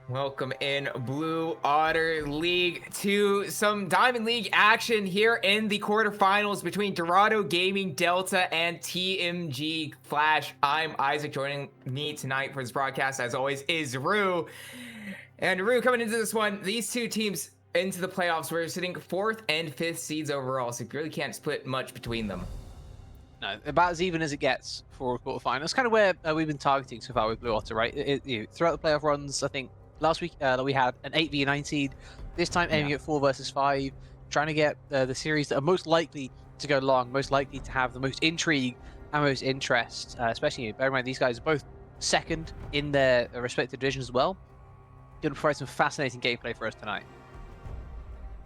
Welcome in Blue Otter League to some Diamond League action here in the quarterfinals between Dorado Gaming Delta and TMG Flash. I'm Isaac. Joining me tonight for this broadcast, as always, is Rue. And Rue, coming into this one, these two teams into the playoffs, we're sitting 4th and 5th seeds overall, so you really can't split much between them. No, about as even as it gets for a quarterfinal. That's kind of where we've been targeting so far with Blue Otter, right? Throughout the playoff runs, I think last week we had an 8v9 seed. This time aiming at 4 versus 5, trying to get the series that are most likely to go long, most likely to have the most intrigue and most interest. Especially, bear in mind, these guys are both second in their respective divisions as well. Going to provide some fascinating gameplay for us tonight.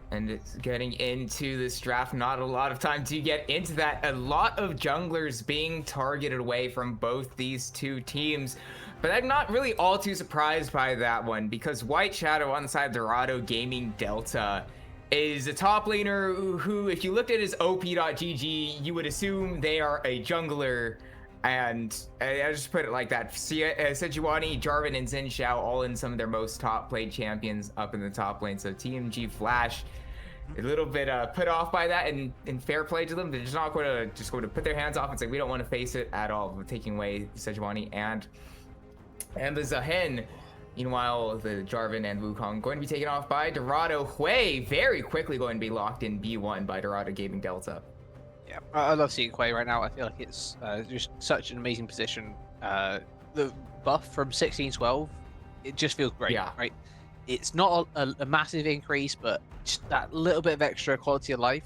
And it's getting into this draft, not a lot of time to get into that. A lot of junglers being targeted away from both these two teams. But I'm not really all too surprised by that one, because White Shadow on the side of Dorado Gaming Delta is a top laner who, if you looked at his op.gg, you would assume they are a jungler. And I just put it like that. Sejuani, Jarvan, and Xin Xiao all in some of their most top played champions up in the top lane. So TMG Flash, a little bit put off by that, and in fair play to them, they're just not going to put their hands off and say we don't want to face it at all. We're taking away Sejuani and the Zahen. Meanwhile, the Jarvan and Wukong going to be taken off by Dorado. Hui very quickly going to be locked in B1 by Dorado Gaming Delta. Yeah, I love seeing Quay right now. I feel like it's just such an amazing position. The buff from 16-12, it just feels great, right? It's not a massive increase, but just that little bit of extra quality of life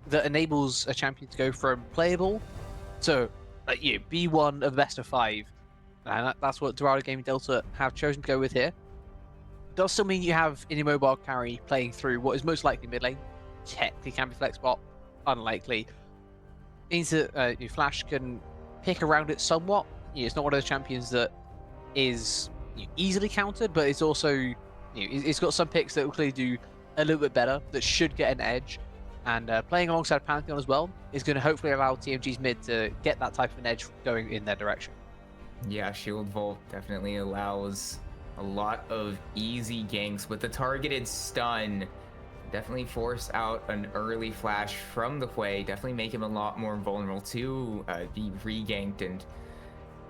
that enables a champion to go from playable to B1 of best of 5. And that's what Dorado Gaming Delta have chosen to go with here. Does still mean you have an immobile carry playing through what is most likely mid lane. Technically can be flex bot, unlikely. Means that Flash can pick around it somewhat. It's not one of those champions that is easily countered, but it's also it's got some picks that will clearly do a little bit better, that should get an edge. And playing alongside Pantheon as well is going to hopefully allow TMG's mid to get that type of an edge going in their direction. Yeah, Shield Vault definitely allows a lot of easy ganks with the targeted stun. Definitely force out an early flash from the Hui. Definitely make him a lot more vulnerable to be reganked. And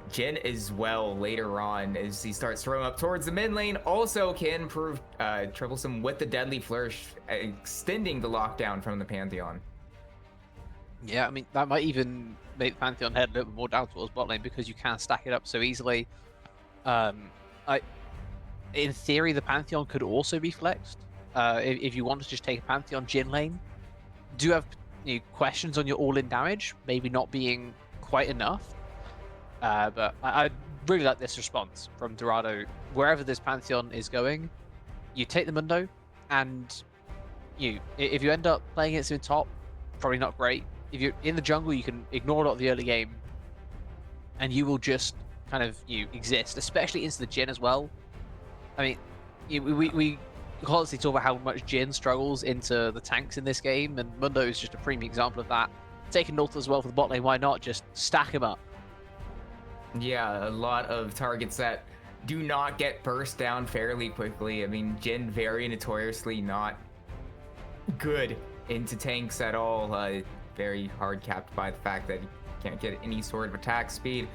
Jin as well later on, as he starts throwing up towards the mid lane, also can prove troublesome with the Deadly Flourish, extending the lockdown from the Pantheon. Yeah, I mean, that might even make the Pantheon head a little bit more down towards bot lane because you can stack it up so easily. In theory, the Pantheon could also be flexed. If you want to just take a Pantheon Jin lane, do have questions on your all-in damage, maybe not being quite enough. But I really like this response from Dorado. Wherever this Pantheon is going, you take the Mundo, and if you end up playing against him in top, probably not great. If you're in the jungle, you can ignore a lot of the early game, and you will just kind of exist, especially into the Jin as well. I mean, we constantly talk about how much Jin struggles into the tanks in this game, and Mundo is just a premium example of that. Taking Nautilus as well for the bot lane, why not just stack him up? Yeah, a lot of targets that do not get burst down fairly quickly. I mean, Jin very notoriously not good into tanks at all. Very hard capped by the fact that he can't get any sort of attack speed.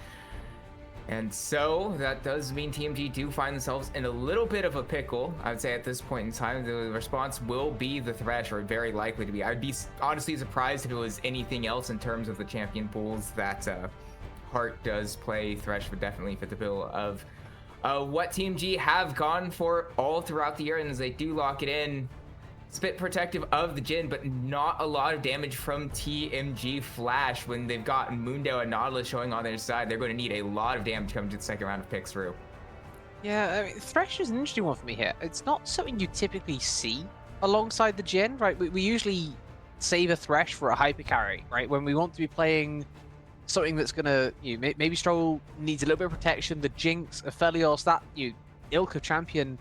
And so that does mean TMG do find themselves in a little bit of a pickle. I would say at this point in time, the response will be the Thresh, or very likely to be. I'd be honestly surprised if it was anything else in terms of the champion pools. That Heart does play. Thresh would definitely fit the bill of what TMG have gone for all throughout the year, and as they do lock it in, it's a bit protective of the Jin, but not a lot of damage from TMG Flash. When they've got Mundo and Nautilus showing on their side, they're going to need a lot of damage coming to the second round of picks through. Yeah, I mean, Thresh is an interesting one for me here. It's not something you typically see alongside the Jin, right? We usually save a Thresh for a hyper carry, right? When we want to be playing something that's going to, maybe Stroll needs a little bit of protection, the Jinx, Aphelios, that ilk of champion.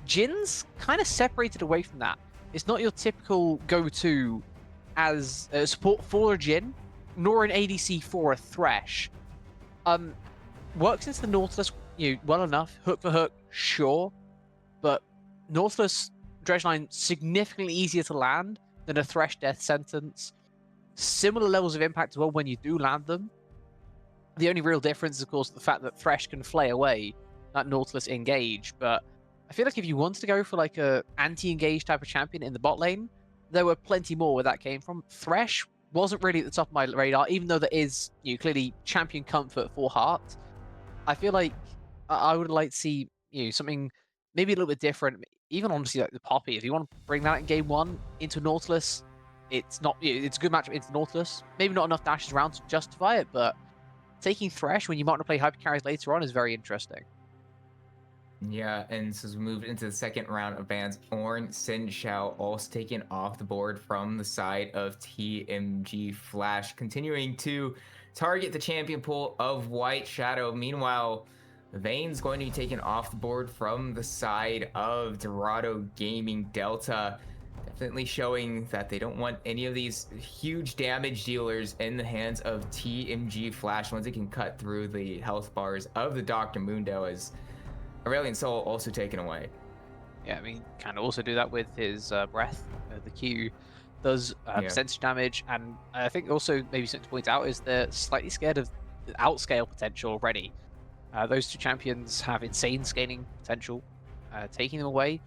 Jin's kind of separated away from that. It's not your typical go-to as a support for a Jin, nor an ADC for a Thresh. Works into the Nautilus well enough, hook for hook, sure. but Nautilus Dredgeline significantly easier to land than a Thresh death sentence. Similar levels of impact as well when you do land them. The only real difference is, of course, the fact that Thresh can flay away that Nautilus engage. But I feel like if you wanted to go for like a anti-engage type of champion in the bot lane, there were plenty more where that came from. Thresh wasn't really at the top of my radar, even though there is clearly champion comfort for Heart. I feel like I would like to see something maybe a little bit different. Even honestly, like the Poppy, if you want to bring that in game 1 into Nautilus, it's not. It's a good matchup into Nautilus. Maybe not enough dashes around to justify it, but taking Thresh when you might want to play hyper carries later on is very interesting. Yeah, and so as we move into the second round of bans, Ornn, Xin Xiao also taken off the board from the side of TMG Flash, continuing to target the champion pool of White Shadow. Meanwhile, Vayne's going to be taken off the board from the side of Dorado Gaming Delta, definitely showing that they don't want any of these huge damage dealers in the hands of TMG Flash once it can cut through the health bars of the Dr. Mundo, as Aurelion Sol also taken away. Yeah, I mean, can also do that with his breath. The Q does percentage damage, and I think also maybe something to point out is they're slightly scared of the outscale potential already. Those two champions have insane scaling potential, taking them away,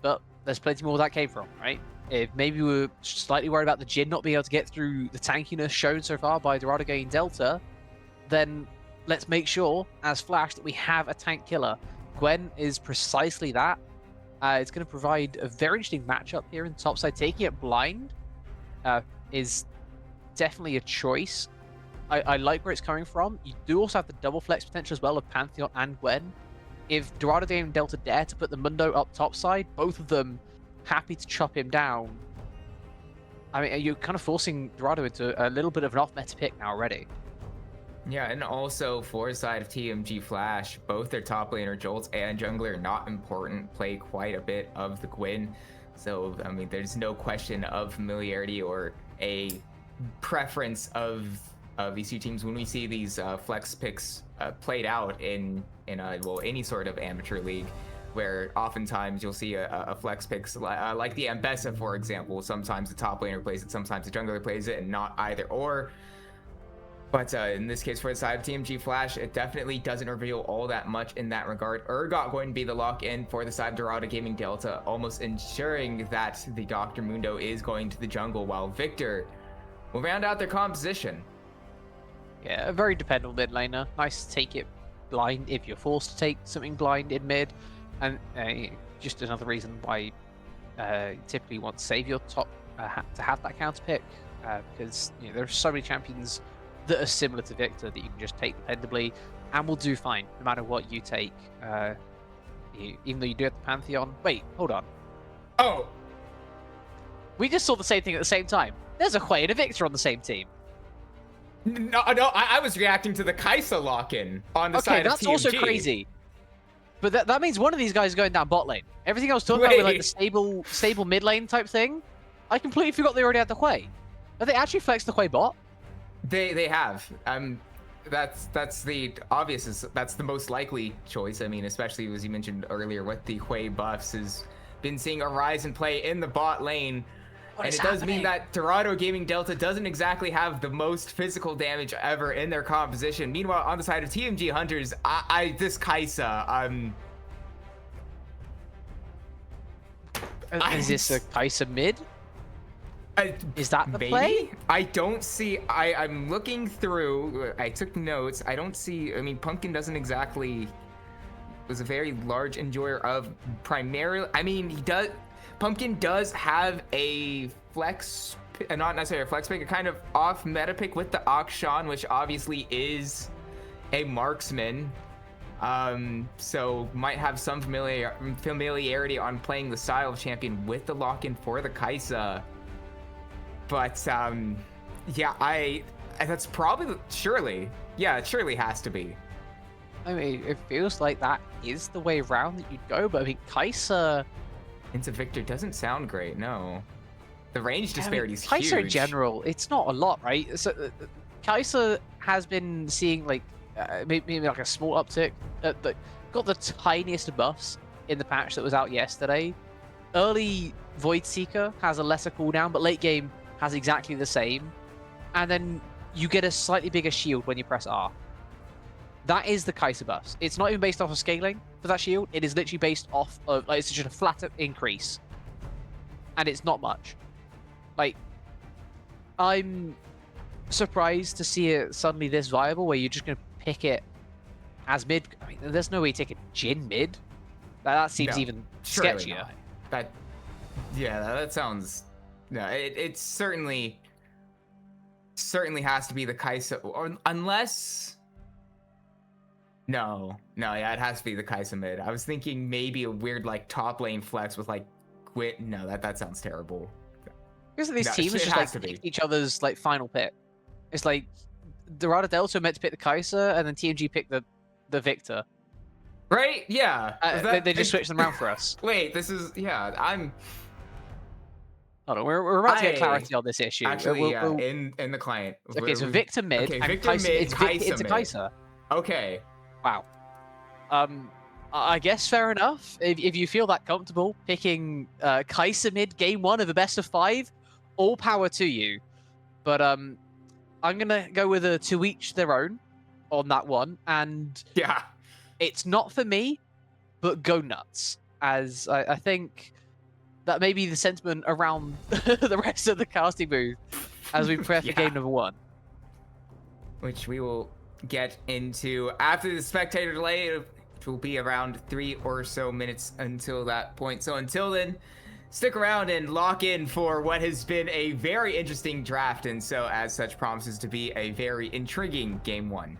but there's plenty more where that came from, right? If maybe we were slightly worried about the Jhin not being able to get through the tankiness shown so far by Dorado Gaming Delta, then let's make sure, as Flash, that we have a tank killer. Gwen is precisely that. It's going to provide a very interesting matchup here in top side. Taking it blind is definitely a choice. I like where it's coming from. You do also have the double flex potential as well of Pantheon and Gwen. If Dorado Gaming Delta dare to put the Mundo up top side, both of them happy to chop him down. I mean, you're kind of forcing Dorado into a little bit of an off-meta pick now already. Yeah, and also for the side of TMG Flash, both their top laner Jolts and jungler, not important, play quite a bit of the Gwyn. So, I mean, there's no question of familiarity or a preference of these two teams when we see these flex picks played out in well, any sort of amateur league, where oftentimes you'll see a flex picks like the Ambessa, for example. Sometimes the top laner plays it, sometimes the jungler plays it, and not either or. But in this case, for the side of TMG Flash, it definitely doesn't reveal all that much in that regard. Urgot going to be the lock-in for the side of Dorado Gaming Delta, almost ensuring that the Dr. Mundo is going to the jungle, while Victor will round out their composition. Yeah, a very dependable mid laner. Nice to take it blind if you're forced to take something blind in mid. And just another reason why you typically want to save your top to have that counter pick, because there are so many champions that are similar to Victor that you can just take dependably and will do fine no matter what you take. Even though you do have the Pantheon. Wait, hold on. Oh! We just saw the same thing at the same time. There's a Hwei and a Victor on the same team. No, I was reacting to the Kaisa lock-in on the side of TMG. Okay, that's also crazy. But that means one of these guys is going down bot lane. Everything I was talking about with like the stable mid lane type thing, I completely forgot they already had the Hwei. Have they actually flexed the Hwei bot? They have. That's the obvious. That's the most likely choice. I mean, especially as you mentioned earlier, with the Hwei buffs, has been seeing a rise in play in the bot lane. And it does mean that Dorado Gaming Delta doesn't exactly have the most physical damage ever in their composition. Meanwhile, on the side of TMG Hunters, this Kaisa, is this a Kaisa mid? Is that the maybe? play? I don't see. I'm looking through. I took notes. I don't see. I mean, Pumpkin doesn't exactly was a very large enjoyer of primarily. I mean, he does. Pumpkin does have a flex, not necessarily a flex pick, a kind of off meta pick with the Akshan, which obviously is a marksman. So might have some familiarity on playing the style of champion with the lock-in for the Kaisa. But yeah, that's probably surely it surely has to be. I mean, it feels like that is the way around that you'd go, but I mean, Kaisa into Victor doesn't sound great. No, the range disparity is huge. Kaisa in general, it's not a lot, right? So Kaisa has been seeing like maybe like a small uptick. Got the tiniest of buffs in the patch that was out yesterday. Early Void Seeker has a lesser cooldown, but late game has exactly the same. And then you get a slightly bigger shield when you press R. That is the Kai'Sa buffs. It's not even based off of scaling for that shield. It is literally based off of, like, it's just a flat increase. And it's not much. Like, I'm surprised to see it suddenly this viable where you're just going to pick it as mid. I mean, there's no way you take a Jhin mid. That seems even sketchier. Not. That sounds. No, it certainly has to be the Kai'Sa, or unless. No, yeah, it has to be the Kai'Sa mid. I was thinking maybe a weird like top lane flex with like Quit. No, that sounds terrible. Because these teams just like pick each other's like final pick. It's like Dorado Delta meant to pick the Kai'Sa, and then TMG picked the Victor. Right? Yeah. They just switched them around for us. Wait, this is I'm. Hold on, we're about to get clarity on this issue. Actually, in the client. Okay, so Victor mid. Okay, and Victor Kai'Sa, mid. it's Kai'Sa Kai'Sa. Okay. Wow. I guess fair enough. If you feel that comfortable picking Kai'Sa mid game 1 of a best of 5, all power to you. But I'm gonna go with a to each their own on that one, and yeah, it's not for me, but go nuts. As I think that may be the sentiment around the rest of the casting booth as we prep for game number 1, which we will get into after the spectator delay, which will be around 3 or so minutes until that point. So until then, stick around and lock in for what has been a very interesting draft, and so as such promises to be a very intriguing game 1.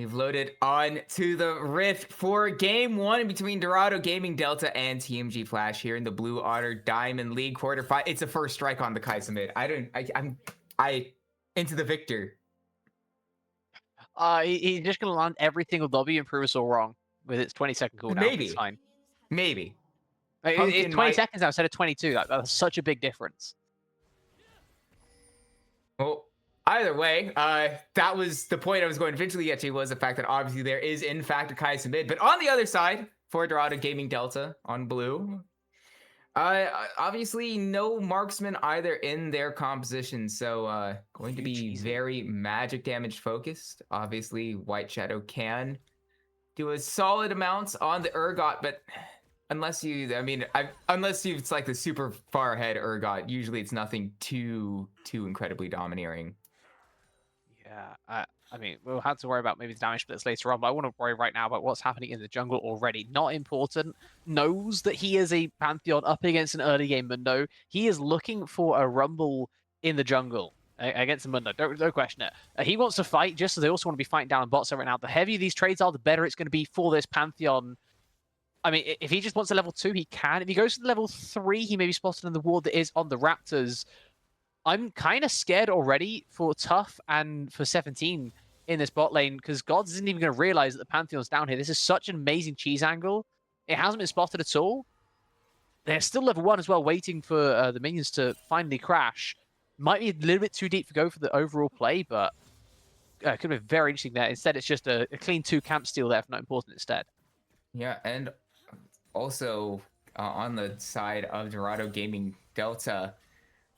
We've loaded on to the Rift for game one between Dorado Gaming Delta and TMG Flash here in the Blue Otter Diamond League quarterfinal. It's a first strike on the Kaisamid. I'm into the victor. He's just gonna land every single W and prove us all wrong with its 20-second cooldown. It's fine. Maybe. It's 20 seconds now instead of 22. That's such a big difference. Well, either way, that was the point I was going to eventually get to, was the fact that obviously there is, in fact, a Kaisamid. But on the other side, for Dorado Gaming Delta on blue, obviously no marksman either in their composition. So going to be very magic damage focused. Obviously, White Shadow can do a solid amount on the Urgot, but unless it's like the super far ahead Urgot, usually it's nothing too incredibly domineering. Yeah, I mean, we'll have to worry about maybe the damage splits later on, but I want to worry right now about what's happening in the jungle already. Not important. Knows that he is a Pantheon up against an early game Mundo. He is looking for a rumble in the jungle against the Mundo. Don't question it. He wants to fight just so they also want to be fighting down on bot side right now. The heavier these trades are, the better it's going to be for this Pantheon. I mean, if he just wants a level 2, he can. If he goes to the level 3, he may be spotted in the ward that is on the Raptors. I'm kind of scared already for Tough and for 17 in this bot lane, because Gods isn't even going to realize that the Pantheon's down here. This is such an amazing cheese angle. It hasn't been spotted at all. They're still level 1 as well, waiting for the minions to finally crash. Might be a little bit too deep to go for the overall play, but it could have been very interesting there. Instead, it's just a clean 2 camp steal there for not important instead. Yeah, and also on the side of Dorado Gaming Delta,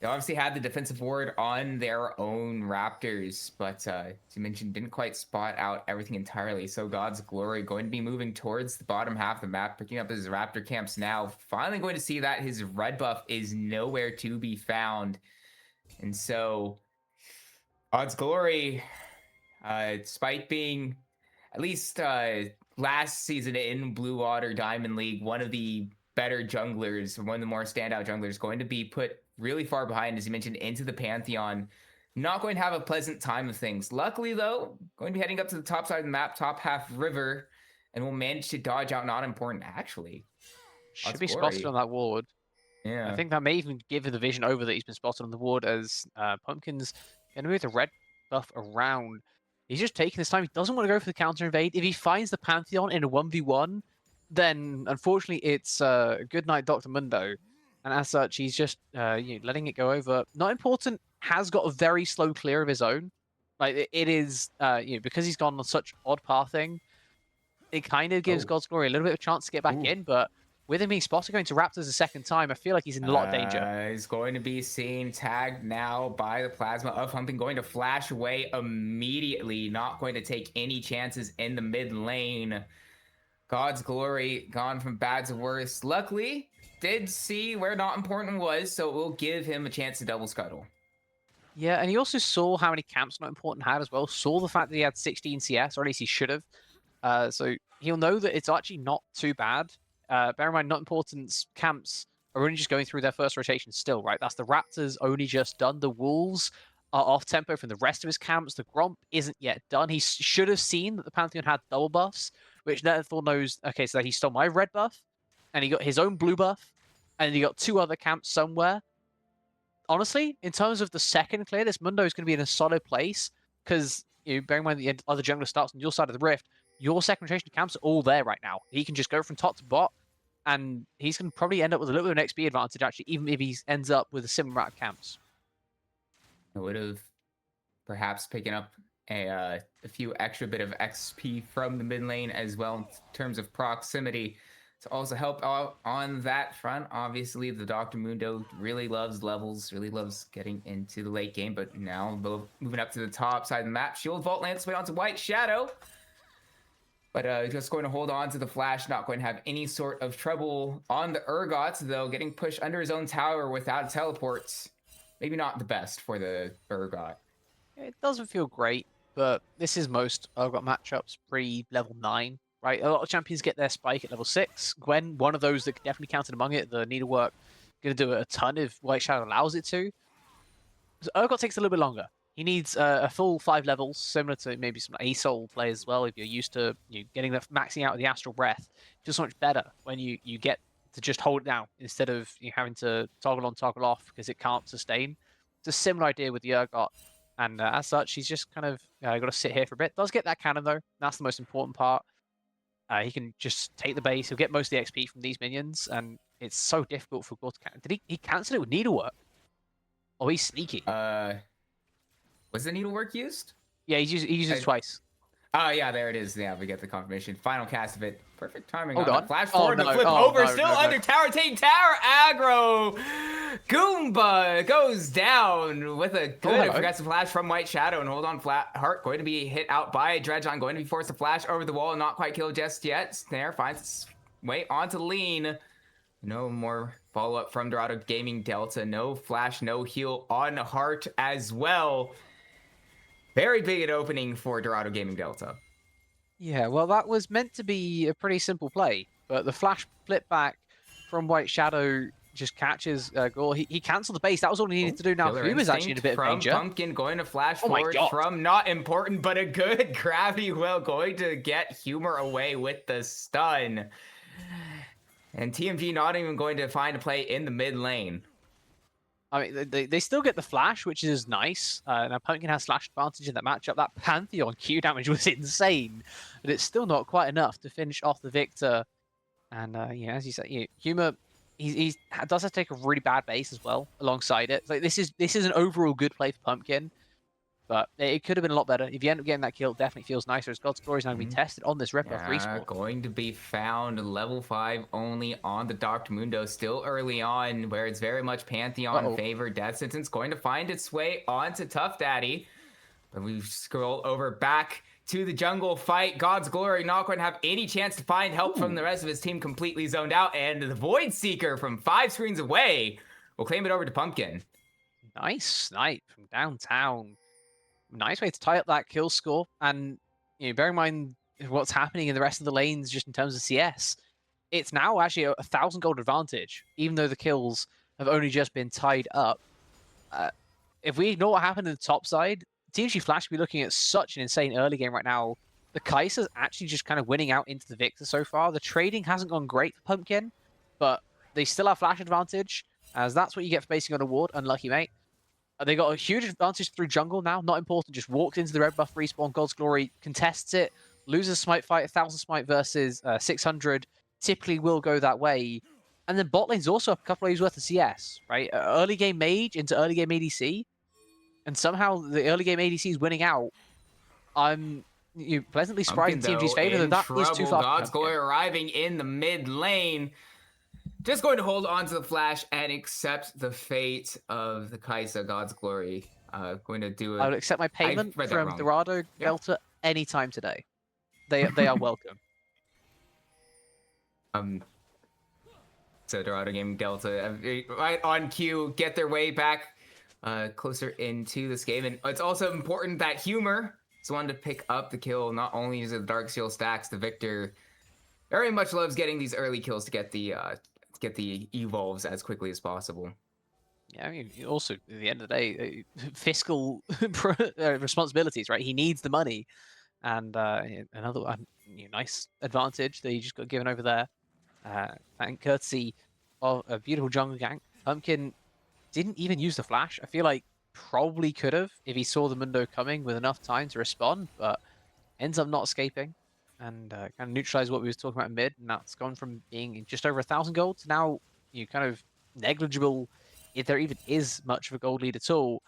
they obviously had the defensive ward on their own Raptors, but as you mentioned, didn't quite spot out everything entirely. So God's Glory going to be moving towards the bottom half of the map, picking up his Raptor camps now. Finally going to see that his red buff is nowhere to be found. And so God's Glory, despite being at least last season in Blue Water Diamond League, one of the better junglers, one of the more standout junglers, going to be put really far behind, as you mentioned, into the Pantheon. Not going to have a pleasant time of things. Luckily, though, going to be heading up to the top side of the map, top half river, and will manage to dodge out. Not important, actually. Should be spotted on that ward. Yeah. I think that may even give the vision over that he's been spotted on the ward, as Pumpkin's going to move the red buff around. He's just taking his time. He doesn't want to go for the counter invade. If he finds the Pantheon in a 1v1, then unfortunately it's good night, Dr. Mundo. And as such, he's just letting it go over. Not important, has got a very slow clear of his own. Like, it is, because he's gone on such odd pathing, it kind of gives God's Glory a little bit of a chance to get back in, but with him being spotted going to Raptors a second time, I feel like he's in a lot of danger. He's going to be seen tagged now by the plasma of Humping, going to flash away immediately, not going to take any chances in the mid lane. God's Glory gone from bad to worse. Luckily, did see where not important was, so it will give him a chance to double scuttle. Yeah, and he also saw how many camps not important had as well. Saw the fact that he had 16 CS, or at least he should have. So he'll know that it's actually not too bad. Bear in mind, not important's camps are only just going through their first rotation still, right? That's the Raptors only just done. The Wolves are off tempo from the rest of his camps. The Gromp isn't yet done. He should have seen that the Pantheon had double buffs, which therefore knows, okay, so he stole my red buff, and he got his own blue buff, and he got 2 other camps somewhere. Honestly, in terms of the second clear, this Mundo is going to be in a solid place, because, bear in mind the other jungler starts on your side of the rift, your second rotation camps are all there right now. He can just go from top to bot, and he's going to probably end up with a little bit of an XP advantage, actually, even if he ends up with a similar amount of camps. I would have perhaps picking up a few extra bit of XP from the mid lane as well in terms of proximity to also help out on that front. Obviously, the Dr. Mundo really loves levels, really loves getting into the late game, but now moving up to the top side of the map. Shield Vault Lance way onto White Shadow. But just going to hold on to the flash, not going to have any sort of trouble on the Urgot, though, getting pushed under his own tower without teleports. Maybe not the best for the Urgot. It doesn't feel great, but this is most Urgot matchups pre-level 9, right? A lot of champions get their spike at level 6. Gwen, one of those that definitely counted among it. The needlework going to do a ton if White Shadow allows it to. So Urgot takes a little bit longer. He needs a full 5 levels, similar to maybe some ASOL players as well. If you're used to getting the maxing out of the Astral Breath, it feels so much better when you get to just hold it down instead of you having to toggle on, toggle off because it can't sustain. It's a similar idea with the Urgot, and as such, he's just kind of got to sit here for a bit. Does get that cannon though. That's the most important part. He can just take the base. He'll get most of the XP from these minions, and it's so difficult for Gore to cancel. Did he cancel it with Needlework? Oh, he's sneaky. Was the needlework used? Yeah, he uses twice. Oh, yeah, there it is. Yeah, we get the confirmation. Final cast of it. Perfect timing Hold on on. the flash forward, the flip over, still under tower, taking tower aggro. Goomba goes down with a good aggressive flash from White Shadow, and hold on, Flat Heart going to be hit out by Dredgeon, going to be forced to flash over the wall and not quite killed just yet. Snare finds its way onto Lean. No more follow-up from Dorado Gaming Delta. No flash, no heal on Heart as well. Very big opening for Dorado Gaming Delta. Yeah, well, that was meant to be a pretty simple play, but the flash flip back from White Shadow just catches Gore. He cancelled the base. That was all he needed to do. Now He was actually in a bit of danger. Pumpkin going to flash forward from not important, but a good gravity well going to get Humor away with the stun. And TMG not even going to find a play in the mid lane. I mean, they still get the flash, which is nice. Now Pumpkin has slash advantage in that matchup. That Pantheon Q damage was insane, but it's still not quite enough to finish off the victor. And yeah, as you say, Humor, he does have to take a really bad base as well alongside it. Like this is an overall good play for Pumpkin. But it could have been a lot better. If you end up getting that kill, it definitely feels nicer. As God's Glory is now going to be tested on this Red Buff respawn. Going to be found level 5 only on the Dr. Mundo still early on, where it's very much Pantheon favor. Death Sentence going to find its way onto Tough Daddy. But we scroll over back to the jungle fight. God's Glory not going to have any chance to find help from the rest of his team, completely zoned out. And the Void Seeker from 5 screens away will claim it over to Pumpkin. Nice snipe from downtown. Nice way to tie up that kill score, and bear in mind what's happening in the rest of the lanes just in terms of CS. It's now actually a 1,000 gold advantage, even though the kills have only just been tied up. If we ignore what happened in the top side, TMG Flash will be looking at such an insane early game right now. The Kaiser's actually just kind of winning out into the victor so far. The trading hasn't gone great for Pumpkin, but they still have Flash advantage, as that's what you get for basing on a ward. Unlucky, mate. They got a huge advantage through jungle now. Not important. Just walked into the red buff respawn. God's Glory contests it. Loses smite fight. 1,000 smite versus 600. Typically will go that way. And then bot lane's also a couple of waves worth of CS, right? Early game mage into early game ADC. And somehow the early game ADC is winning out. I'm pleasantly surprised in TMG's favor that is too far. God's Glory arriving in the mid lane. Just going to hold on to the flash and accept the fate of the Kai'Sa. God's Glory. Going to do it. I will accept my payment from Dorado Delta anytime today. They are welcome. So Dorado Gaming Delta, right on cue, get their way back closer into this game. And it's also important that Humor is one to pick up the kill. Not only is it the Dark Seal stacks, the Victor very much loves getting these early kills to get the evolves as quickly as possible. Yeah, I mean, also at the end of the day, fiscal responsibilities, right? He needs the money, and another nice advantage that he just got given over there. And courtesy of a beautiful jungle gank. Pumpkin didn't even use the flash. I feel like probably could have if he saw the Mundo coming with enough time to respond, but ends up not escaping. And kind of neutralize what we was talking about in mid, and that's gone from being just over 1,000 gold to now kind of negligible, if there even is much of a gold lead at all.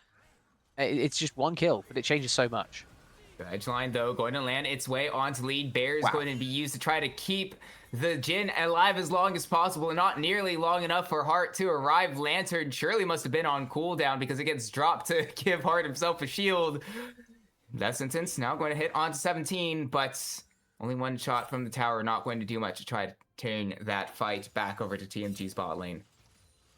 It's just one kill, but it changes so much. The edge line, though, going to land its way onto lead. Bear is going to be used to try to keep the Jhin alive as long as possible, not nearly long enough for Heart to arrive. Lantern surely must have been on cooldown because it gets dropped to give Heart himself a shield. Death Sentence now going to hit onto 17, but only one shot from the tower, not going to do much to try to turn that fight back over to TMG's bot lane.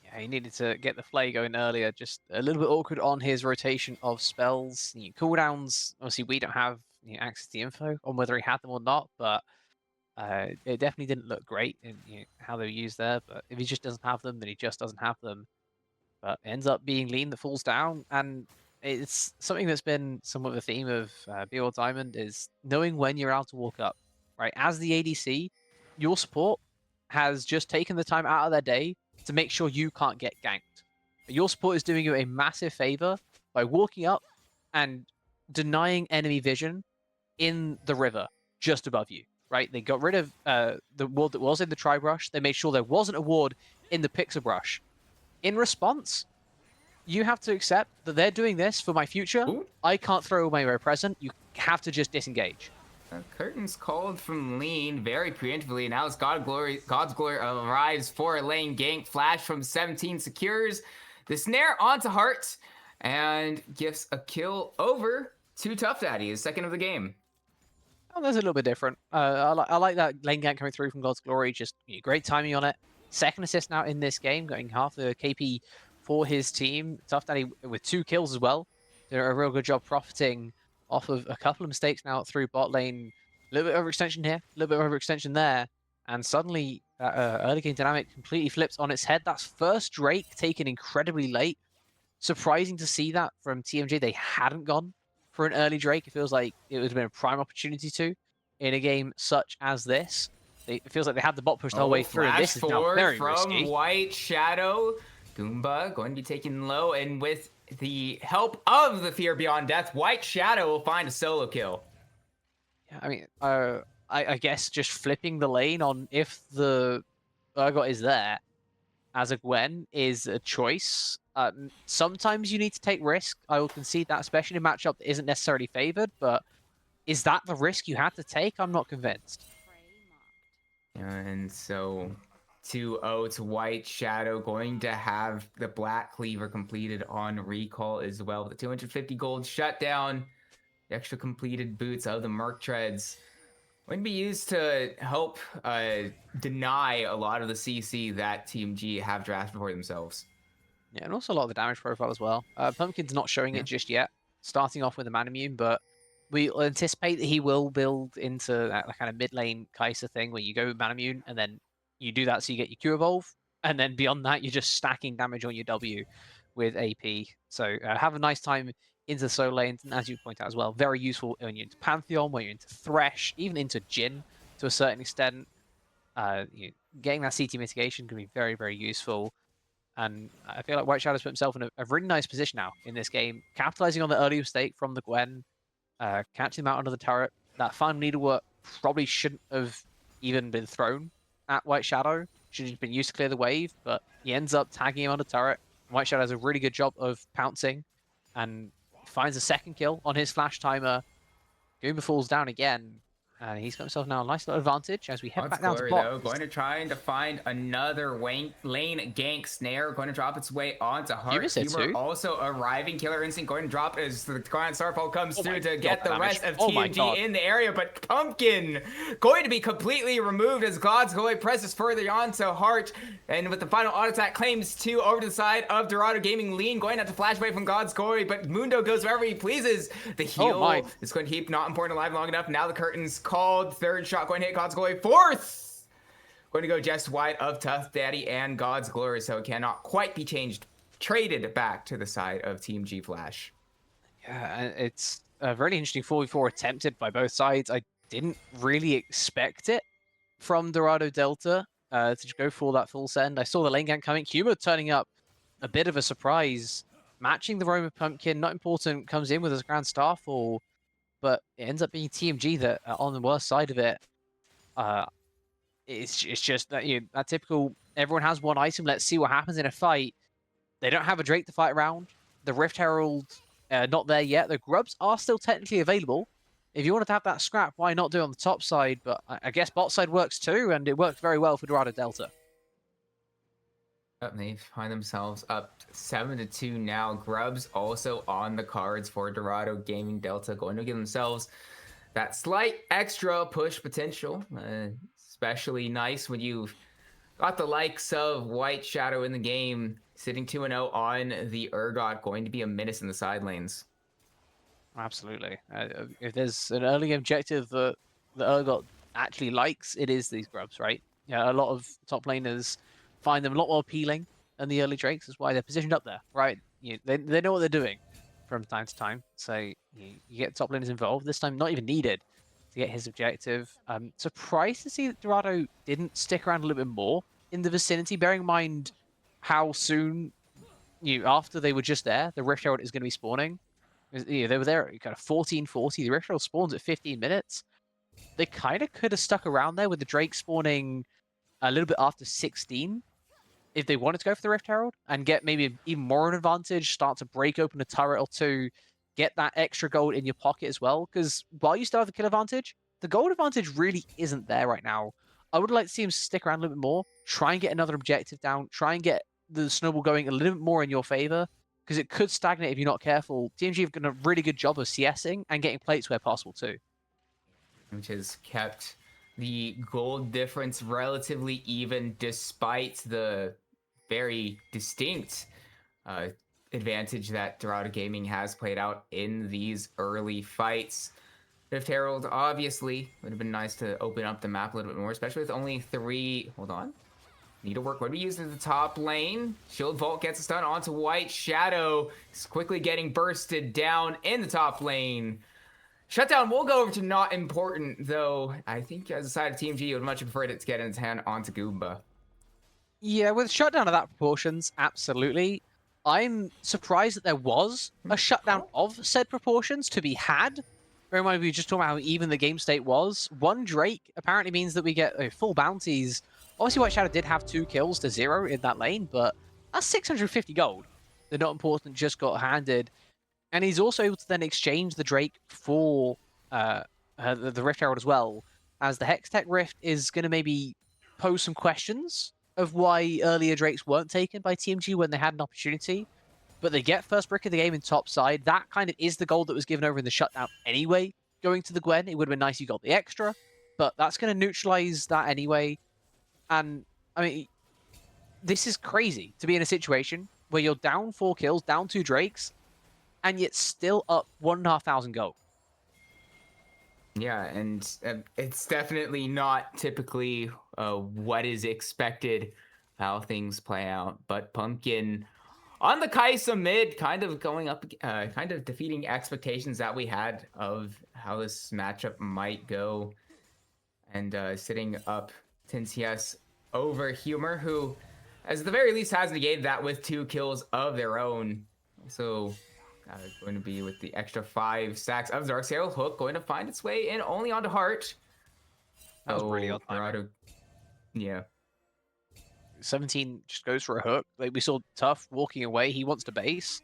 Yeah, he needed to get the Flay going earlier. Just a little bit awkward on his rotation of spells. Cooldowns, obviously we don't have access to the info on whether he had them or not, but it definitely didn't look great in how they were used there. But if he just doesn't have them, then he just doesn't have them. But it ends up being Lean that falls down, and it's something that's been somewhat the theme of BOL Diamond is knowing when you're allowed to walk up, right? As the ADC, your support has just taken the time out of their day to make sure you can't get ganked. Your support is doing you a massive favor by walking up and denying enemy vision in the river just above you, right? They got rid of the ward that was in the Tri-Brush. They made sure there wasn't a ward in the Pixel Brush. In response, you have to accept that they're doing this for my future. Ooh. I can't throw away my present. You have to just disengage. Curtains called from Lean very preemptively. Now it's God's Glory arrives for a lane gank. Flash from 17 secures the snare onto Heart and gifts a kill over to Tough Daddy, his second of the game. Oh, that's a little bit different. I like that lane gank coming through from God's Glory. Just great timing on it. Second assist now in this game, getting half the KP for his team. Tough Daddy with 2 kills as well. Doing a real good job profiting off of a couple of mistakes now through bot lane. A little bit overextension here, a little bit overextension there. And suddenly, that early game dynamic completely flips on its head. That's first Drake taken incredibly late. Surprising to see that from TMG. They hadn't gone for an early Drake. It feels like it would have been a prime opportunity to in a game such as this. It feels like they had the bot pushed the whole way through. This is now very from risky. White Shadow. Goomba going to be taken low, and with the help of the Fear Beyond Death, White Shadow will find a solo kill. Yeah, I mean, I guess just flipping the lane on if the Urgot is there as a Gwen is a choice. Sometimes you need to take risk. I will concede that, especially in a matchup that isn't necessarily favored, but is that the risk you had to take? I'm not convinced. And so 2-0 to White Shadow, going to have the Black Cleaver completed on recall as well. The 250 gold shutdown, the extra completed boots of the Merc Treads going to be used to help deny a lot of the CC that TMG have drafted for themselves. Yeah, and also a lot of the damage profile as well. Pumpkin's not showing it just yet, starting off with a Manamune, but we anticipate that he will build into that kind of mid lane Kai'Sa thing where you go Manamune and then you do that so you get your Q evolve, and then beyond that you're just stacking damage on your W with AP. So have a nice time into the solo lanes, and as you point out as well, very useful when you're into Pantheon, when you're into Thresh, even into Jhin to a certain extent. Getting that CT mitigation can be very, very useful. And I feel like White Shadow's put himself in a really nice position now in this game, capitalizing on the early mistake from the Gwen, catching him out under the turret. That final needlework probably shouldn't have even been thrown at White Shadow. Should have been used to clear the wave, but he ends up tagging him on the turret. White Shadow does a really good job of pouncing and finds a second kill on his flash timer. Goomba falls down again. And he's got himself now a nice little advantage as we head back down to bot. Though, going to try to find another lane gank snare, going to drop its way onto Heart. Humor also arriving. Killer Instinct going to drop as the Grand Starfall comes through to get the rest of TMG in the area, but Pumpkin going to be completely removed as God's Glory presses further onto Heart, and with the final auto attack claims 2 over to the side of Dorado Gaming. Lean going to have to flash away from God's Glory, but Mundo goes wherever he pleases. The heal is going to keep Not Important alive long enough. Now the curtains called. Third shot going to hit God's Glory. Fourth going to go just wide of Tough Daddy and God's Glory, so it cannot quite be traded back to the side of Team G Flash. Yeah, it's a really interesting 4v4 attempted by both sides. I didn't really expect it from Dorado Delta to go for that full send. I saw the lane gank coming. Humor turning up, a bit of a surprise. Matching the roam of Pumpkin, not important, comes in with his Grand Starfall, but it ends up being TMG that are on the worst side of it. It's just that that typical, everyone has one item, let's see what happens in a fight. They don't have a Drake to fight around. The Rift Herald, not there yet. The Grubs are still technically available. If you wanted to have that scrap, why not do it on the top side? But I guess bot side works too, and it worked very well for Dorado Delta. They find themselves up 7-2 now. Grubs also on the cards for Dorado Gaming. Delta going to give themselves that slight extra push potential. Especially nice when you've got the likes of White Shadow in the game, sitting 2-0 on the Urgot, going to be a menace in the side lanes. Absolutely. If there's an early objective that the Urgot actually likes, it is these Grubs, right? Yeah, a lot of top laners find them a lot more appealing than the early Drakes. That's why they're positioned up there, right? They know what they're doing. from time to time. So you get top laners involved. This time, not even needed to get his objective. Surprised to see that Dorado didn't stick around a little bit more in the vicinity, bearing in mind how soon after they were just there, the Rift Herald is going to be spawning. They were there at kind of 14:40. The Rift Herald spawns at 15 minutes. They kind of could have stuck around there with the Drake spawning a little bit after 16 if they wanted to go for the Rift Herald and get maybe even more of an advantage, start to break open a turret or two, get that extra gold in your pocket as well. Because while you still have the kill advantage, the gold advantage really isn't there right now. I would like to see him stick around a little bit more, try and get another objective down, try and get the snowball going a little bit more in your favor, because it could stagnate if you're not careful. TMG have done a really good job of CSing and getting plates where possible too. Which has kept the gold difference relatively even despite the very distinct advantage that Dorado Gaming has played out in these early fights. Rift Herald obviously would have been nice to open up the map a little bit more, especially with only 3. Hold on. Needlework would be used in the top lane. Shield Vault gets a stun onto White Shadow. Is quickly getting bursted down in the top lane. Shutdown will go over to not important, though. I think as a side of TMG, you would much prefer it to get in its hand onto Goomba. Yeah, with shutdown of that proportions, absolutely. I'm surprised that there was a shutdown of said proportions to be had. Bear in mind, we were just talking about how even the game state was. 1 Drake apparently means that we get full bounties. Obviously, White Shadow did have 2 kills to 0 in that lane, but that's 650 gold. The not important just got handed. And he's also able to then exchange the Drake for the Rift Herald as well, as the Hextech Rift is going to maybe pose some questions of why earlier Drakes weren't taken by TMG when they had an opportunity. But they get first brick of the game in top side. That kind of is the gold that was given over in the shutdown anyway. Going to the Gwen, it would have been nice if you got the extra, but that's going to neutralize that anyway. And I mean, this is crazy to be in a situation where you're down 4 kills, down 2 Drakes, and yet still up 1,500 gold. Yeah, and it's definitely not typically what is expected, how things play out. But Pumpkin on the Kaisa mid, kind of going up, kind of defeating expectations that we had of how this matchup might go, and sitting up Tinsias over Humor, who, as the very least, has negated that with 2 kills of their own. So going to be with the extra 5 stacks of Darksail. Hook going to find its way in only onto Heart. That was really odd. Yeah. 17 just goes for a hook. Like we saw Tough walking away. He wants to base.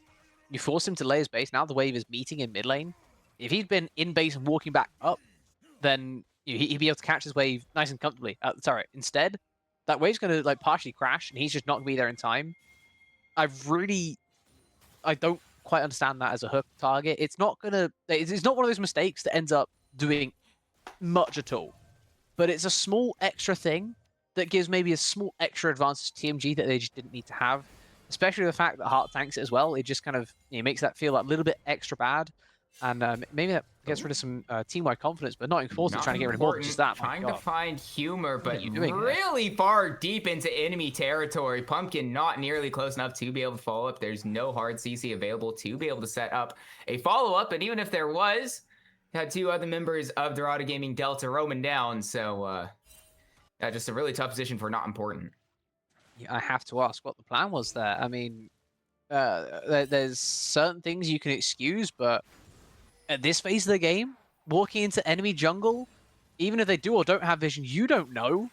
You force him to lay his base. Now the wave is meeting in mid lane. If he'd been in base and walking back up, then he'd be able to catch his wave nice and comfortably at the turret. Instead, that wave's going to like partially crash, and he's just not going to be there in time. I don't quite understand that as a hook target. It's not one of those mistakes that ends up doing much at all, but it's a small extra thing that gives maybe a small extra advantage to TMG that they just didn't need to have, especially the fact that Heart tanks it as well. It just kind of makes that feel a little bit extra bad, and maybe that gets rid of some team-wide confidence, but not important. Trying to get rid of more than just that. Trying to find Humor, but really far deep into enemy territory. Pumpkin not nearly close enough to be able to follow up. There's no hard CC available to be able to set up a follow-up, and even if there was, had 2 other members of Dorado Gaming Delta roaming down, so just a really tough position for not important. Yeah, I have to ask what the plan was there. I mean, there's certain things you can excuse, but at this phase of the game, walking into enemy jungle, even if they do or don't have vision, you don't know.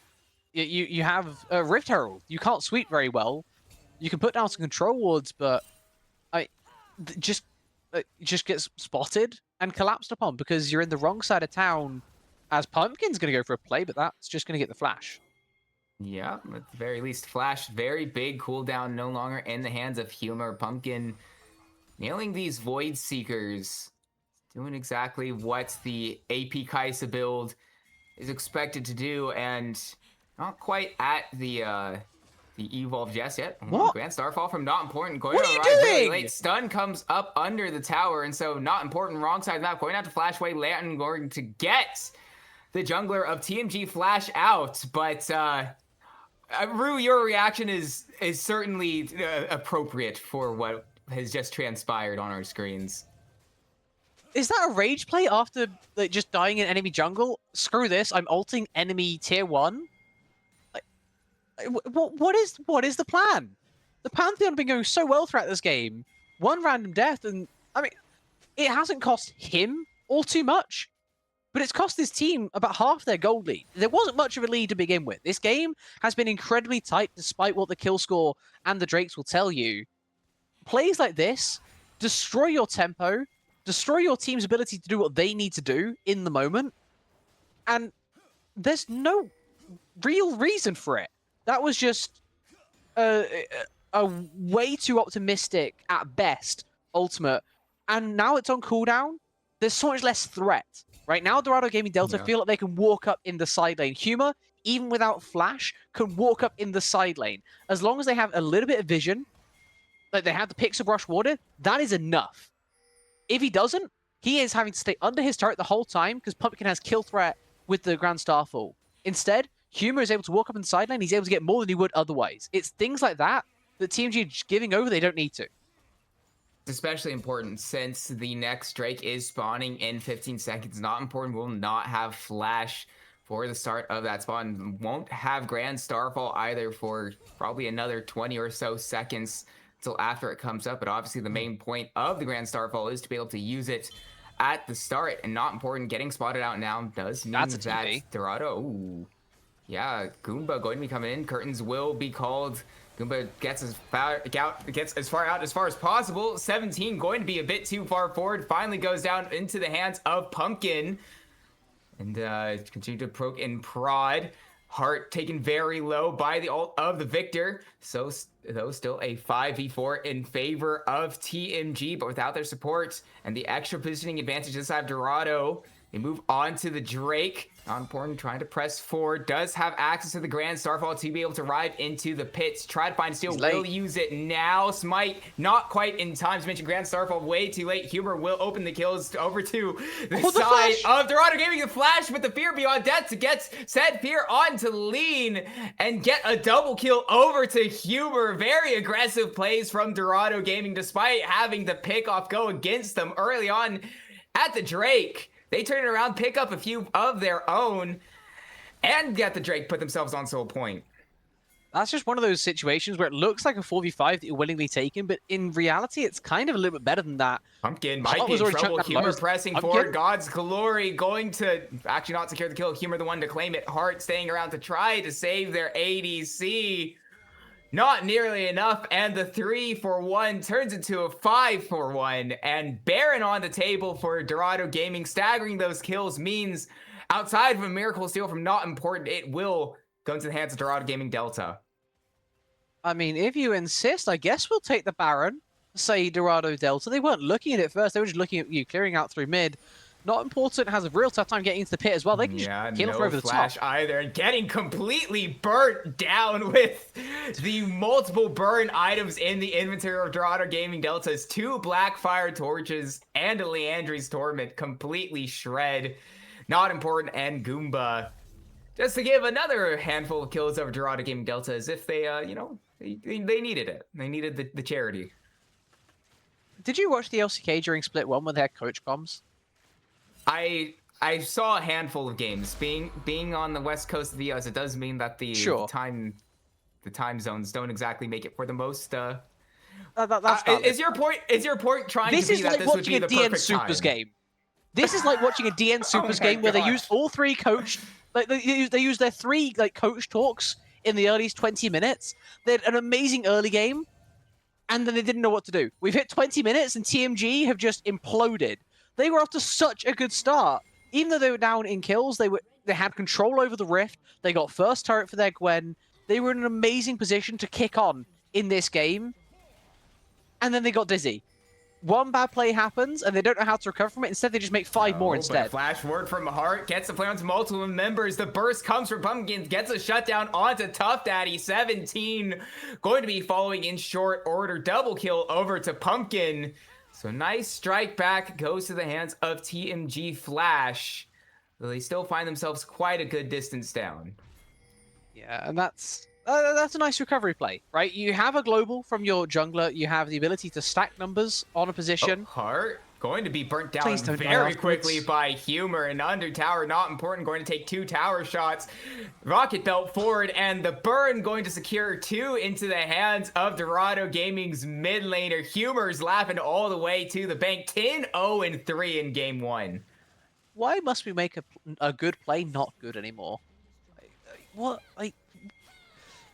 You have a Rift Herald. You can't sweep very well. You can put down some control wards, but just gets spotted and collapsed upon because you're in the wrong side of town. As Pumpkin's going to go for a play, but that's just going to get the flash. Yeah, at the very least, flash, very big cooldown, no longer in the hands of Humor. Pumpkin nailing these Void Seekers, doing exactly what the AP Kaisa build is expected to do, and not quite at the evolve just yet. What? Grand Starfall from Not Important. Going what to are you doing? really late. Stun comes up under the tower, and so Not Important, wrong side of the map. Going out to Flashway, Lantern going to get the jungler of TMG flash out, but Rue, your reaction is certainly appropriate for what has just transpired on our screens. Is that a rage play after like, just dying in enemy jungle? Screw this, I'm ulting enemy tier 1? What is the plan? The Pantheon have been going so well throughout this game. One random death, and I mean, it hasn't cost him all too much, but it's cost his team about half their gold lead. There wasn't much of a lead to begin with. This game has been incredibly tight, despite what the kill score and the Drakes will tell you. Plays like this destroy your tempo, destroy your team's ability to do what they need to do in the moment, and there's no real reason for it. That was just a way too optimistic at best ultimate, and now it's on cooldown. There's so much less threat. Right now, Dorado Gaming Delta feel like they can walk up in the side lane. Humor, even without flash, can walk up in the side lane. As long as they have a little bit of vision, like they have the Pixel Brush Water, that is enough. If he doesn't, he is having to stay under his turret the whole time because Pumpkin has kill threat with the Grand Starfall. Instead, Humor is able to walk up in the side lane. He's able to get more than he would otherwise. It's things like that that TMG are giving over. They don't need to. It's especially important since the next Drake is spawning in 15 seconds. Not important. We'll not have flash for the start of that spawn. Won't have Grand Starfall either for probably another 20 or so seconds until after it comes up. But obviously the main point of the Grand Starfall is to be able to use it at the start, and not important. Getting spotted out now does mean that Dorado, ooh, yeah, Goomba going to be coming in. Curtains will be called. Goomba gets as far out as far as possible. 17 going to be a bit too far forward. Finally goes down into the hands of Pumpkin. And continue to poke and prod. Heart taken very low by the ult of the Victor. So, though, still a 5v4 in favor of TMG, but without their support and the extra positioning advantage inside Dorado, they move on to the Drake. Not important, trying to press forward. Does have access to the Grand Starfall to be able to ride into the pits. Try to find steal. Will use it now. Smite not quite in time to mention Grand Starfall. Way too late. Humor will open the kills over to the side of Dorado Gaming. The flash with the Fear Beyond Death to get said Fear on to lean and get a double kill over to Humor. Very aggressive plays from Dorado Gaming despite having the pickoff go against them early on at the Drake. They turn it around, pick up a few of their own, and get the Drake put themselves on sole point. That's just one of those situations where it looks like a 4v5 that you're willingly taking, but in reality, it's kind of a little bit better than that. Pumpkin might be in trouble. Humor pressing forward. God's Glory going to actually not secure the kill. Humor the one to claim it. Heart staying around to try to save their ADC. Not nearly enough, and the 3-for-1 turns into a 5-for-1, and Baron on the table for Dorado Gaming. Staggering those kills means, outside of a Miracle Steal from not important, it will go into the hands of Dorado Gaming Delta. I mean, if you insist, I guess we'll take the Baron, say Dorado Delta. They weren't looking at it first, they were just looking at you clearing out through mid. Not important, has a real tough time getting into the pit as well. They can just kill over the flash top. Either, and getting completely burnt down with the multiple burn items in the inventory of Dorado Gaming Delta's 2 Blackfire Torches and a Leandry's Torment completely shred. Not important, and Goomba just to give another handful of kills over Dorado Gaming Delta as if they, they needed it. They needed the charity. Did you watch the LCK during Split 1 with their coach comms? I saw a handful of games. Being on the west coast of the US, it does mean that the time zones don't exactly make it for the most. Is your point trying to be that this would be the perfect time? This is like watching a DN Supers game. This is like watching a DN Supers game where they use all 3 coach, like they use their 3 like coach talks in the earliest 20 minutes. They had an amazing early game, and then they didn't know what to do. We've hit 20 minutes, and TMG have just imploded. They were off to such a good start. Even though they were down in kills, they had control over the Rift. They got first turret for their Gwen. They were in an amazing position to kick on in this game. And then they got dizzy. One bad play happens, and they don't know how to recover from it. Instead, they just make 5 more instead. Flash word from Heart gets the play onto multiple members. The burst comes from Pumpkin, gets a shutdown onto Tough Daddy. 17 going to be following in short order. Double kill over to Pumpkin. So nice strike back goes to the hands of TMG Flash. Though they still find themselves quite a good distance down. Yeah, and that's That's a nice recovery play, right? You have a global from your jungler. You have the ability to stack numbers on a Oh, position. Heart going to be burnt down Please don't die very quickly afterwards. by Humor, and under tower, not important, going to take 2 tower shots. Rocket Belt forward, and the burn going to secure 2 into the hands of Dorado Gaming's mid laner. Humor's laughing all the way to the bank. 10-0-3 in game 1. Why must we make a good play not good anymore? What? Like,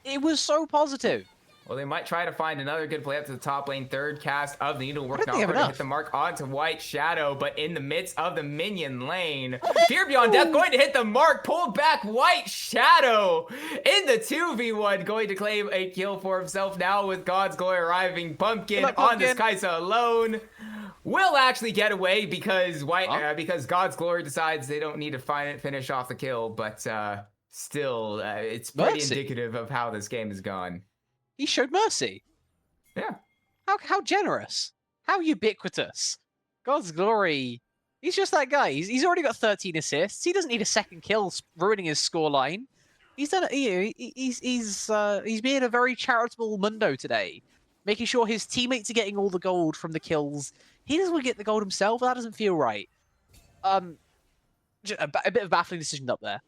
it was so positive. Well, they might try to find another good play up to the top lane. Third cast of the Needlework, not think they have going to hit enough. the mark onto White Shadow, but in the midst of the minion lane, Fear Beyond Death going to hit the mark, pulled back White Shadow in the 2v1, going to claim a kill for himself now with God's Glory arriving. Pumpkin on this Kaisa alone will actually get away because because God's Glory decides they don't need to finish off the kill, but still, it's pretty indicative of how this game has gone. He showed mercy. Yeah. How generous. How ubiquitous. God's Glory. He's just that guy. He's already got 13 assists. He doesn't need a second kill ruining his scoreline. He's done it. He's being a very charitable mundo today, making sure his teammates are getting all the gold from the kills. He doesn't want to get the gold himself. That doesn't feel right. A bit of a baffling decision up there.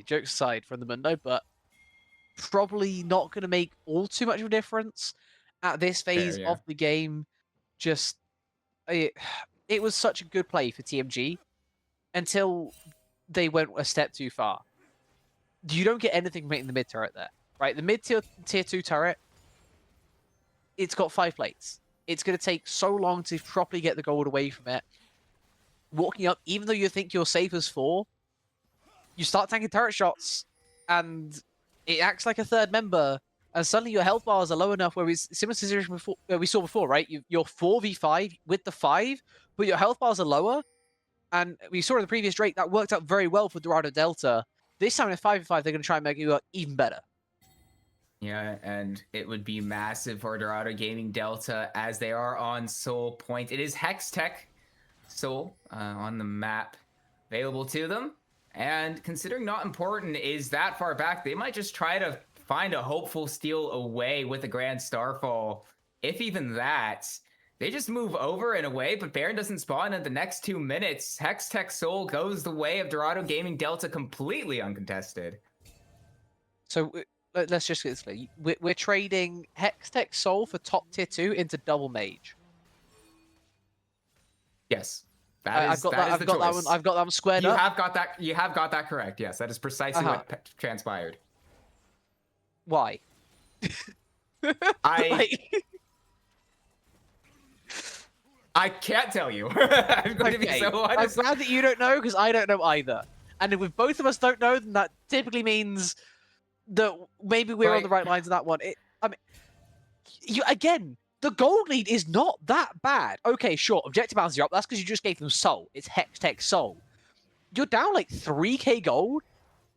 Jokes aside from the mundo, but probably not going to make all too much of a difference at this phase of the game. Just it was such a good play for TMG until they went a step too far. You don't get anything from making the mid turret there, right? The mid tier 2 turret, it's got 5 plates. It's going to take so long to properly get the gold away from it. Walking up, even though you think you're safe as 4, you start tanking turret shots, and it acts like a third member, and suddenly your health bars are low enough where it's similar situation before, we saw before, right? You're 4v5 with the 5, but your health bars are lower, and we saw in the previous Drake that worked out very well for Dorado Delta. This time in 5v5, they're going to try and make you even better. Yeah, and it would be massive for Dorado Gaming Delta as they are on Soul Point. It is Hextech Soul on the map available to them. And considering not important is that far back, they might just try to find a hopeful steal away with a Grand Starfall. If even that, they just move over and away, but Baron doesn't spawn in the next 2 minutes. Hextech Soul goes the way of Dorado Gaming Delta completely uncontested. So let's just get this clear. We're trading Hextech Soul for top tier 2 into double mage. Yes. I've got that one squared up. You have got that correct. Yes, that is precisely what transpired. Why? I can't tell you. I'm going to be so honest. I'm glad that you don't know, because I don't know either. And if both of us don't know, then that typically means that maybe we're on the right lines of that one. Again, the gold lead is not that bad. Okay, sure, objective balance are up. That's because you just gave them soul. It's Hextech Soul. You're down like 3k gold.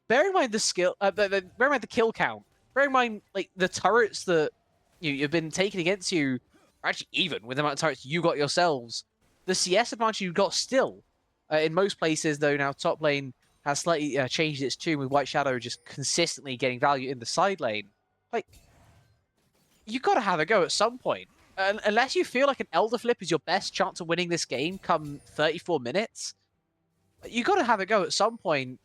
Bear in mind the skill. Bear in mind the kill count. Bear in mind like the turrets that you've been taking against you are actually even with the amount of turrets you got yourselves. The CS advantage you got still in most places, though. Now top lane has slightly changed its tune with White Shadow just consistently getting value in the side lane. Like, you got to have a go at some point. Unless you feel like an Elder Flip is your best chance of winning this game come 34 minutes, you got to have a go at some point.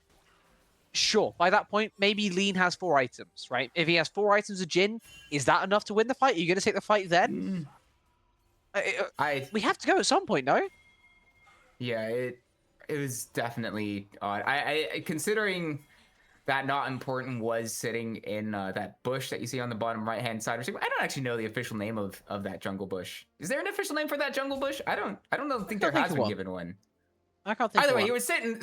Sure, by that point, maybe Lean has 4 items, right? If he has 4 items of Jin, is that enough to win the fight? Are you going to take the fight then? We have to go at some point, no? Yeah, it was definitely odd. I considering that not important was sitting in that bush that you see on the bottom right-hand side. I don't actually know the official name of that jungle bush. Is there an official name for that jungle bush? I don't think there has been given one. I can't think. Either way, he was sitting.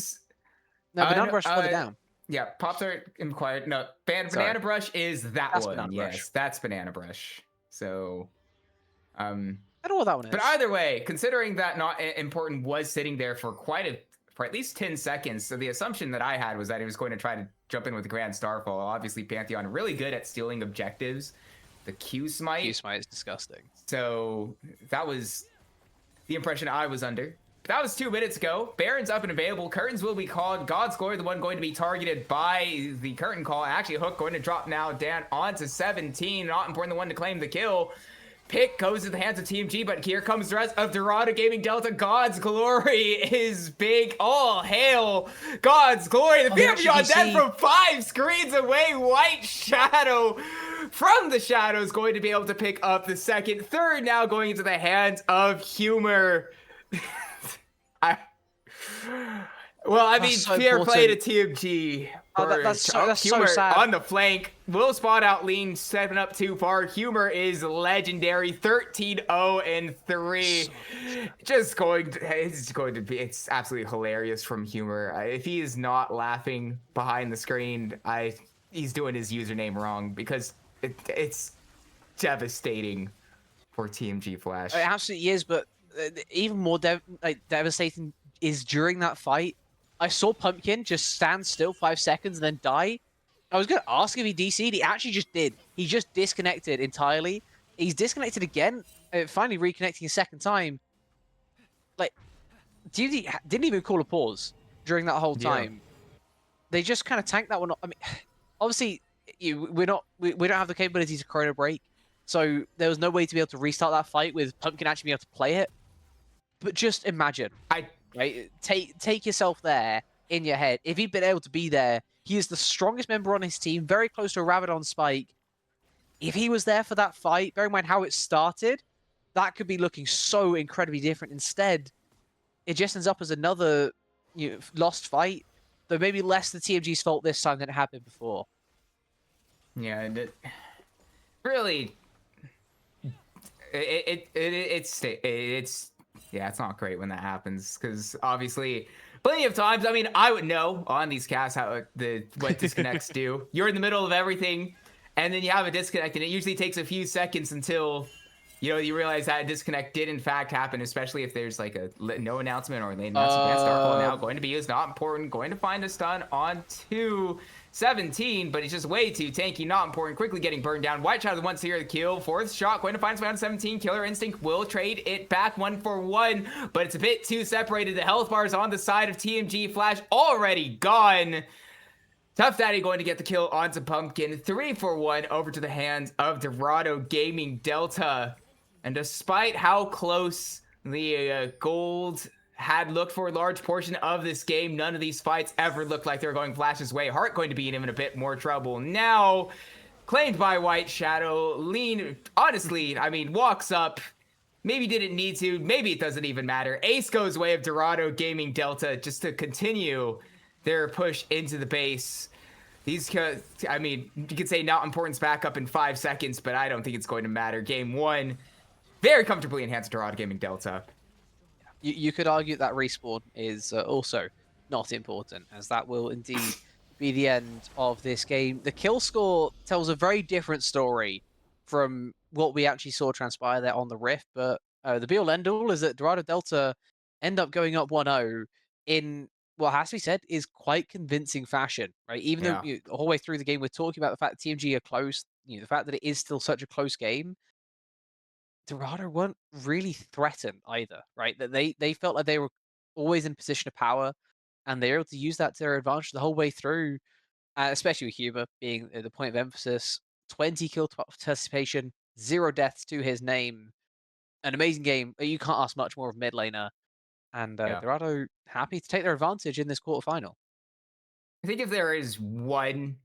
No, Banana Brush further down. Yeah, Pops are inquired. No, Banana Brush is that's one. Banana Brush. Yes, that's Banana Brush. So, I don't know what that one is. But either way, considering that not important was sitting there for for at least 10 seconds. So the assumption that I had was that he was going to try to jump in with the Grand Starfall. Obviously, Pantheon really good at stealing objectives. The Q Smite. Q Smite is disgusting. So that was the impression I was under. that was 2 minutes ago. Baron's up and available. Curtains will be called. God's Glory, the one going to be targeted by the curtain call. Actually, Hook going to drop now down onto 17. Not important, the one to claim the kill. Pick goes to the hands of TMG, but here comes the rest of Dorado Gaming Delta. God's Glory is big. All hail God's Glory. The BMG on dead from 5 screens away. White Shadow from the shadows going to be able to pick up the second. Third now going into the hands of Humor. Well, I mean, so fair play to important. TMG. That's so Humor sad. on the flank. Will spot out Lean, stepping up too far. Humor is legendary. 13-0-3. Just going to, it's absolutely hilarious from Humor. If he is not laughing behind the screen, he's doing his username wrong, because it's devastating for TMG Flash. It absolutely is, but even more devastating is during that fight, I saw Pumpkin just stand still 5 seconds and then die. I was going to ask if he DC'd. He actually just did. He just disconnected entirely. He's disconnected again, finally reconnecting a second time. Like, didn't even call a pause during that whole time. Yeah. They just kind of tanked that one. I mean, obviously, we don't have the capability to chrono break, so there was no way to be able to restart that fight with Pumpkin actually being able to play it. But just imagine, right? Take yourself there in your head. If he'd been able to be there, he is the strongest member on his team, very close to a Rabadon Spike. If he was there for that fight, bear in mind how it started, that could be looking so incredibly different. Instead, it just ends up as another lost fight, though maybe less the TMG's fault this time than it had been before. Yeah, and really, it's not great when that happens, because obviously plenty of times, I mean, I would know on these casts what disconnects do. You're in the middle of everything, and then you have a disconnect, and it usually takes a few seconds until you realize that a disconnect did in fact happen, especially if there's like a no announcement or late announcement. Star call now going to be used, not important, going to find a stun on 17, but it's just way too tanky, not important, quickly getting burned down. White Shadow wants to hear the kill. Fourth shot going to find somebody on 17. Killer Instinct will trade it back 1-for-1, but it's a bit too separated. The health bars on the side of TMG Flash already gone. Tough Daddy going to get the kill onto Pumpkin. 3-for-1 over to the hands of Dorado Gaming Delta. And despite how close the gold had looked for a large portion of this game, none of these fights ever looked like they were going Flash's way. Heart going to be in even a bit more trouble now. Claimed by White Shadow. Lean, honestly, I mean, walks up. Maybe didn't need to. Maybe it doesn't even matter. Ace goes way of Dorado Gaming Delta just to continue their push into the base. These, I mean, you could say not importance back up in 5 seconds, but I don't think it's going to matter. Game 1. Very comfortably enhanced Dorado Gaming Delta. You could argue that respawn is also not important, as that will indeed be the end of this game. The kill score tells a very different story from what we actually saw transpire there on the Rift, but the be-all end-all is that Dorado Delta end up going up 1-0 in what has to be said is quite convincing fashion, right? Even though the whole way through the game we're talking about the fact that TMG are close, the fact that it is still such a close game, Dorado weren't really threatened either, right? That they felt like they were always in position of power, and they were able to use that to their advantage the whole way through, especially with Huber being the point of emphasis. 20 kill participation, 0 deaths to his name. An amazing game. You can't ask much more of mid laner, and Dorado happy to take their advantage in this quarterfinal. I think if there is one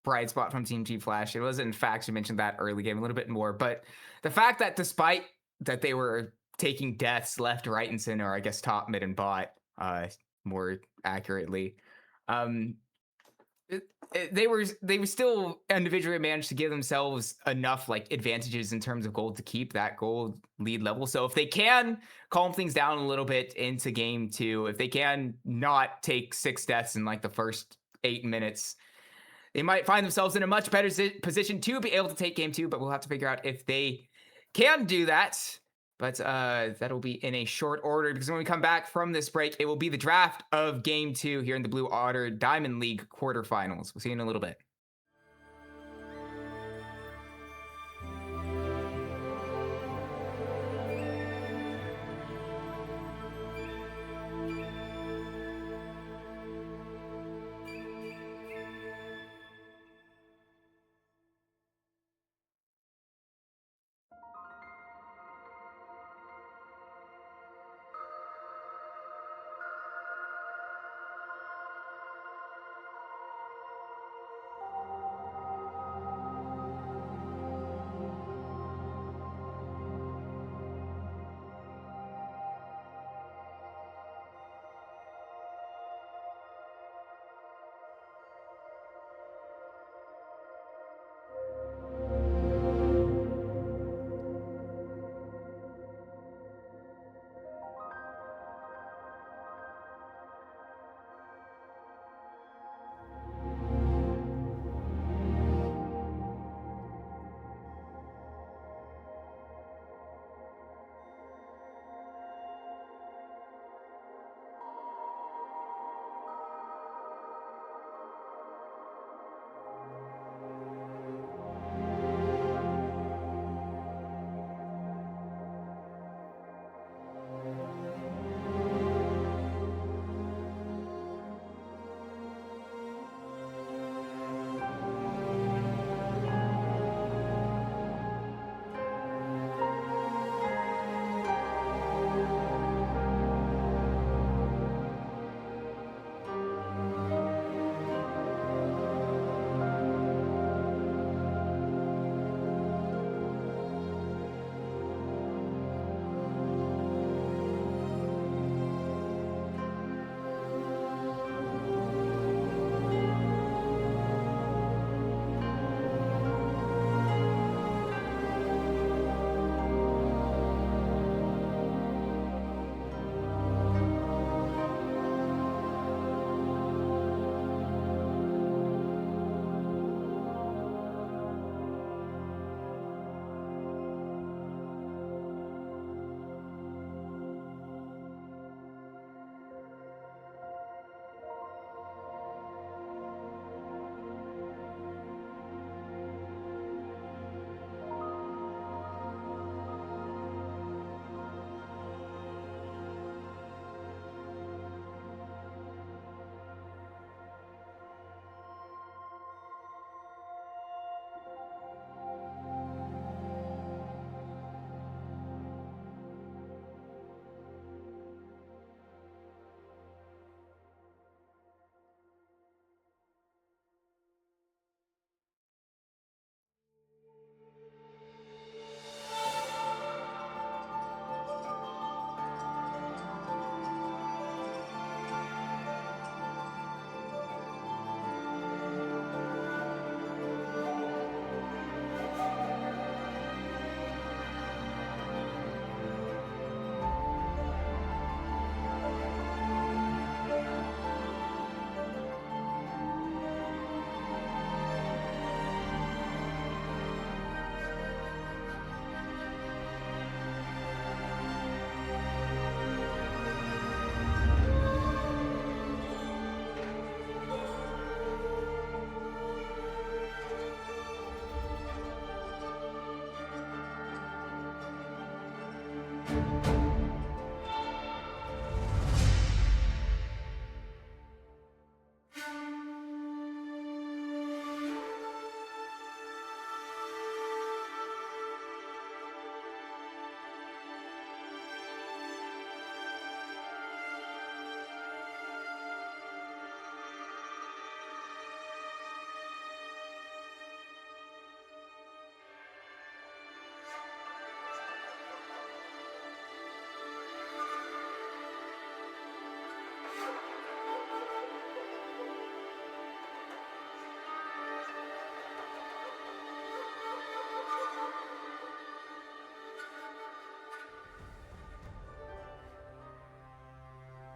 bright spot from Team G Flash, it was in fact, you mentioned that early game a little bit more, but the fact that despite that they were taking deaths left, right, and center, I guess top, mid, and bot, more accurately, they were still individually managed to give themselves enough like advantages in terms of gold to keep that gold lead level. So if they can calm things down a little bit into game 2, if they can not take 6 deaths in like the first 8 minutes, they might find themselves in a much better position to be able to take game 2, but we'll have to figure out if they can do that. But that'll be in a short order, because when we come back from this break, it will be the draft of game 2 here in the Blue Otter Diamond League quarterfinals. We'll see you in a little bit.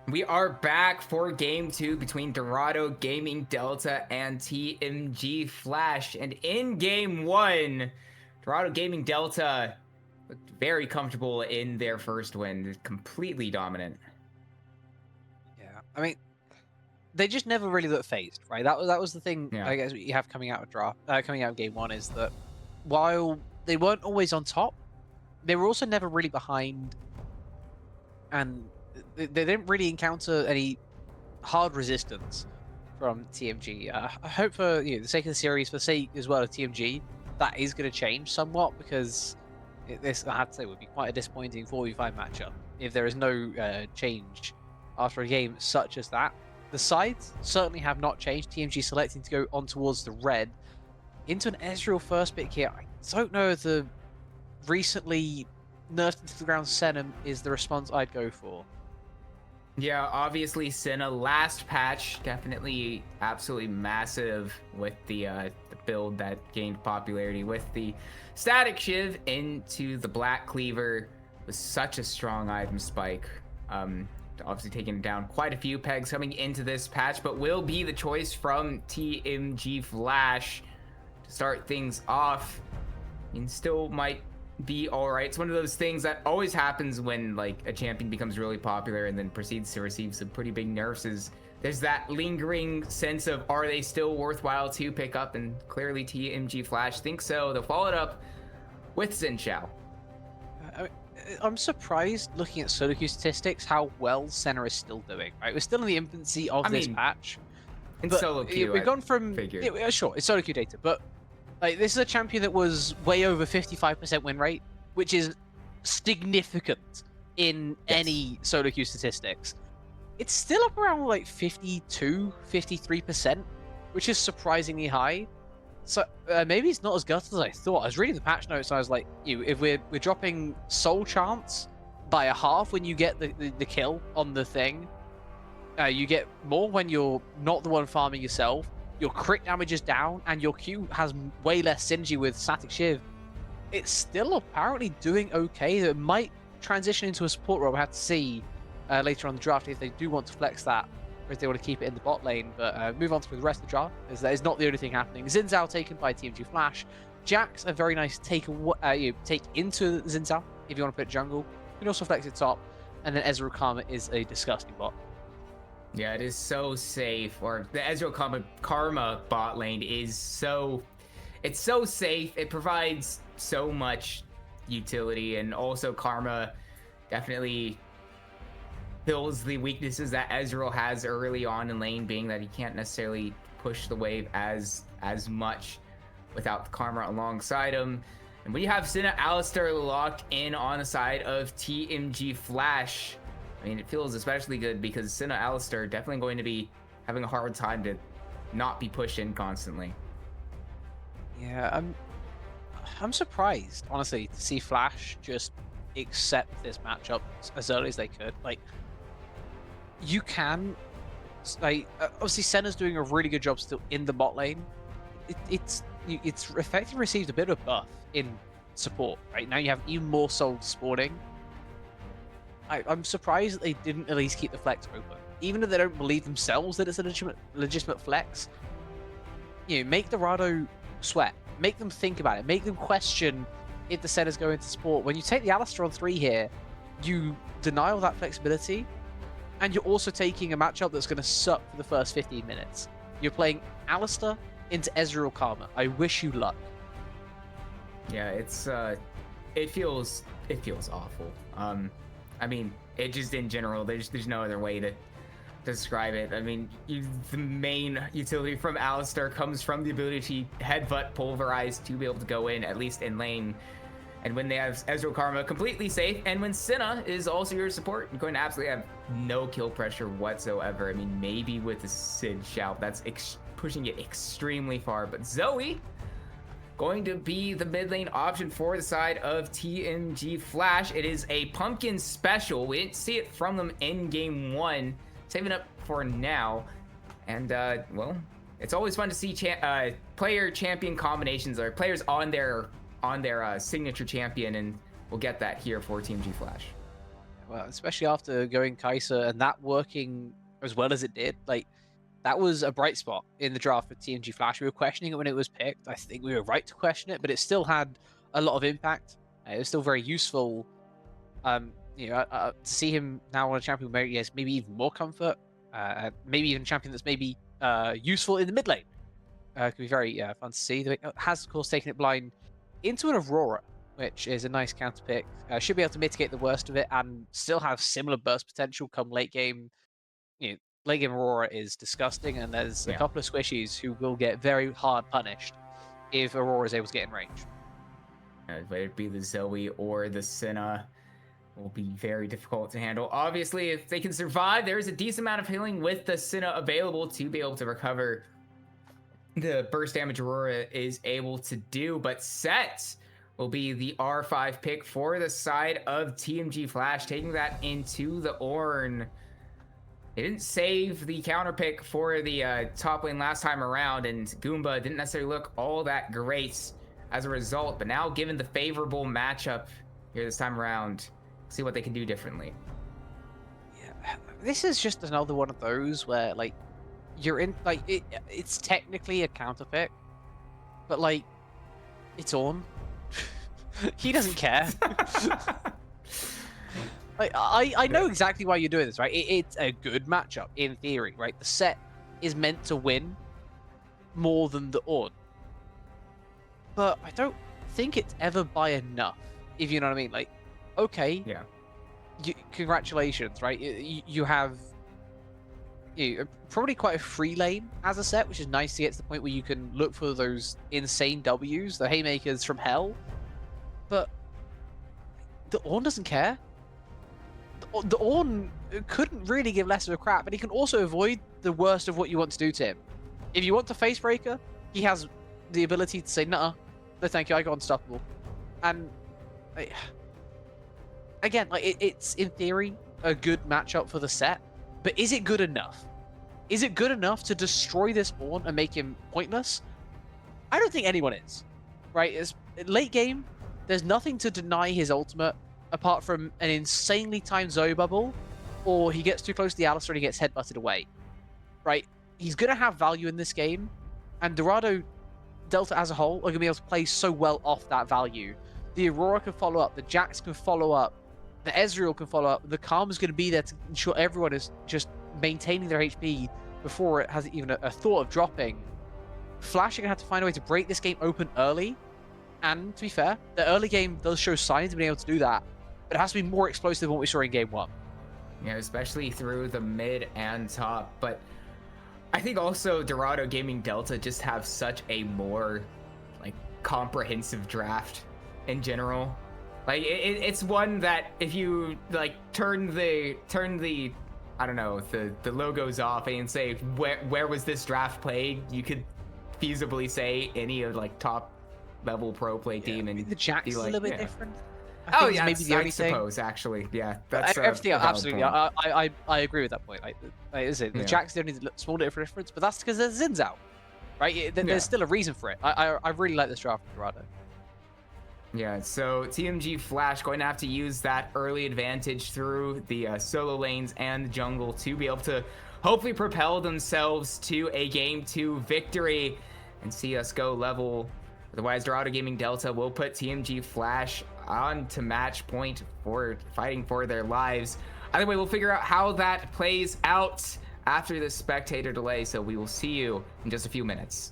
We are back for game 2 between Dorado Gaming Delta and TMG Flash. And in game 1, Dorado Gaming Delta looked very comfortable in their first win, completely dominant. Yeah, I mean, they just never really looked phased, right? That was the thing. Yeah. I guess you have coming out of game 1 is that while they weren't always on top, they were also never really behind, and they didn't really encounter any hard resistance from TMG. I hope for the sake of the series, for the sake as well of TMG, that is going to change somewhat, because this, I have to say, would be quite a disappointing 4v5 matchup if there is no change after a game such as that. The sides certainly have not changed. TMG selecting to go on towards the red into an Ezreal first pick here. I don't know if the recently nerfed into the ground Senna is the response I'd go for. Yeah, obviously Senna last patch, definitely absolutely massive with the build that gained popularity with the static shiv into the black cleaver was such a strong item spike. Obviously taking down quite a few pegs coming into this patch, but will be the choice from TMG Flash to start things off. And still might be all right. It's one of those things that always happens when like a champion becomes really popular and then proceeds to receive some pretty big nerfs. Is there's that lingering sense of, are they still worthwhile to pick up? And clearly TMG Flash thinks so. They'll follow it up with Xin Xiao. I'm surprised, looking at solo queue statistics, how well Senna is still doing. Right, we're still in the infancy of this patch. In solo queue, we've gone from sure, it's solo queue data, but like, this is a champion that was way over 55% win rate, which is significant in any solo queue statistics. It's still up around like 52, 53%, which is surprisingly high. So maybe it's not as gutted as I thought. I was reading the patch notes and I was like, if we're dropping soul chance by a half when you get the kill on the thing, you get more when you're not the one farming yourself. Your crit damage is down, and your Q has way less synergy with static shiv. It's still apparently doing okay. It might transition into a support role. We have to see later on the draft if they do want to flex that, or if they want to keep it in the bot lane. But move on through the rest of the draft, as that is not the only thing happening. Xin Zhao taken by TMG Flash. Jack's a very nice take into Xin Zhao if you want to put jungle. You can also flex it top, and then Ezreal Karma is a disgusting bot. Yeah, it is so safe. Or the Ezreal Karma bot lane is so safe. It provides so much utility, and also Karma definitely fills the weaknesses that Ezreal has early on in lane, being that he can't necessarily push the wave as much without the Karma alongside him. And when you have Senna Alistar locked in on the side of TMG Flash, I mean, it feels especially good because Senna Alistar definitely going to be having a hard time to not be pushed in constantly. Yeah, I'm surprised, honestly, to see Flash just accept this matchup as early as they could. Like, you can, like, obviously Senna's doing a really good job still in the bot lane. It's effectively received a bit of a buff in support. Right now, you have even more souls spawning. I'm surprised that they didn't at least keep the flex open, even if they don't believe themselves that it's a legitimate flex. Make Dorado sweat, make them think about it, make them question if the Senna's going to support. When you take the Alistar on 3 here, you deny all that flexibility, and you're also taking a matchup that's going to suck for the first 15 minutes. You're playing Alistar into Ezreal Karma. I wish you luck. Yeah, it feels awful. I mean, it just in general, there's no other way to describe it. I mean, the main utility from Alistar comes from the ability to headbutt, pulverize, to be able to go in, at least in lane. And when they have Ezreal Karma completely safe, and when Senna is also your support, you're going to absolutely have no kill pressure whatsoever. I mean, maybe with the Xin Xiao, that's pushing it extremely far. But Zoe going to be the mid lane option for the side of TMG Flash. It is a pumpkin special. We didn't see it from them in game 1. Saving up for now. And, well, it's always fun to see player champion combinations, or players on their signature champion, and we'll get that here for TMG Flash. well, especially after going Kaiser and that working as well as it did. Like, that was a bright spot in the draft for TMG Flash. We were questioning it when it was picked. I think we were right to question it, but it still had a lot of impact. It was still very useful. To see him now on a champion where he has maybe even more comfort, maybe even a champion that's maybe useful in the mid lane. Could be very fun to see. Has, of course, taken it blind into an Aurora, which is a nice counter pick. Should be able to mitigate the worst of it and still have similar burst potential come late game. Late game Aurora is disgusting, and there's a couple of squishies who will get very hard punished if Aurora is able to get in range. Whether it be the Zoe or the Senna, will be very difficult to handle. Obviously, if they can survive, there is a decent amount of healing with the Senna available to be able to recover the burst damage Aurora is able to do, but Set will be the R5 pick for the side of TMG Flash, taking that into the Ornn. They didn't save the counter pick for the top lane last time around, and Goomba didn't necessarily look all that great as a result, but now given the favorable matchup here this time around, see what they can do differently. Yeah, this is just another one of those where, like, you're in, like, it's technically a counter pick, but, like, it's on. He doesn't care. Like, I know exactly why you're doing this, right? It's a good matchup in theory, right? The set is meant to win more than the Ornn, but I don't think it's ever by enough, if you know what I mean. Like, okay, yeah, congratulations, right? You have probably quite a free lane as a set, which is nice to get to the point where you can look for those insane Ws, the haymakers from hell. But the Ornn doesn't care. The Ornn couldn't really give less of a crap, and he can also avoid the worst of what you want to do to him. If you want to face breaker, he has the ability to say, "Nuh-uh, no thank you, I got unstoppable." And again, like, it's in theory a good matchup for the set, but is it good enough? Is it good enough to destroy this Ornn and make him pointless? I don't think anyone is. Right? It's late game. There's nothing to deny his ultimate apart from an insanely timed Zoe bubble, or he gets too close to the Alistar and he gets headbutted away. Right? He's going to have value in this game, and Dorado, Delta as a whole, are going to be able to play so well off that value. The Aurora can follow up, the Jax can follow up, the Ezreal can follow up, the Karma's going to be there to ensure everyone is just maintaining their HP before it has even a thought of dropping. Flash are going to have to find a way to break this game open early, and to be fair, the early game does show signs of being able to do that, but it has to be more explosive than what we saw in game 1. Yeah, especially through the mid and top, but I think also Dorado Gaming Delta just have such a more, like, comprehensive draft in general. Like, it's one that if you, like, turn the I don't know, the logos off and say where was this draft played, you could feasibly say any of, like, top level pro play team, and the Jax is a little bit different. Oh yeah, maybe the only suppose thing. Actually, yeah, that's everything else, absolutely. Point. I agree with that point. Like is it the Jax is the only small difference, but that's because there's Zin's out, right? There's still a reason for it. I really like this draft from Dorado. Yeah, so TMG Flash going to have to use that early advantage through the solo lanes and the jungle to be able to hopefully propel themselves to a Game 2 victory and see us go level. Otherwise, Dorado Gaming Delta will put TMG Flash on to match point for fighting for their lives. Either way, we'll figure out how that plays out after the spectator delay, so we will see you in just a few minutes.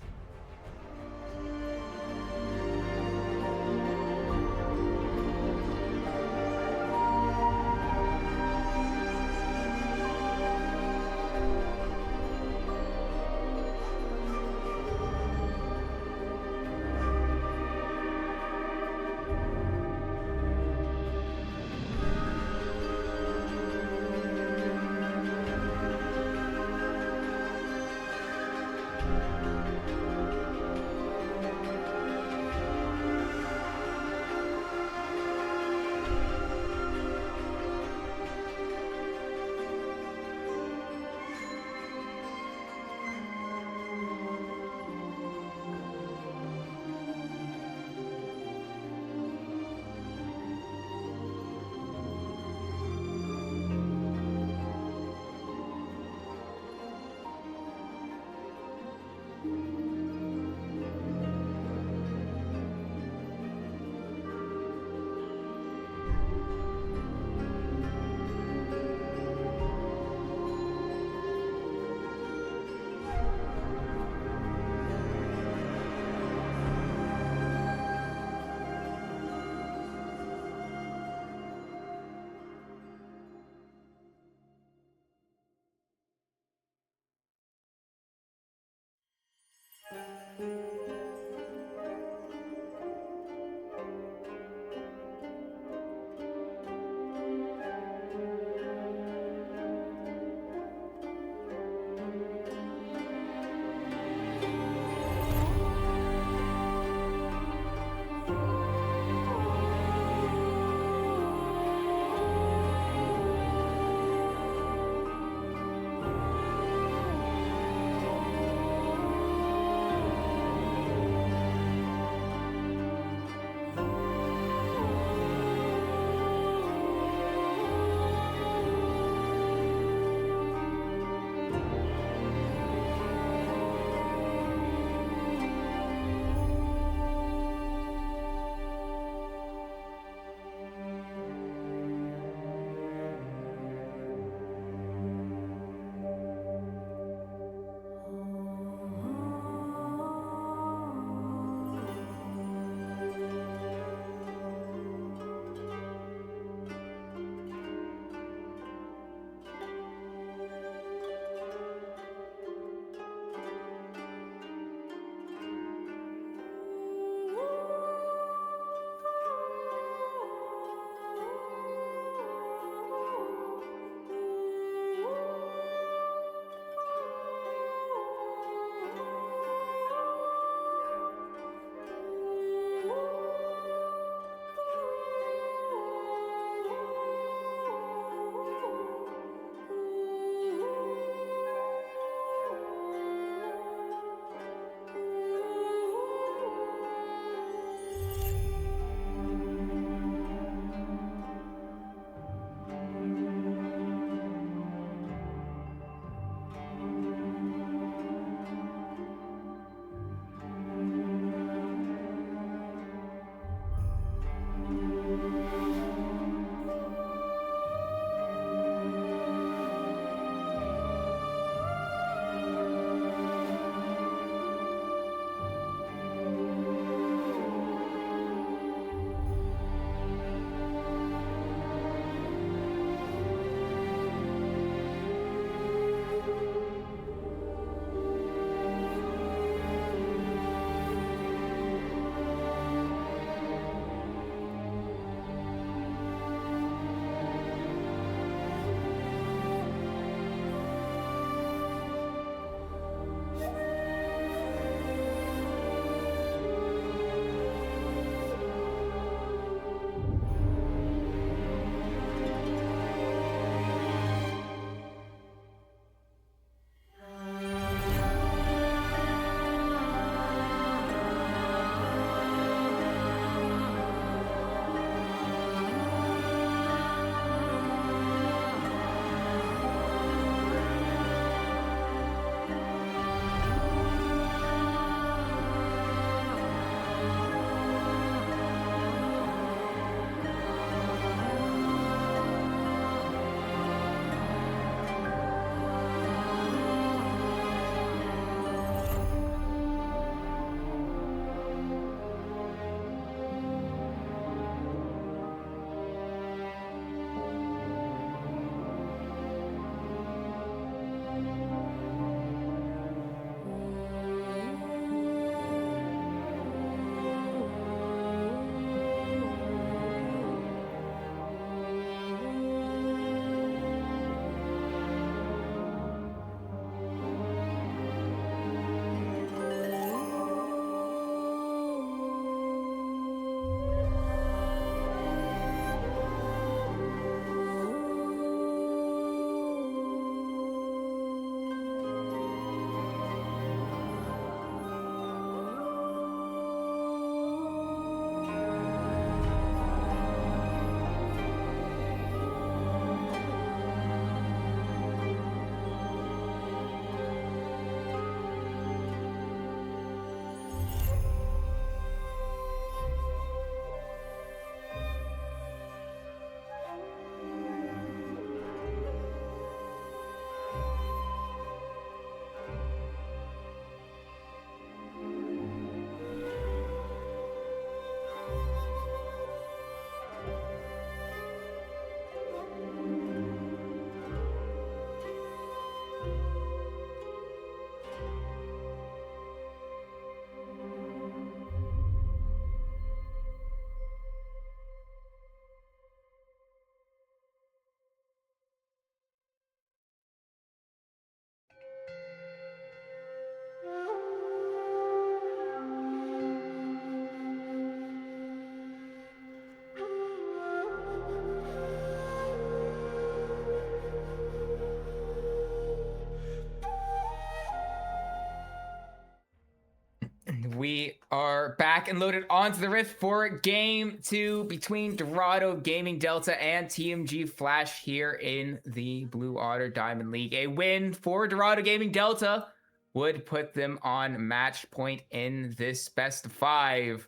are back and loaded onto the Rift for game 2 between Dorado Gaming Delta and TMG Flash here in the Blue Otter Diamond League. A win for Dorado Gaming Delta would put them on match point in this best of 5.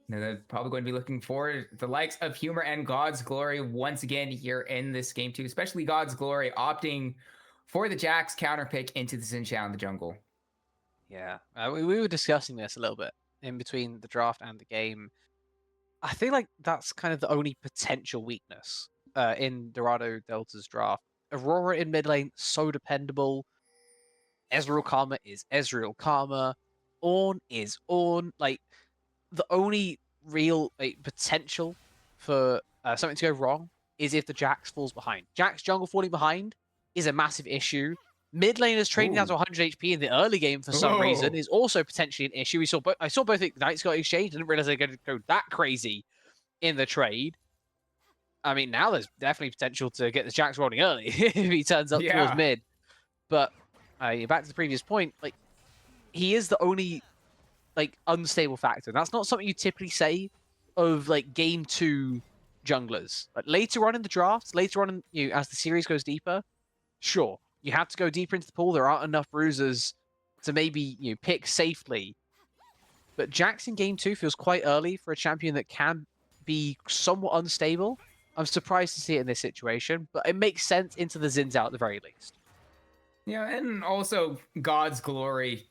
Now they're probably going to be looking for the likes of Humor and God's Glory once again here in this game 2, especially God's Glory opting for the Jax counter pick into the Xin Xiao in the jungle. Yeah, we were discussing this a little bit in between the draft and the game. I feel like that's kind of the only potential weakness in Dorado Delta's draft. Aurora in mid lane, so dependable. Ezreal Karma is Ezreal Karma. Ornn is Ornn. Like, the only real potential for something to go wrong is if the Jax falls behind. Jax jungle falling behind is a massive issue. Mid laners trading down to 100 HP in the early game for some reason is also potentially an issue. I saw both Ignites got exchanged. I didn't realize they were going to go that crazy in the trade. I mean, now there's definitely potential to get the Jax rolling early if he turns up towards mid. But back to the previous point, like, he is the only unstable factor. And that's not something you typically say of game 2 junglers. Like, later on in the draft, later on as the series goes deeper, sure, you have to go deeper into the pool. There aren't enough bruisers to maybe pick safely. But Jax in game 2 feels quite early for a champion that can be somewhat unstable. I'm surprised to see it in this situation, but it makes sense into the Xin Zhao at the very least. Yeah, and also God's Glory,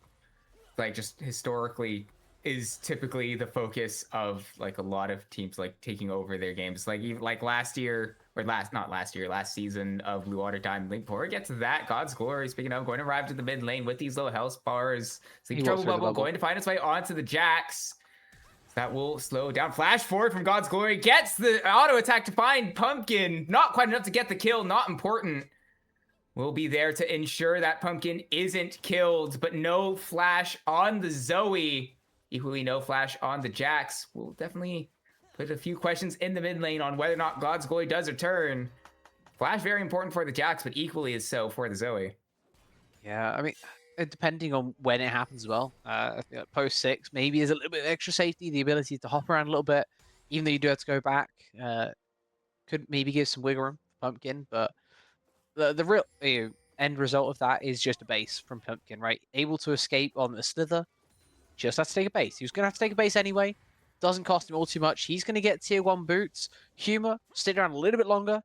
just historically, is typically the focus of a lot of teams taking over their games. Even last year, or last season of Blue Water Diamond League. Before we get to that, God's Glory, speaking of, going to arrive to the mid lane with these low health bars. Sleep Trouble Bubble going to find its way onto the Jax. That will slow down. Flash forward from God's Glory. Gets the auto attack to find Pumpkin. Not quite enough to get the kill. Not important. Will be there to ensure that Pumpkin isn't killed. But no flash on the Zoe. Equally no flash on the Jax. Will definitely put a few questions in the mid lane on whether or not God's Glory does return. Flash very important for the Jax, but equally as so for the Zoe. Yeah, I mean, depending on when it happens as well. Post 6 maybe is a little bit of extra safety, the ability to hop around a little bit, even though you do have to go back. Could maybe give some wiggle room for Pumpkin, but the real end result of that is just a base from Pumpkin, right? Able to escape on the Slither, just has to take a base. He was going to have to take a base anyway. Doesn't cost him all too much. He's going to get tier 1 boots. Humor, stick around a little bit longer,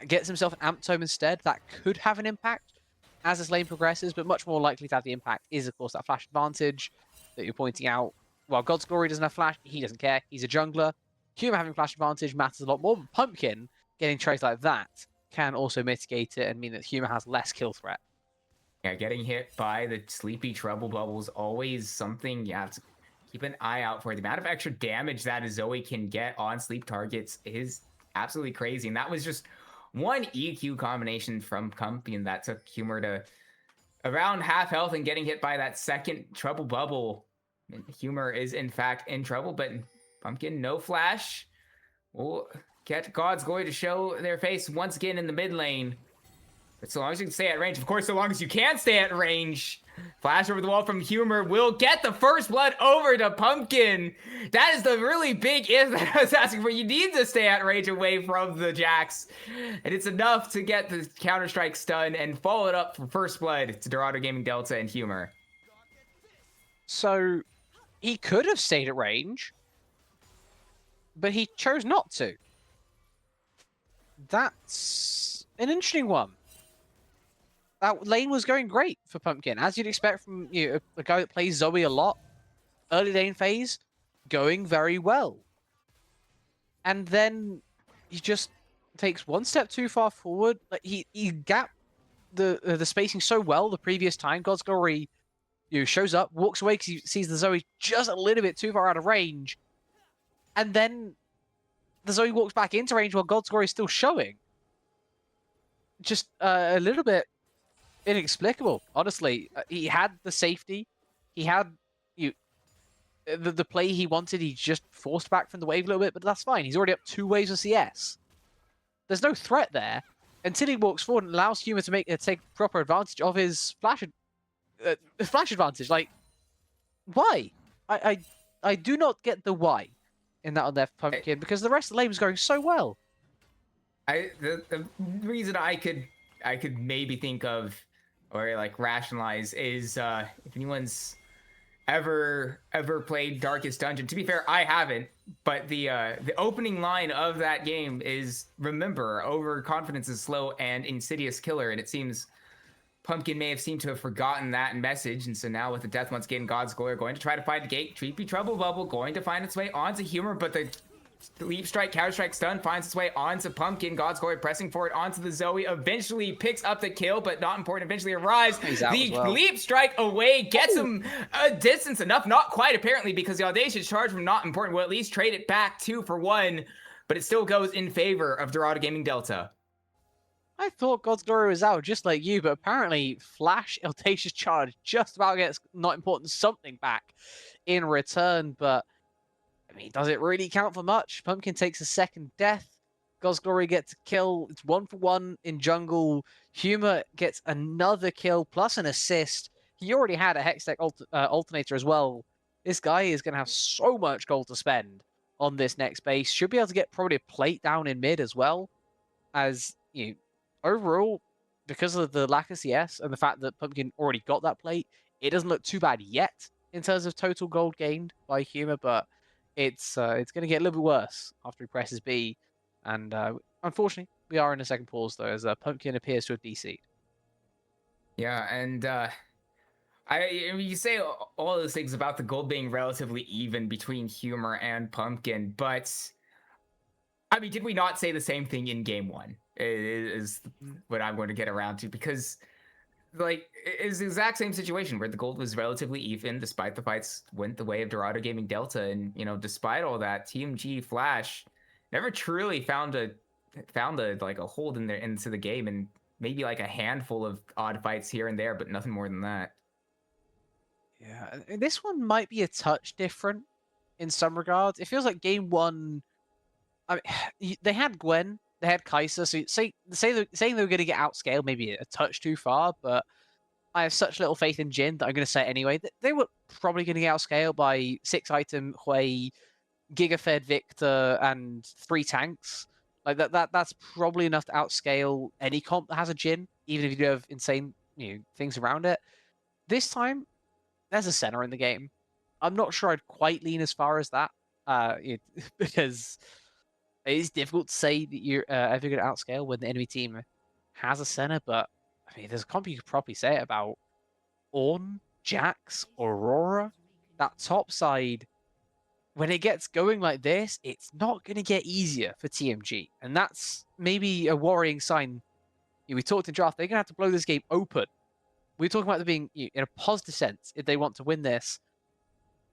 gets himself an Amp Tome instead. That could have an impact as this lane progresses, but much more likely to have the impact is, of course, that flash advantage that you're pointing out. While God's Glory doesn't have flash, he doesn't care. He's a jungler. Humor having flash advantage matters a lot more. Pumpkin getting trades like that can also mitigate it and mean that Humor has less kill threat. Yeah, getting hit by the Sleepy Trouble Bubble is always something you have to keep an eye out for. The amount of extra damage that a Zoe can get on sleep targets is absolutely crazy. And that was just one EQ combination from Pumpkin that took Humor to around half health and getting hit by that second Trouble Bubble. And Humor is, in fact, in trouble, but Pumpkin, no flash. Will get God's Glory to show their face once again in the mid lane. But so long as you can stay at range, of course, so long as you can stay at range. Flash over the wall from Humor will get the first blood over to Pumpkin. That is the really big if that I was asking for. You need to stay at range away from the Jax. And it's enough to get the Counter-Strike stun and follow it up for first blood to Dorado Gaming Delta and Humor. So he could have stayed at range, but he chose not to. That's an interesting one. That lane was going great for Pumpkin, as you'd expect from a guy that plays Zoe a lot. Early lane phase, going very well. And then he just takes one step too far forward. Like he gapped the spacing so well the previous time. God's Glory shows up, walks away because he sees the Zoe just a little bit too far out of range. And then the Zoe walks back into range while God's Glory is still showing. Just a little bit inexplicable, honestly. He had the safety, he had the play he wanted. He just forced back from the wave a little bit, but that's fine. He's already up 2 waves of CS. There's no threat there until he walks forward and allows Humor to take proper advantage of his flash advantage. Like, why? I do not get the why in that on their Pumpkin, because the rest of the lane was going so well. The reason I could maybe think of or like rationalize is if anyone's ever played Darkest Dungeon. To be fair, I haven't, but the opening line of that game is, remember, overconfidence is slow and insidious killer, and it seems Pumpkin may have seemed to have forgotten that message, and so now with the Death Once Again God's Glory going to try to find the gate, Treepy Trouble Bubble going to find its way onto Humor, but the Leap Strike, Counter Strike stun finds its way onto Pumpkin. God's Glory pressing forward onto the Zoe. Eventually picks up the kill, but not important. Eventually arrives. The Leap Strike away gets him a distance enough. Not quite, apparently, because the Audacious Charge from not important will at least trade it back 2-for-1, but it still goes in favor of Dorado Gaming Delta. I thought God's Glory was out just like you, but apparently Flash Audacious Charge just about gets not important something back in return, but I mean, does it really count for much? Pumpkin takes a second death. God's Glory gets a kill. It's 1-for-1 in jungle. Humor gets another kill plus an assist. He already had a Hextech alternator as well. This guy is going to have so much gold to spend on this next base. Should be able to get probably a plate down in mid as well. As, you know, overall, because of the lack of CS and the fact that Pumpkin already got that plate, it doesn't look too bad yet in terms of total gold gained by Humor, but it's going to get a little bit worse after he presses B. And unfortunately, we are in a second pause, though, as Pumpkin appears to have DC'd. Yeah, and you say all those things about the gold being relatively even between Humor and Pumpkin, but I mean, did we not say the same thing in game one? Is what I'm going to get around to, because like it's the exact same situation where the gold was relatively even despite the fights went the way of Dorado Gaming Delta, and you know, despite all that, TMG Flash never truly found a like a hold in there into the game, and maybe like a handful of odd fights here and there, but nothing more than that. Yeah, this one might be a touch different in some regards. It feels like game one, I mean, they had Gwen, they had Kai'Sa, so saying they were going to get outscaled maybe a touch too far, but I have such little faith in Jin that I'm going to say it anyway. They were probably going to get outscaled by 6-item Hui, Giga-fed Victor, and 3 tanks. Like that's probably enough to outscale any comp that has a Jin, even if you do have insane things around it. This time, there's a center in the game. I'm not sure I'd quite lean as far as that, because it is difficult to say that you're ever going to outscale when the enemy team has a center, but I mean, there's a comp you could probably say it about. Ornn, Jax, Aurora, that top side, when it gets going like this, it's not going to get easier for TMG. And that's maybe a worrying sign. We talked in draft, they're going to have to blow this game open. We're talking about them being, in a positive sense, if they want to win this,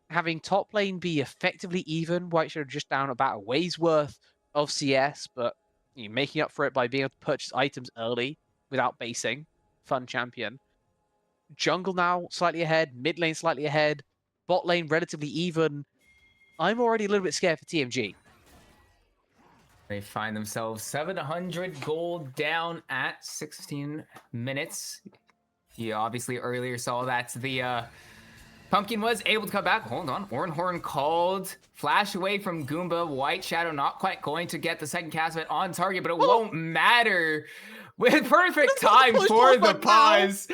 having top lane be effectively even, White Shadow just down about a way's worth of CS, but making up for it by being able to purchase items early without basing. Fun champion. Jungle now slightly ahead, mid lane slightly ahead, bot lane relatively even. I'm already a little bit scared for TMG. They find themselves 700 gold down at 16 minutes. You obviously earlier saw that the Pumpkin was able to come back. Hold on. Ornhorn called. Flash away from Goomba. White Shadow not quite going to get the second cast of it on target, but it won't matter. With perfect time for the pause.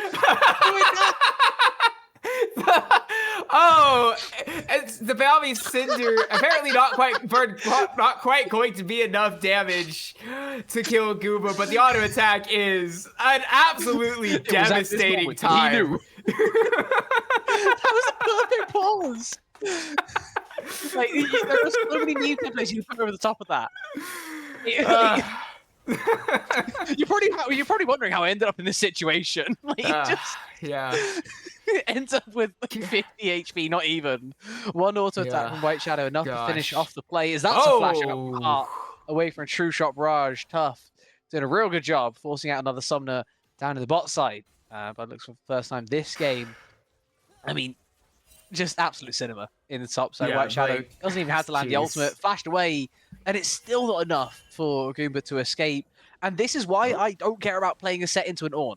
Oh, it's the Valve Cinder. Apparently not quite going to be enough damage to kill Goomba, but the auto attack is an absolutely devastating time. He knew. That was a perfect pause. Like, there were so many new templates you put over the top of that. You're probably wondering how I ended up in this situation. Like, yeah. Ends up with 50 HP, not even. One auto attack from White Shadow, enough to finish off the play. Is that's a flash out away from True Shot Barrage. Tough. Did a real good job forcing out another summoner down to the bot side. But looks for the first time this game. I mean, just absolute cinema in the top side. White Shadow doesn't even have to land the ultimate, flashed away, and it's still not enough for Goomba to escape. And this is why I don't care about playing a set into an Ornn.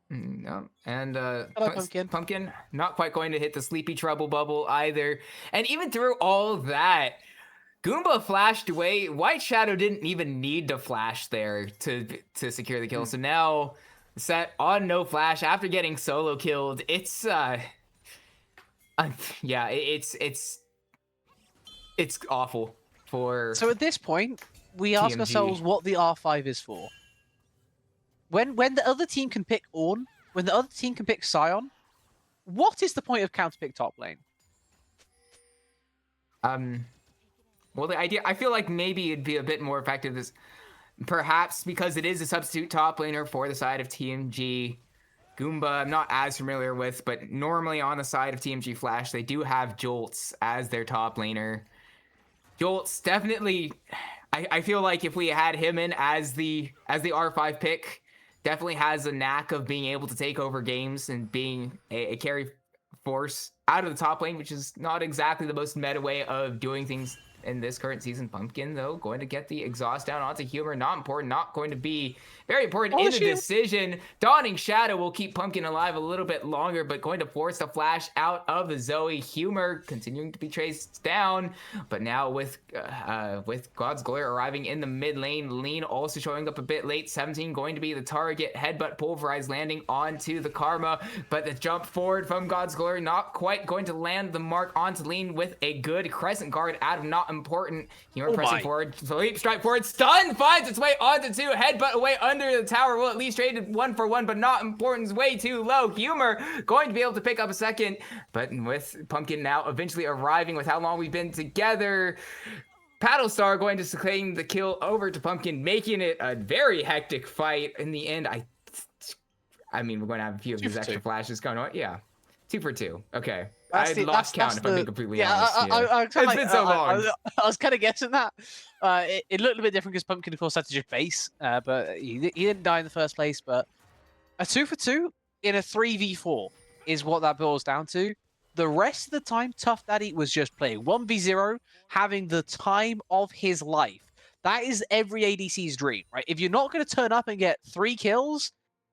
No, and Hello, Pumpkin. Pumpkin not quite going to hit the sleepy trouble bubble either. And even through all that, Goomba flashed away. White Shadow didn't even need to flash there to secure the kill. So now set on no flash after getting solo killed. It's yeah, it's awful for So at this point, we ask TMG. ourselves what the R5 is for. When the other team can pick Ornn, when the other team can pick Sion, what is the point of counter pick top lane? Well, the idea, I feel like maybe it'd be a bit more effective is perhaps because it is a substitute top laner for the side of TMG. Goomba, I'm not as familiar with, but normally on the side of TMG Flash, they do have Jolts as their top laner. Jolts definitely, I feel like if we had him in as the R5 pick, definitely has a knack of being able to take over games and being a carry force out of the top lane, which is not exactly the most meta way of doing things in this current season. Pumpkin, though, going to get the exhaust down onto Humor. Not important, not going to be very important in the decision. Dawning Shadow will keep Pumpkin alive a little bit longer, but going to force the flash out of the Zoe. Humor continuing to be chased down, but now with God's Glory arriving in the mid lane, Lean also showing up a bit late. 17 going to be the target. Headbutt Pulverize landing onto the Karma, but the jump forward from God's Glory not quite going to land the mark onto Lean with a good Crescent Guard out of not important. Humor pressing forward, Sleep Strike forward, stun finds its way onto 2, headbutt away under the tower, will at least trade it 1 for 1, but not important, way too low. Humor going to be able to pick up a second, but with Pumpkin now eventually arriving with how long we've been together, Paddlestar going to claim the kill over to Pumpkin, making it a very hectic fight. In the end, I mean, we're going to have a few of these extra flashes going on. Yeah, 2 for 2. Okay. I lost count if I'm being completely honest. It's been so long. I was kind of guessing that. It looked a bit different because Pumpkin, of course, had to just base, but he didn't die in the first place. But a 2 for 2 in a 3v4 is what that boils down to. The rest of the time, Tough Daddy was just playing 1v0, having the time of his life. That is every ADC's dream, right? If you're not going to turn up and get 3 kills,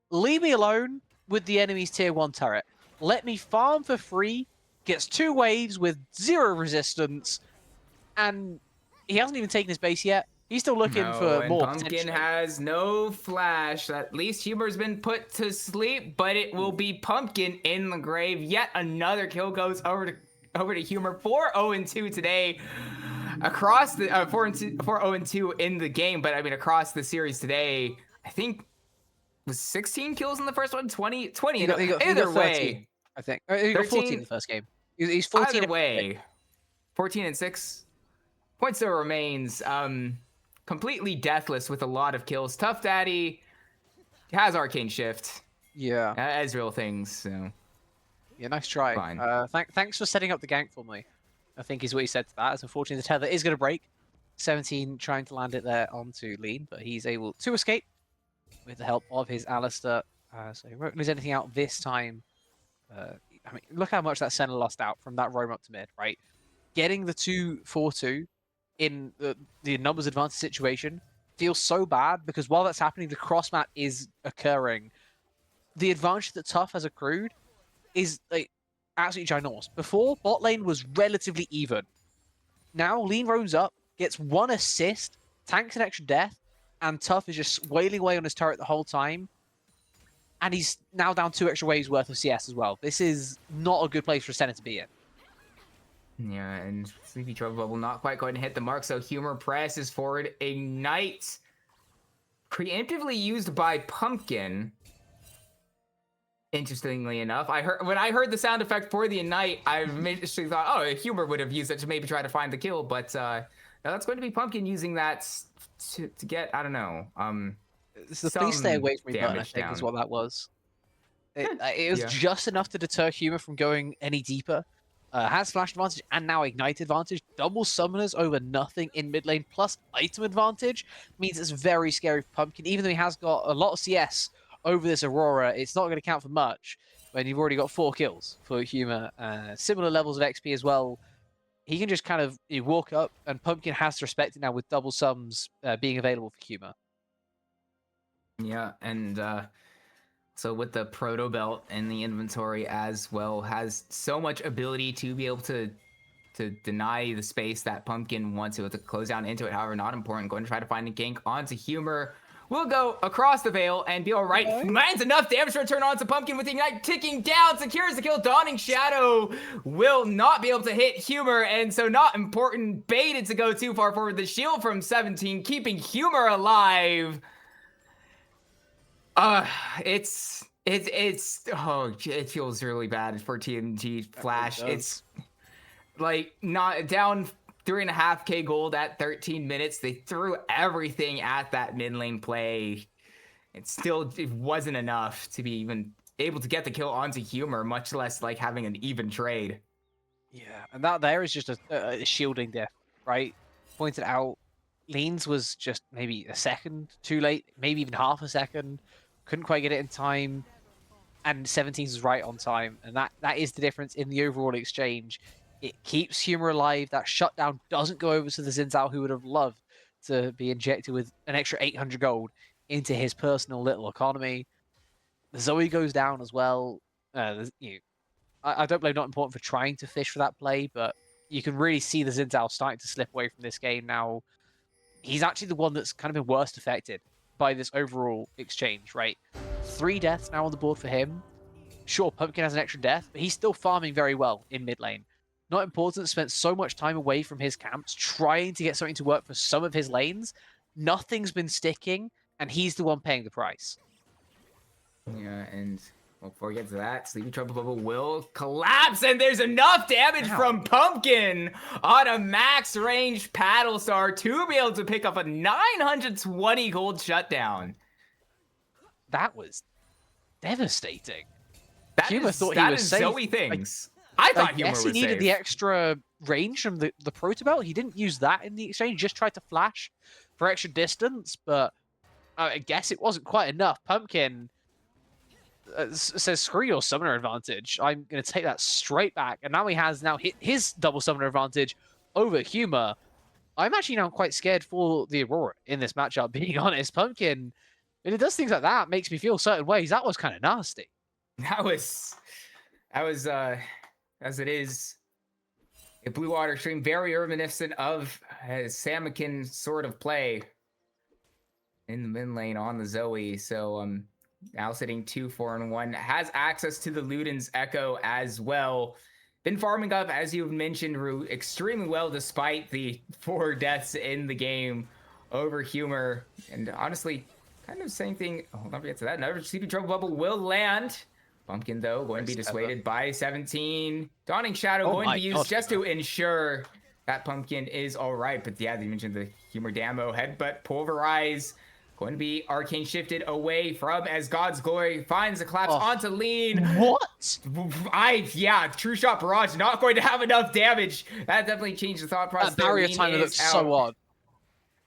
leave me alone with the enemy's tier 1 turret. Let me farm for free, gets 2 waves with 0 resistance, and he hasn't even taken his base yet. He's still looking for more. Pumpkin has no flash. At least Humor's been put to sleep, but it will be Pumpkin in the grave. Yet another kill goes over to Humor. 4-0-2 today. Across the 4-0-2 in the game, but I mean across the series today, I think was 16 kills in the first one, 20. He got Either 13, way, I think. He got 14 in the first game. He's 14. Either way, 14 and 6 points still remains. Completely deathless with a lot of kills. Tough Daddy has Arcane Shift. Yeah. As real things. So. Yeah, nice try. Fine. Thanks for setting up the gank for me, I think is what he said to that. It's unfortunately the tether is going to break. 17 trying to land it there onto Lean, but he's able to escape with the help of his Alistair. So he won't lose anything out this time. I mean, look how much that Senna lost out from that roam up to mid, right? Getting the 2-4-2 in the numbers advantage situation feels so bad because while that's happening, the cross map is occurring. The advantage that Tough has accrued is like absolutely ginormous. Before, bot lane was relatively even. Now, Lean roams up, gets 1 assist, tanks an extra death, and Tough is just wailing away on his turret the whole time. And he's now down 2 extra waves worth of CS as well. This is not a good place for Senna to be in. Yeah, and Sleepy Trouble Bubble not quite going to hit the mark, so Humor presses forward. Ignite, preemptively used by Pumpkin. Interestingly enough, when I heard the sound effect for the Ignite, I immediately thought, oh, Humor would have used it to maybe try to find the kill, but no, that's going to be Pumpkin using that to get, I don't know, So please stay away from me button, I think, is what that was. It was just enough to deter Humor from going any deeper. Has flash advantage and now ignite advantage. Double summoners over nothing in mid lane plus item advantage means it's very scary for Pumpkin. Even though he has got a lot of CS over this Aurora, it's not going to count for much when you've already got 4 kills for Humor. Similar levels of XP as well. He can just kind of walk up, and Pumpkin has to respect it now with double sums being available for Humor. Yeah, and So with the proto belt in the inventory as well, has so much ability to be able to deny the space that Pumpkin wants to close down into it. However, not important. Going to try to find a gank onto Humor. We'll go across the veil and be all right. Okay. Lands enough damage to return onto Pumpkin with the Ignite ticking down. Secures the kill. Dawning Shadow will not be able to hit Humor, and so not important. Baited to go too far forward. The shield from 17 keeping Humor alive. It's oh, it feels really bad for TMG Flash. It's like not down 3.5k gold at 13 minutes. They threw everything at that mid lane play. It wasn't enough to be even able to get the kill onto Humor, much less like having an even trade. Yeah, and that there is just a shielding death, right? Pointed out, Leans was just maybe a second too late, maybe even half a second. Couldn't quite get it in time, and 17's is right on time, and that is the difference in the overall exchange. It keeps Humor alive. That shutdown doesn't go over to the Xin Zhao, who would have loved to be injected with an extra 800 gold into his personal little economy. The Zoe goes down as well. I don't blame Not Important for trying to fish for that play, but you can really see the Xin Zhao starting to slip away from this game now. He's actually the one that's kind of been worst affected by this overall exchange, right? 3 deaths now on the board for him. Sure, Pumpkin has an extra death, but he's still farming very well in mid lane. Not Important spent so much time away from his camps trying to get something to work for some of his lanes. Nothing's been sticking, and he's the one paying the price. Yeah, and before we get to that, Sleepy Trouble Bubble will collapse, and there's enough damage from Pumpkin on a max range Paddle Star to be able to pick up a 920 gold shutdown. That was devastating. Humor thought he was safe. Zoe things. I thought Humor was safe. He needed the extra range from the proto belt. He didn't use that in the exchange. He just tried to flash for extra distance, but I guess it wasn't quite enough. Pumpkin says, screw your summoner advantage. I'm going to take that straight back. And now he has his double summoner advantage over Humor. I'm actually now quite scared for the Aurora in this matchup, being honest. Pumpkin, when it does things like that, makes me feel certain ways. That was kind of nasty. That was as it is a Blue Water stream, very reminiscent of a Samakin sort of play in the mid lane on the Zoe. So now sitting 2-4-1, has access to the Luden's Echo as well. Been farming up, as you've mentioned, Rue, extremely well despite the 4 deaths in the game over Humor. And honestly, kind of same thing. Hold on, forget to that. Another CP Trouble Bubble will land. Pumpkin, though, going to be dissuaded by 17. Dawning Shadow going to be used just to ensure that Pumpkin is all right. But yeah, they mentioned the Humor Damo Headbutt Pulverize. Going to be Arcane shifted away from as God's Glory finds the collapse onto Lean. What? Yeah, True Shot Barrage not going to have enough damage. That definitely changed the thought process. That barrier timer looks so odd.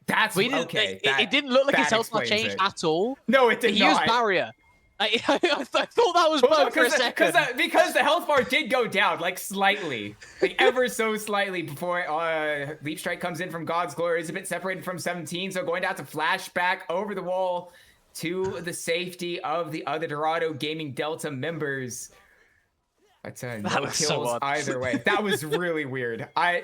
That's okay. It didn't look like his health bar changed at all. No, it did not. He used barrier. I thought that was bugged for a second. Because the health bar did go down, like slightly. Like ever so slightly before Leap Strike comes in from God's Glory. Is a bit separated from 17, so going to have to flash back over the wall to the safety of the other Dorado Gaming Delta members. But no kills so either way. That was really weird. I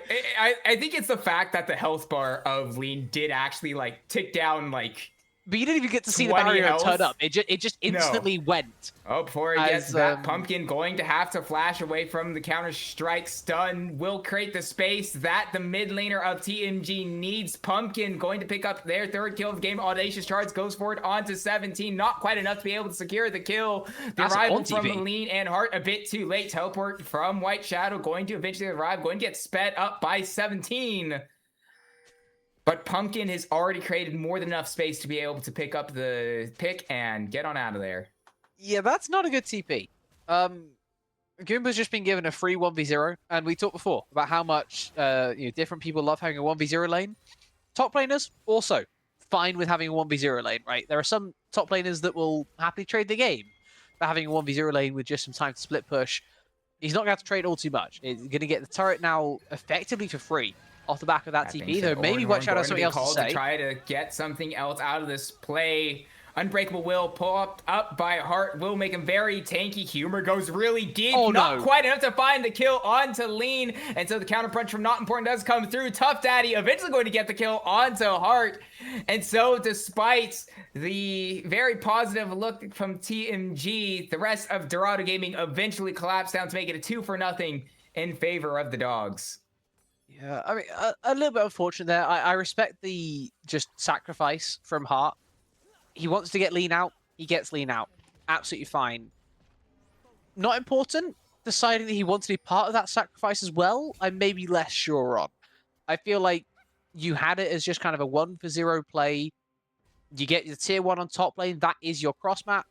think it's the fact that the health bar of Lean did actually like tick down like. But you didn't even get to see the barrier turn up. It just instantly went. Oh, before he gets that, Pumpkin going to have to flash away from the counter-strike stun. Will create the space that the mid laner of TMG needs. Pumpkin going to pick up their 3rd kill of the game. Audacious Charge goes forward onto 17. Not quite enough to be able to secure the kill. The arrival from Lean and Heart a bit too late. Teleport from White Shadow going to eventually arrive. Going to get sped up by 17. But Pumpkin has already created more than enough space to be able to pick up the pick and get on out of there. Yeah, that's not a good TP. Goomba's just been given a free 1v0, and we talked before about how much different people love having a 1v0 lane. Top laners, also fine with having a 1v0 lane, right? There are some top laners that will happily trade the game for having a 1v0 lane with just some time to split push. He's not going to have to trade all too much. He's going to get the turret now effectively for free. Off the back of that TP, though maybe White Shadow has something else to say. To try to get something else out of this play. Unbreakable will pull up by Heart will make him very tanky. Humor goes really deep, Oh, not no. quite enough to find the kill onto Lean, and so the counter punch from Not Important does come through. Tough Daddy eventually going to get the kill onto Heart, and so despite the very positive look from TMG, the rest of Dorado Gaming eventually collapsed down to make it a 2-0 in favor of the Dogs. Yeah, I mean, a little bit unfortunate there. I respect the just sacrifice from Hart. He wants to get Lean out. He gets Lean out. Absolutely fine. Not important. Deciding that he wants to be part of that sacrifice as well, I'm maybe less sure on. I feel like you had it as just kind of a 1-for-0 play. You get your tier 1 on top lane. That is your cross map.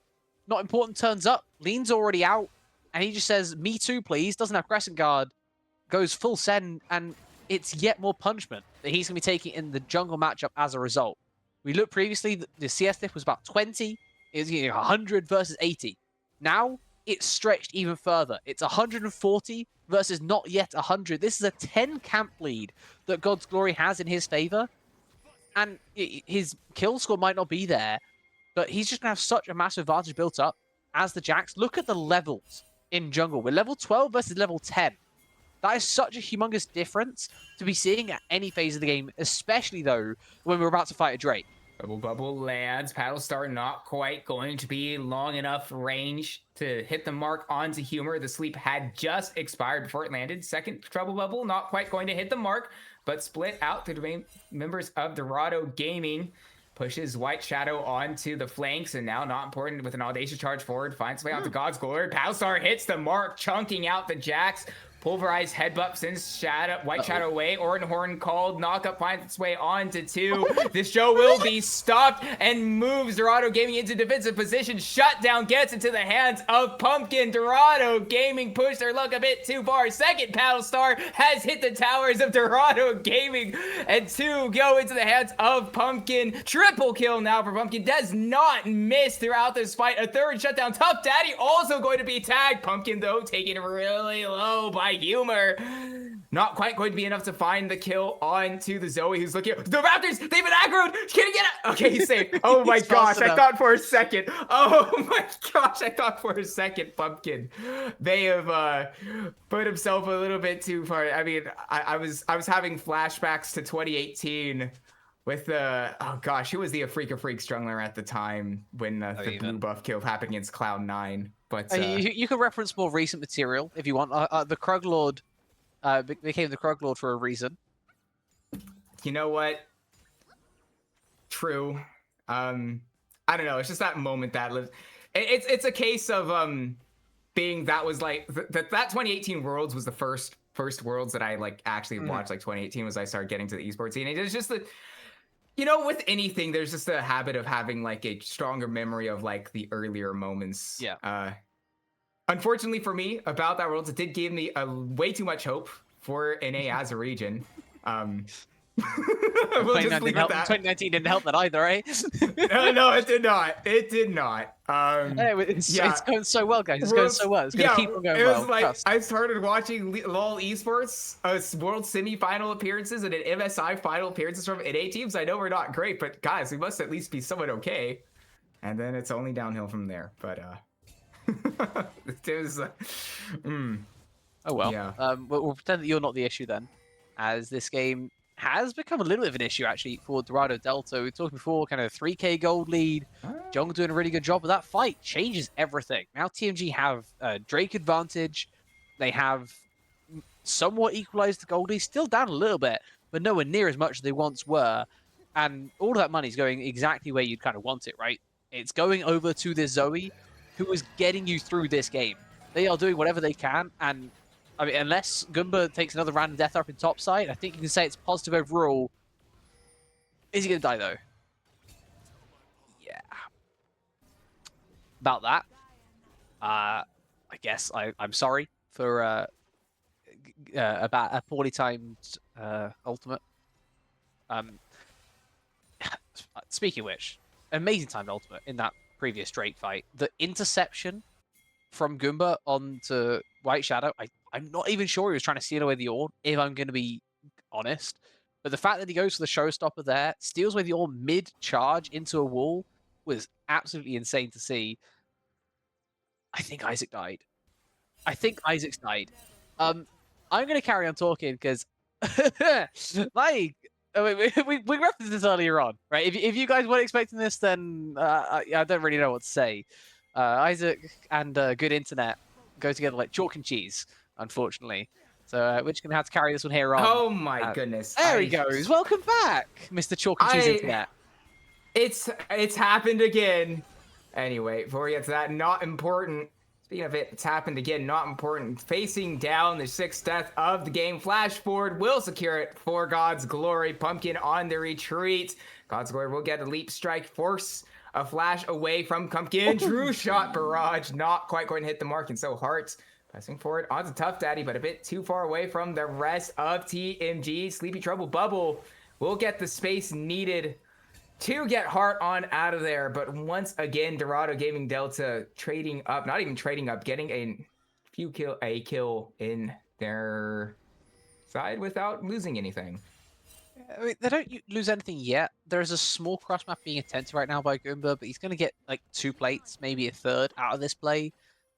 Not important turns up. Lean's already out. And he just says, me too, please. Doesn't have Crescent Guard. Goes full send. And it's yet more punishment that he's going to be taking in the jungle matchup as a result. We looked previously, the CS diff was about 20. It was 100 versus 80. Now, it's stretched even further. It's 140 versus not yet 100. This is a 10 camp lead that God's Glory has in his favor. And his kill score might not be there, but he's just going to have such a massive advantage built up as the Jacks. Look at the levels in jungle. We're level 12 versus level 10. That is such a humongous difference to be seeing at any phase of the game, especially, though, when we're about to fight a Drake. Bubble lands. Paddle Star not quite going to be long enough range to hit the mark onto Humor. The sleep had just expired before it landed. Second Trouble Bubble not quite going to hit the mark, but split out to the members of Dorado Gaming. Pushes White Shadow onto the flanks, and now Not Important with an audacious charge forward. Finds way onto God's Glory. Paddle Star hits the mark, chunking out the Jacks. Pulverized headbutt sends White Shadow away. Orin Horn called. Knockup finds its way on to 2. This show will be stopped and moves Dorado Gaming into defensive position. Shutdown gets into the hands of Pumpkin. Dorado Gaming pushed their luck a bit too far. Second Paddle Star has hit the towers of Dorado Gaming, and 2 go into the hands of Pumpkin. Triple kill now for Pumpkin. Does not miss throughout this fight. A third shutdown. Tough Daddy also going to be tagged. Pumpkin, though, taking it really low by Humor. Not quite going to be enough to find the kill onto the Zoe, who's looking. The Raptors, they've been aggroed. Can he get it? Okay, he's safe. Oh my gosh, I thought for a second. Oh my gosh, I thought for a second, Pumpkin. They have put himself a little bit too far. I mean, I was having flashbacks to 2018 with the oh gosh, who was the Afrika Freak Strungler at the time when the blue buff kill happened against Cloud9. But you can reference more recent material if you want. The Krug Lord became the Krug Lord for a reason. You know what? True. I don't know. It's just that moment that lives. It's a case of being that was like that 2018 Worlds was the first Worlds that I like actually watched. Like 2018 was I started getting to the esports scene. It's just that. You know, with anything, there's just a habit of having like a stronger memory of like the earlier moments. Yeah. Unfortunately for me, about that Worlds, it did give me way too much hope for NA as a region. We'll just leave it at that. 2019 didn't help that either, eh? No, it did not. It did not. It's going so well, guys. It's going so well. It's going to keep on going well. It was like I started watching LoL esports, World semi-final appearances and an MSI final appearances from NA teams. I know we're not great, but guys, we must at least be somewhat okay. And then it's only downhill from there. But it was. Oh well. Yeah. We'll pretend that you're not the issue then, as this game has become a little bit of an issue actually for Dorado Delta. We were talking before, kind of 3k gold lead. Jungle doing a really good job, but that fight changes everything. Now TMG have Drake advantage. They have somewhat equalized the gold lead, still down a little bit, but nowhere near as much as they once were. And all of that money is going exactly where you'd kind of want it, right? It's going over to this Zoe, who is getting you through this game. They are doing whatever they can, and I mean, unless Goomba takes another random death up in top side, I think you can say it's positive overall. Is he going to die, though? Yeah. About that, I guess I'm sorry for about a poorly timed ultimate. Speaking of which, amazing timed ultimate in that previous Drake fight. The interception from Goomba onto White Shadow, I'm not even sure he was trying to steal away the Orn, if I'm going to be honest. But the fact that he goes for the showstopper there, steals away the Orn mid-charge into a wall, was absolutely insane to see. I think Isaac died. I think Isaac's died. I'm going to carry on talking because, like, we referenced this earlier on, right? If you guys weren't expecting this, then I don't really know what to say. Isaac and good internet go together like chalk and cheese, unfortunately. So we're just going to have to carry this one here on. Oh my goodness. There he goes. Welcome back, Mr. Chalk and Cheese Internet. It's happened again. Anyway, before we get to that, not important. Speaking of it, it's happened again, not important. Facing down the 6th death of the game, Flash forward will secure it for God's Glory. Pumpkin on the retreat. God's Glory will get a leap strike, force a flash away from Pumpkin. True shot barrage, not quite going to hit the mark, and so Heart pressing forward onto Tough Daddy, but a bit too far away from the rest of TMG. Sleepy Trouble Bubble will get the space needed to get Heart on out of there, but once again, Dorado Gaming Delta trading up, not even trading up, getting a kill in their side without losing anything. I mean, they don't lose anything yet. There is a small cross map being attempted right now by Goomba, but he's going to get like 2 plates, maybe a third out of this play.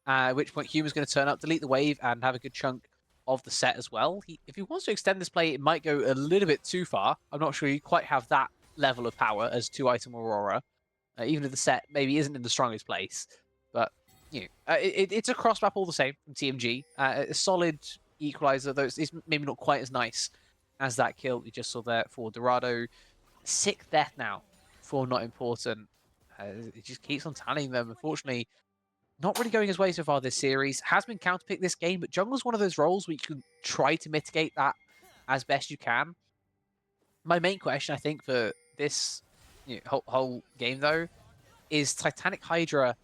At which point, Huma's going to turn up, delete the wave, and have a good chunk of the set as well. If he wants to extend this play, it might go a little bit too far. I'm not sure you quite have that level of power as 2-item Aurora, even if the set maybe isn't in the strongest place. But you know, it's a cross map all the same from TMG. A solid equalizer, though it's maybe not quite as nice as that kill we just saw there for Dorado. 6th death now for Not Important. It just keeps on tallying them. Unfortunately, not really going his way so far this series. Has been counterpicked this game, but jungle's one of those roles where you can try to mitigate that as best you can. My main question, I think, for this whole game, though, is Titanic Hydra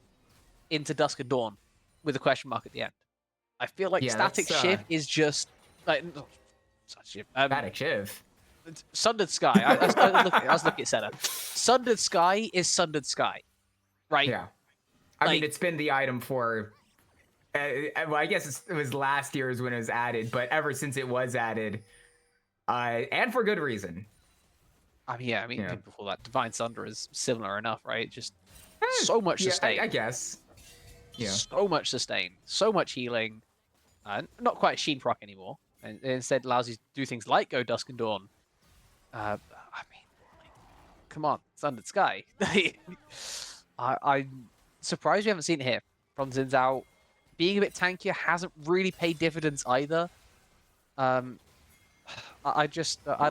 into Dusk and Dawn with a question mark at the end. I feel like Static Shiv is just like Static Shiv. Sundered Sky. I was looking at setup. Sundered Sky is Sundered Sky, right? Yeah. I mean, it's been the item for. Well, I guess it was last year's when it was added, but ever since it was added, and for good reason. I mean, before that, Divine Sunder is similar enough, right? Just so much sustain. I guess. Yeah. So much sustain, so much healing. Not quite Sheen proc anymore, and instead allows you to do things like go Dusk and Dawn. I mean, come on, Sundered Sky. I'm surprised we haven't seen it here from Xin Zhao. Being a bit tankier hasn't really paid dividends either. I'd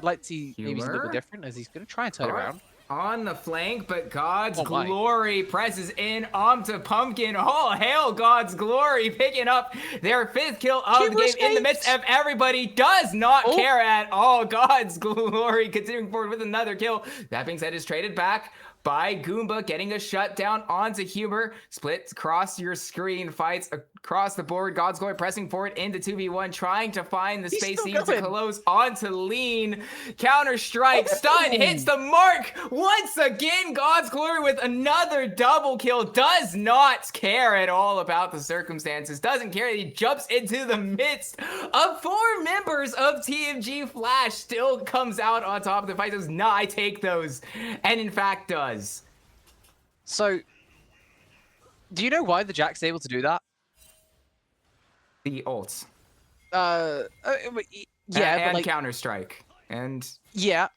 like to maybe see a little different as he's going to try and turn around. On the flank, but God's Glory presses in onto Pumpkin. Oh, hail God's Glory, picking up their 5th kill of the game in the midst of everybody. Does not care at all. God's Glory continuing forward with another kill. That being said, is traded back by Goomba, getting a shutdown onto Humor. Splits across your screen, fights across the board. God's Glory pressing forward into 2v1, trying to find the space needed to close onto Lean. Counter strike, stun, hits the mark. Once again, God's Glory with another double kill. Does not care at all about the circumstances. Doesn't care. He jumps into the midst of 4 members of TMG. Flash still comes out on top of the fight. Says, nah, I take those. And in fact does. So, do you know why the Jack's able to do that? The ults. Yeah, and like, Counter Strike. And yeah.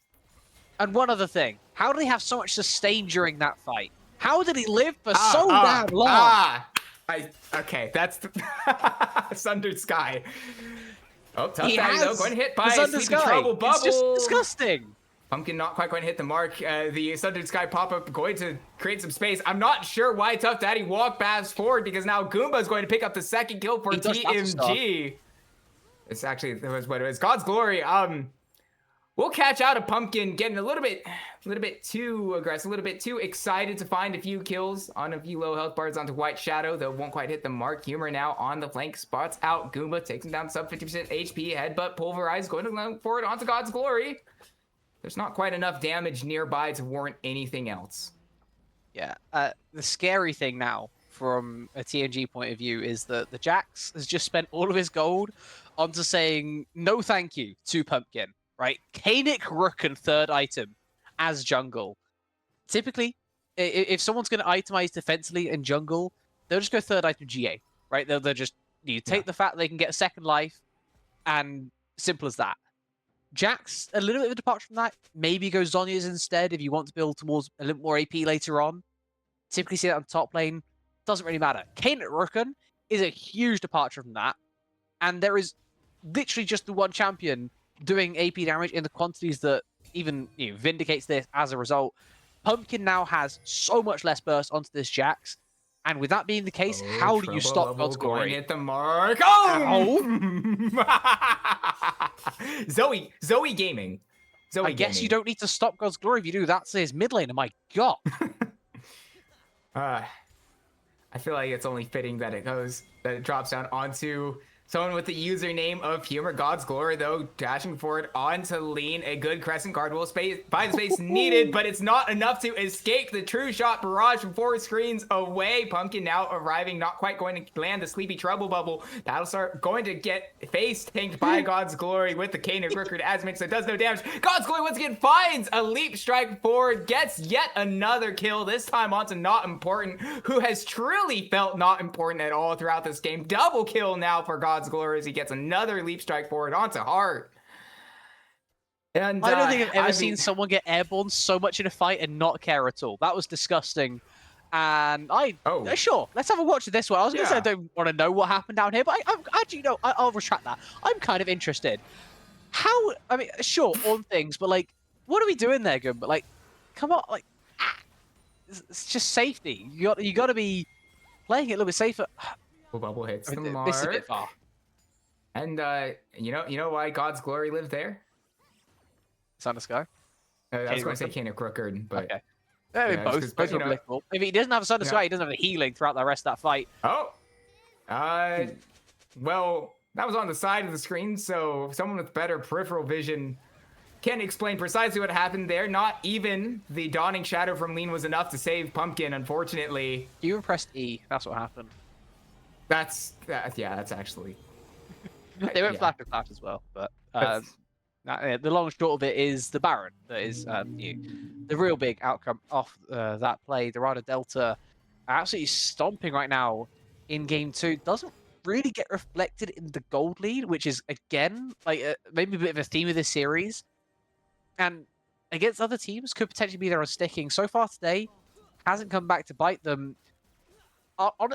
And one other thing. How did he have so much sustain during that fight? How did he live for so damn long? Okay, that's the Sundered Sky. Oh, Tough Daddy though, going to hit by Sundered Sleepy Trouble Bubble. It's just disgusting. Pumpkin not quite going to hit the mark. The Sundered Sky pop-up going to create some space. I'm not sure why Tough Daddy walked fast forward because now Goomba is going to pick up the 2nd kill for TMG. It's actually, that was what it was. God's Glory. We'll catch out a Pumpkin getting a little bit too aggressive, a little bit too excited to find a few kills on a few low health bars onto White Shadow, though won't quite hit the mark. Humor now on the flank, spots out Goomba, takes him down sub 50% HP, headbutt, pulverize, going to go forward onto God's Glory. There's not quite enough damage nearby to warrant anything else. Yeah, the scary thing now from a TMG point of view is that the Jax has just spent all of his gold onto saying no thank you to Pumpkin, right? Kaenic Rook and 3rd item as jungle. Typically, if someone's going to itemize defensively in jungle, they'll just go third item GA, right? They'll just take the fact they can get a second life, and simple as that. Jax, a little bit of a departure from that. Maybe go Zhonya's instead if you want to build towards a little more AP later on. Typically see that on top lane. Doesn't really matter. Kayn at Rooken is a huge departure from that. And there is literally just the one champion doing AP damage in the quantities that even vindicates this as a result. Pumpkin now has so much less burst onto this Jax. And with that being the case, how do you stop God's Glory? Going at the mark. Oh! Zoe Gaming. I guess you don't need to stop God's Glory if you do. That's his mid laner. My God. I feel like it's only fitting that it drops down onto someone with the username of Humor. God's Glory, though, dashing forward onto Lean. A good Crescent Guard will find the space needed, but it's not enough to escape the true shot barrage from 4 screens away. Pumpkin now arriving, not quite going to land the Sleepy Trouble Bubble. That'll start going to get face tanked by God's Glory with the Kayn of Crooked Asmix, so it does no damage. God's Glory once again finds a leap strike forward, gets yet another kill, this time onto Not Important, who has truly felt not important at all throughout this game. Double kill now for God's Glory as he gets another leap strike forward onto Heart. And I don't think I've ever seen someone get airborne so much in a fight and not care at all. That was disgusting. And sure, let's have a watch of this one. I was going to say I don't want to know what happened down here, but I'm actually, I'll retract that. I'm kind of interested. I mean, sure, on things, but like, what are we doing there, Good? But like, come on, like, it's just safety. You got to be playing it a little bit safer. Bubble hits the mark. This is a bit far. And you know why God's Glory lived there? Sun to Sky. I was going to say Kayn of Crooked, but okay. Both are applicable. If he doesn't have a Sun to Sky, he doesn't have the healing throughout the rest of that fight. Oh, well, that was on the side of the screen, so someone with better peripheral vision can explain precisely what happened there. Not even the Dawning Shadow from Lean was enough to save Pumpkin, unfortunately. You pressed E. That's what happened. That's actually. They went flat to flat as well, but the long and short of it is the Baron that is the real big outcome off that play. Dorado Delta absolutely stomping right now in game 2. Doesn't really get reflected in the gold lead, which is again like maybe a bit of a theme of this series. And against other teams could potentially be there on sticking. So far today, hasn't come back to bite them.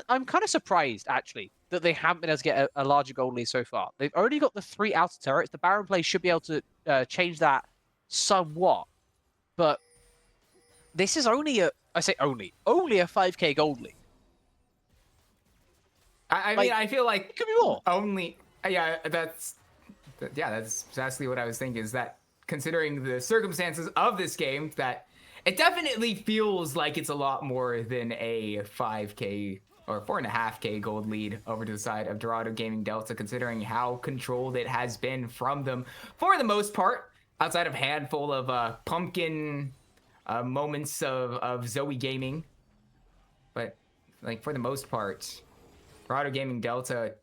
I'm kind of surprised, actually, that they haven't been able to get a larger goal lead so far. They've already got the 3 outer turrets. The Baron play should be able to change that somewhat. But this is only a 5k gold lead. I mean, I feel like it could be more. That's exactly what I was thinking, is that considering the circumstances of this game, that it definitely feels like it's a lot more than a 5k or 4.5k gold lead over to the side of Dorado Gaming Delta, considering how controlled it has been from them for the most part, outside of a handful of Pumpkin moments of Zoe Gaming. But like for the most part, Dorado Gaming Delta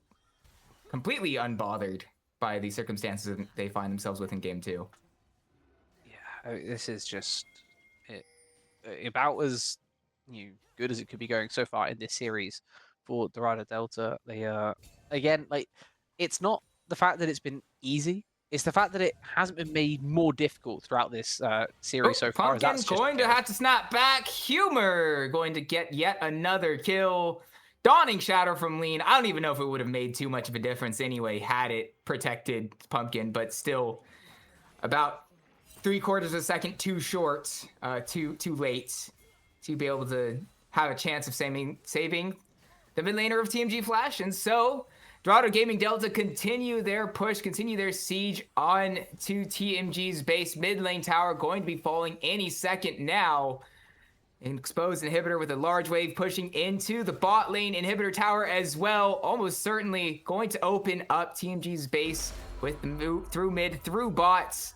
completely unbothered by the circumstances that they find themselves with in game 2. Yeah, this is just about as good as it could be going so far in this series for Dorado Delta. They again, like, it's not the fact that it's been easy, it's the fact that it hasn't been made more difficult throughout this series so far. Pumpkin's going to have to snap back. Humor going to get yet another kill. Dawning Shadow from Lean. I don't even know if it would have made too much of a difference anyway had it protected Pumpkin, but still about 3/4 of a second too short, too late to be able to have a chance of saving the mid laner of TMG Flash. And so Dorado Gaming Delta continue their push, continue their siege on to TMG's base. Mid lane tower going to be falling any second now. An exposed inhibitor with a large wave pushing into the bot lane. Inhibitor tower as well, almost certainly going to open up TMG's base with the move through mid, through bots.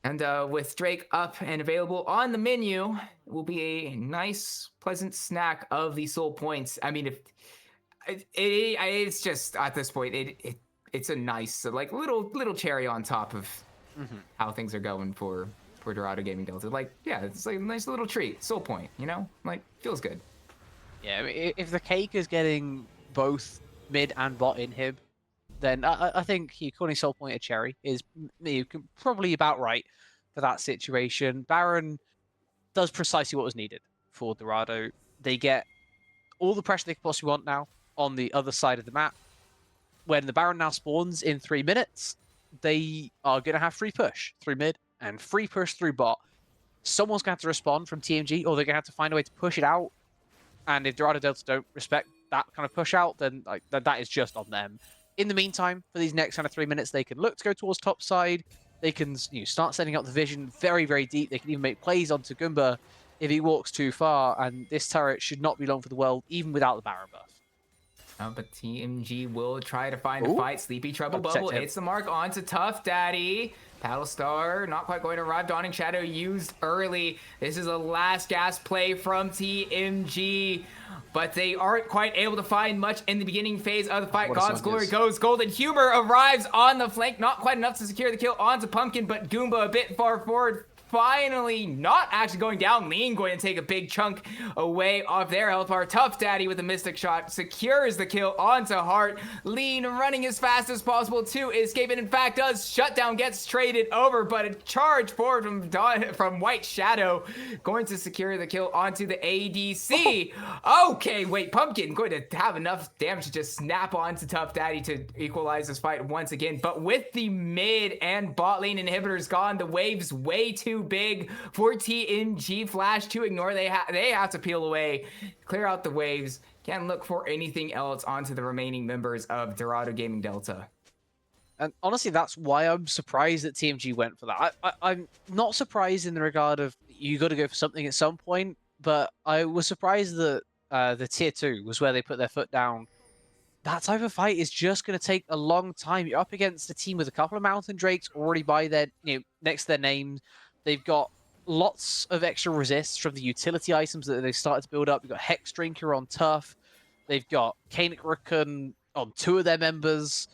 And with Drake up and available on the menu, it will be a nice, pleasant snack of the soul points. I mean, it's just at this point, it's a nice, like little cherry on top of how things are going for for Dorado Gaming Delta. Like, yeah, it's like a nice little treat. Soul point, you know? Like, feels good. Yeah, I mean, if the cake is getting both mid and bot inhib, then I think you calling Soul Point a cherry is probably about right for that situation. Baron does precisely what was needed for Dorado. They get all the pressure they could possibly want now on the other side of the map. When the Baron now spawns in 3 minutes, they are going to have free push through mid and free push through bot. Someone's going to have to respond from TMG, or they're going to have to find a way to push it out. And if Dorado Delta don't respect that kind of push out, then like that is just on them. In the meantime, for these next kind of 3 minutes, they can look to go towards top side. They can start setting up the vision very, very deep. They can even make plays onto Goomba if he walks too far. And this turret should not be long for the world, even without the Baron buff. But TMG will try to find a fight. Sleepy Trouble Bubble hits the mark onto Tough Daddy. Paddle Star not quite going to arrive. Dawning Shadow used early. This is a last gasp play from TMG, but they aren't quite able to find much in the beginning phase of the fight. God's Glory goes. Golden Humor arrives on the flank. Not quite enough to secure the kill onto Pumpkin, but Goomba a bit far forward. Finally not actually going down. Lean going to take a big chunk away off their health bar. Tough Daddy with a Mystic Shot secures the kill onto Heart. Lean running as fast as possible to escape, and in fact does. Shutdown gets traded over, but a charge forward from White Shadow going to secure the kill onto the ADC. Okay, wait, Pumpkin going to have enough damage to just snap onto Tough Daddy to equalize this fight once again, but with the mid and bot lane inhibitors gone, the wave's way too big for TMG Flash to ignore. They have to peel away, clear out the waves. Can't look for anything else onto the remaining members of Dorado Gaming Delta. And honestly, that's why I'm surprised that TMG went for that. I'm not surprised in the regard of you got to go for something at some point, but I was surprised that the tier 2 was where they put their foot down. That type of fight is just going to take a long time. You're up against a team with a couple of Mountain Drakes already by their, next to their names. They've got lots of extra resists from the utility items that they've started to build up. You've got Hex Drinker on Tough. They've got Kanik Rukun on 2 of their members.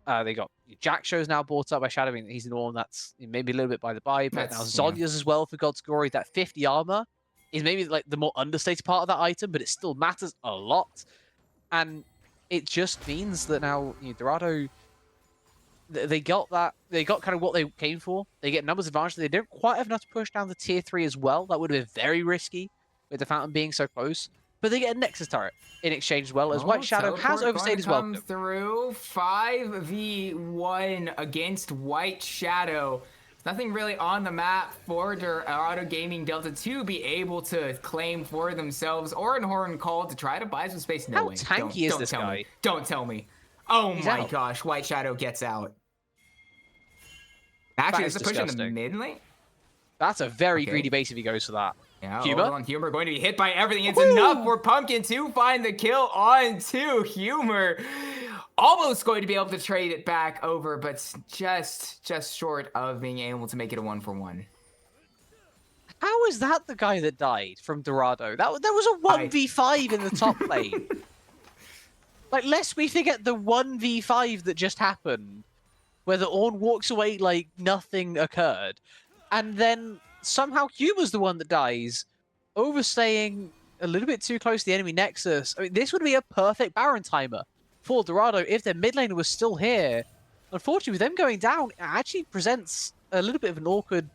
They got Jack Show's now bought up by Shadow. I mean, he's the one that's maybe a little bit by the by, but now Zonya's as well for God's Glory. That 50 armor is maybe like the more understated part of that item, but it still matters a lot. And it just means that now Dorado, they got kind of what they came for. They get numbers advantage. They don't quite have enough to push down the tier 3 as well. That would have been very risky with the Fountain being so close. But they get a Nexus turret in exchange as well, as White Shadow has overstayed as well. Come through 5v1 against White Shadow. Nothing really on the map for Dorado Gaming Delta to be able to claim for themselves, or an Horn Call to try to buy some space. No way. How tanky is this guy? Don't tell me. Oh my gosh, White Shadow gets out. Actually, is the push in the mid lane? That's a very greedy base if he goes for that. Yeah, Humor going to be hit by everything. It's enough for Pumpkin to find the kill onto Humor. Almost going to be able to trade it back over, but just short of being able to make it a 1-for-1. How is that the guy that died from Dorado? That was a 1v5 in the top lane. Like, lest we forget the 1v5 that just happened, where the Ornn walks away like nothing occurred, and then somehow Humor's the one that dies, overstaying a little bit too close to the enemy Nexus. I mean, this would be a perfect Baron timer for Dorado if their mid laner was still here. Unfortunately, with them going down, it actually presents a little bit of an awkward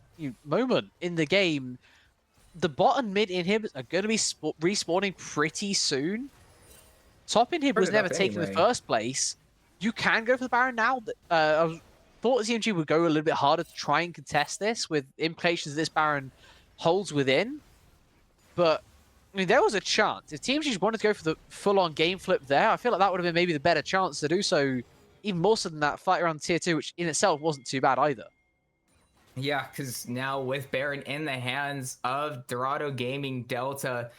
moment in the game. The bot and mid inhibitors are going to be respawning pretty soon. Top inhib was never taken in the first place. You can go for the Baron now. I thought TMG would go a little bit harder to try and contest this with implications this Baron holds within. But, I mean, there was a chance. If TMG just wanted to go for the full-on game flip there, I feel like that would have been maybe the better chance to do so, even more so than that fight around tier 2, which in itself wasn't too bad either. Yeah, because now with Baron in the hands of Dorado Gaming Delta,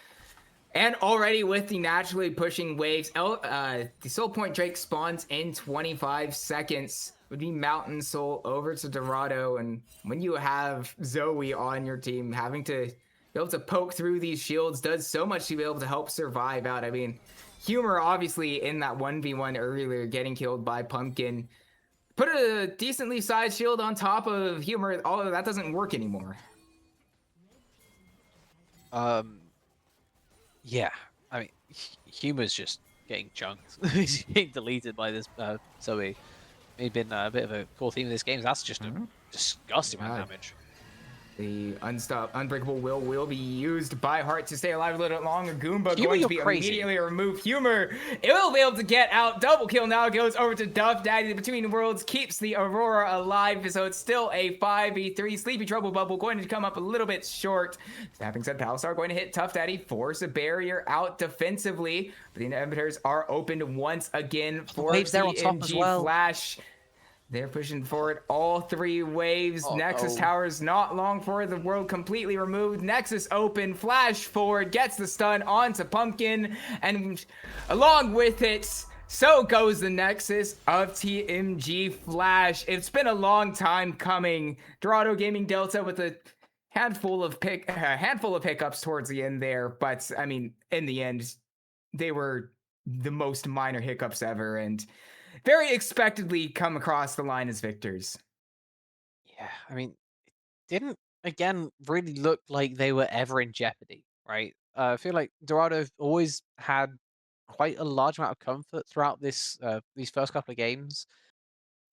and already with the naturally pushing waves, the Soul Point Drake spawns in 25 seconds. Would be Mountain Soul over to Dorado, and when you have Zoe on your team, having to be able to poke through these shields does so much to be able to help survive out. I mean, Humor obviously in that 1v1 earlier getting killed by Pumpkin. Put a decently sized shield on top of Humor, all of that doesn't work anymore. Um, yeah, I mean, Humor's just getting chunked. He's getting deleted by this Zoe. He's been a bit of a core theme of this game. That's just a Mhm. disgusting amount of God. damage. The unbreakable will be used by Heart to stay alive a little bit longer. Goomba Humor, going to you're be crazy. immediately removed. Humor, it will be able to get out. Double kill now goes over to Duff Daddy. The Between Worlds keeps the Aurora alive, so it's still a 5v3. Sleepy Trouble Bubble going to come up a little bit short. That being said, Palstar going to hit Tough Daddy, force a barrier out defensively. But the inhibitors are opened once again The for waves there on top as TMG well. Flash. They're pushing forward all 3 waves. Oh Nexus no. Towers not long for the world completely removed. Nexus open, flash forward, gets the stun onto Pumpkin, and along with it, so goes the Nexus of TMG Flash. It's been a long time coming. Dorado Gaming Delta with a handful of hiccups towards the end there, but I mean, in the end, they were the most minor hiccups ever, and very expectedly come across the line as victors. Yeah, I mean, it didn't again really look like they were ever in jeopardy, right? I feel like Dorado always had quite a large amount of comfort throughout these first couple of games.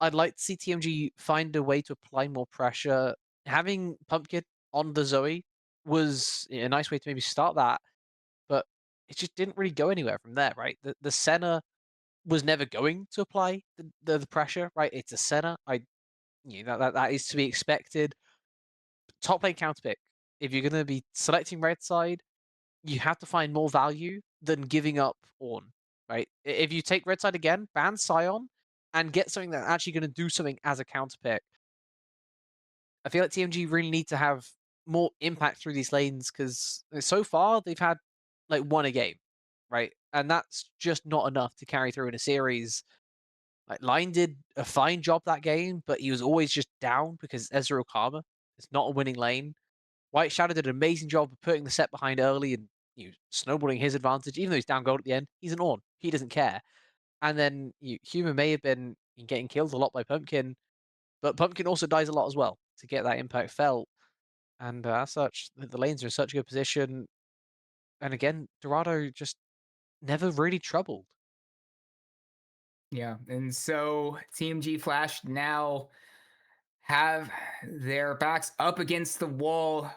I'd like to see TMG find a way to apply more pressure. Having Pumpkin on the Zoe was a nice way to maybe start that, but it just didn't really go anywhere from there, right? The Senna was never going to apply the pressure, right? It's a Senna. That is to be expected. Top lane counter pick. If you're gonna be selecting red side, you have to find more value than giving up Ornn, right? If you take red side again, ban Scion, and get something that's actually gonna do something as a counter pick. I feel like TMG really need to have more impact through these lanes because so far they've had like one a game, right? And that's just not enough to carry through in a series. Like Line did a fine job that game, but he was always just down because Ezreal Karma. It's not a winning lane. White Shadow did an amazing job of putting the set behind early and snowballing his advantage. Even though he's down gold at the end, he's an Ornn. He doesn't care. And then Human may have been getting killed a lot by Pumpkin, but Pumpkin also dies a lot as well to get that impact felt. And as such, the lanes are in such a good position. And again, Dorado just never really troubled. Yeah, and so TMG Flash now have their backs up against the wall,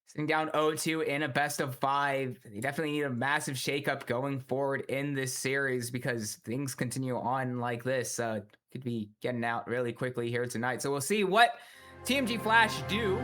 sitting down 0-2 in a best of 5. They definitely need a massive shakeup going forward in this series because things continue on like this. Could be getting out really quickly here tonight. So we'll see what TMG Flash do.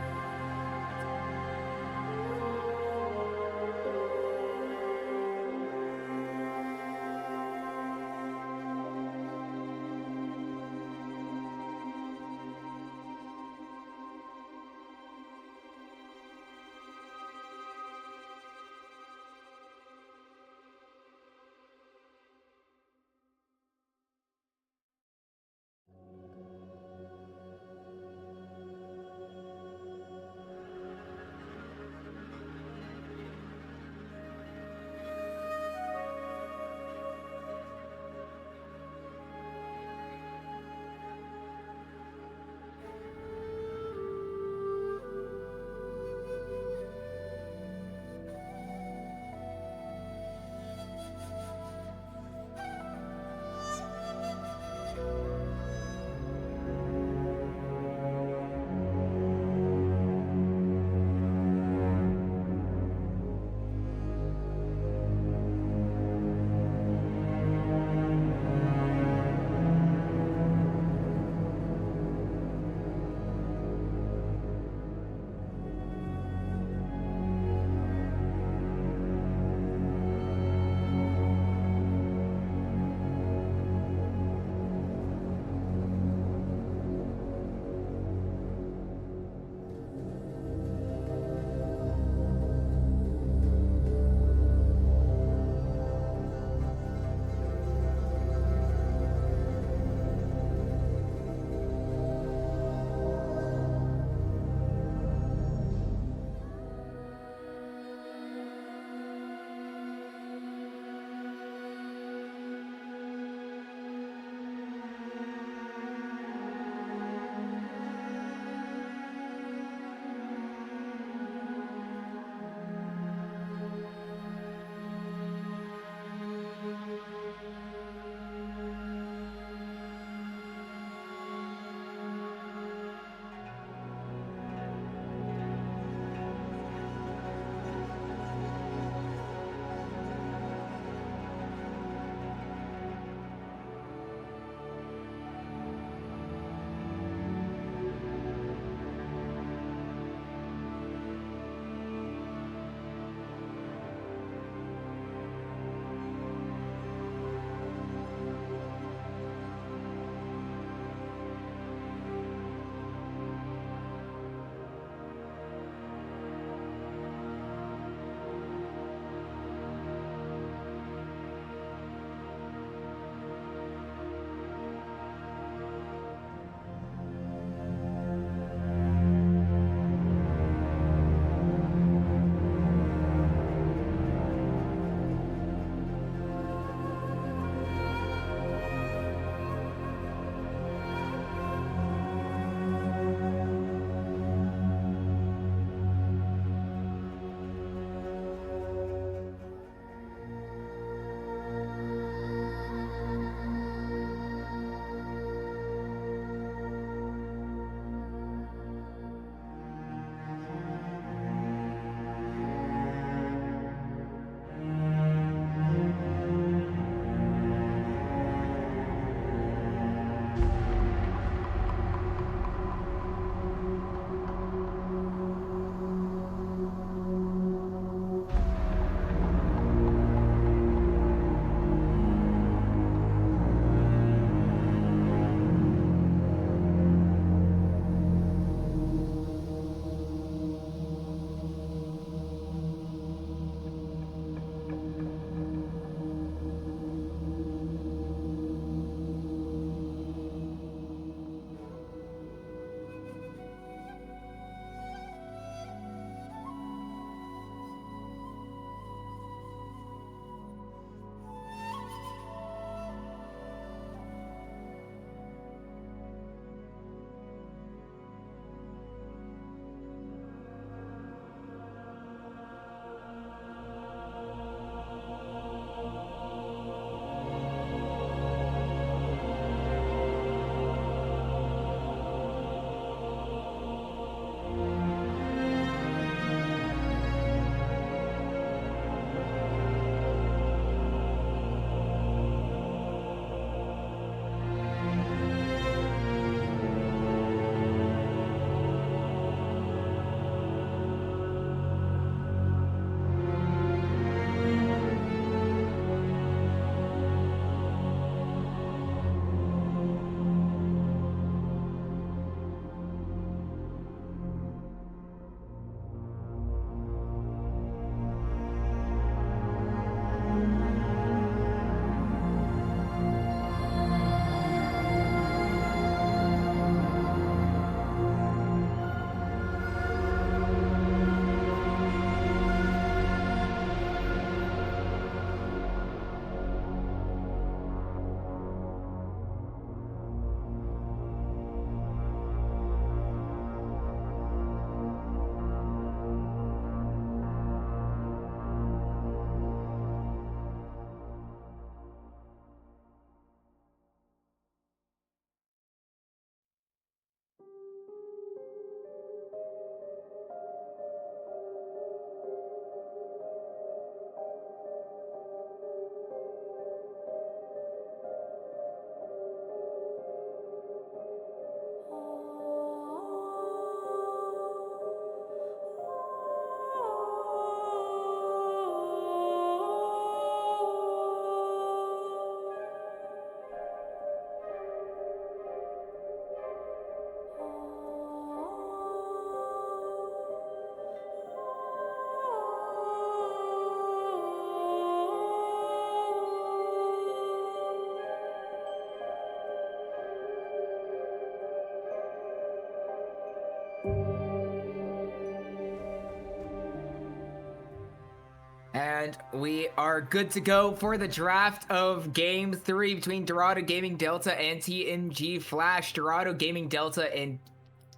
And we are good to go for the draft of Game 3 between Dorado Gaming Delta and TMG Flash. Dorado Gaming Delta in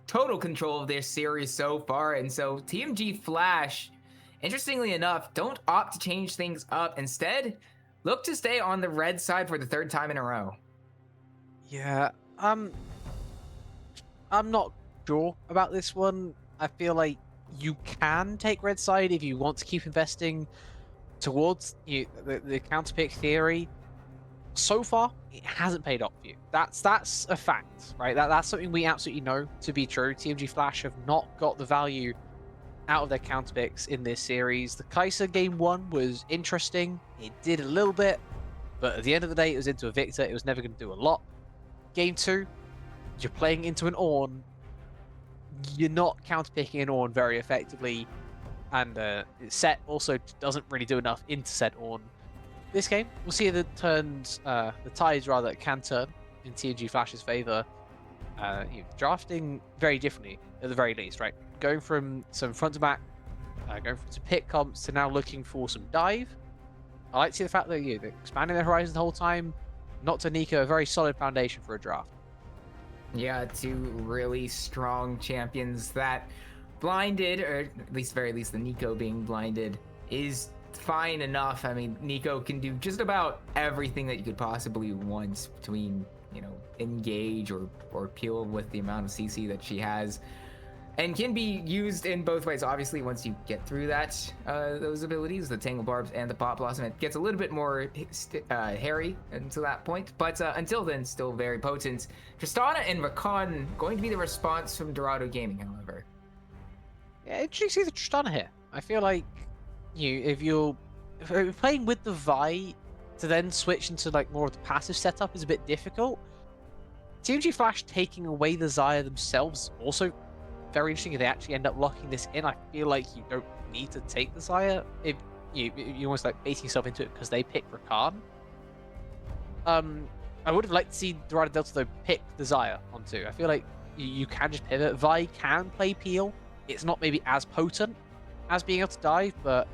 total control of their series so far, and so TMG Flash, interestingly enough, don't opt to change things up. Instead, look to stay on the red side for the third time in a row. Yeah, I'm not sure about this one. I feel like you can take red side if you want to keep investing towards the counter pick theory. So far, it hasn't paid off for you. That's a fact, right? That's something we absolutely know to be true. TMG Flash have not got the value out of their counter picks in this series. The Kai'Sa game 1 was interesting. It did a little bit, but at the end of the day, it was into a Victor. It was never going to do a lot. Game 2, you're playing into an Ornn. You're not counterpicking an Ornn very effectively, and Set also doesn't really do enough into Set Ornn. This game, we'll see the tides rather can turn in TMG Flash's favor. Drafting very differently at the very least, right? Going from some front to back, going from some pick comps to now looking for some dive. I like to see the fact that they're expanding their horizons the whole time. Not to Nico, a very solid foundation for a draft. Yeah, two really strong champions that blinded, or at least very least the Nico being blinded is fine enough. I mean, Nico can do just about everything that you could possibly want between, engage or peel with the amount of CC that she has, and can be used in both ways. Obviously, once you get through that, those abilities, the Tangle Barbs and the Pop Blossom, it gets a little bit more hairy until that point. But until then, still very potent. Tristana and Rakan going to be the response from Dorado Gaming, however. Yeah, interesting to see the Tristana here. I feel like if you're playing with the Vi to then switch into more of the passive setup is a bit difficult. TMG Flash taking away the Xayah themselves also very interesting if they actually end up locking this in. I feel like you don't need to take the Xayah if you almost baiting yourself into it because they pick Rakan. I would have liked to see Dorado Delta though pick the Xayah onto. I feel like you can just pivot. Vi can play Peel. It's not maybe as potent as being able to dive, but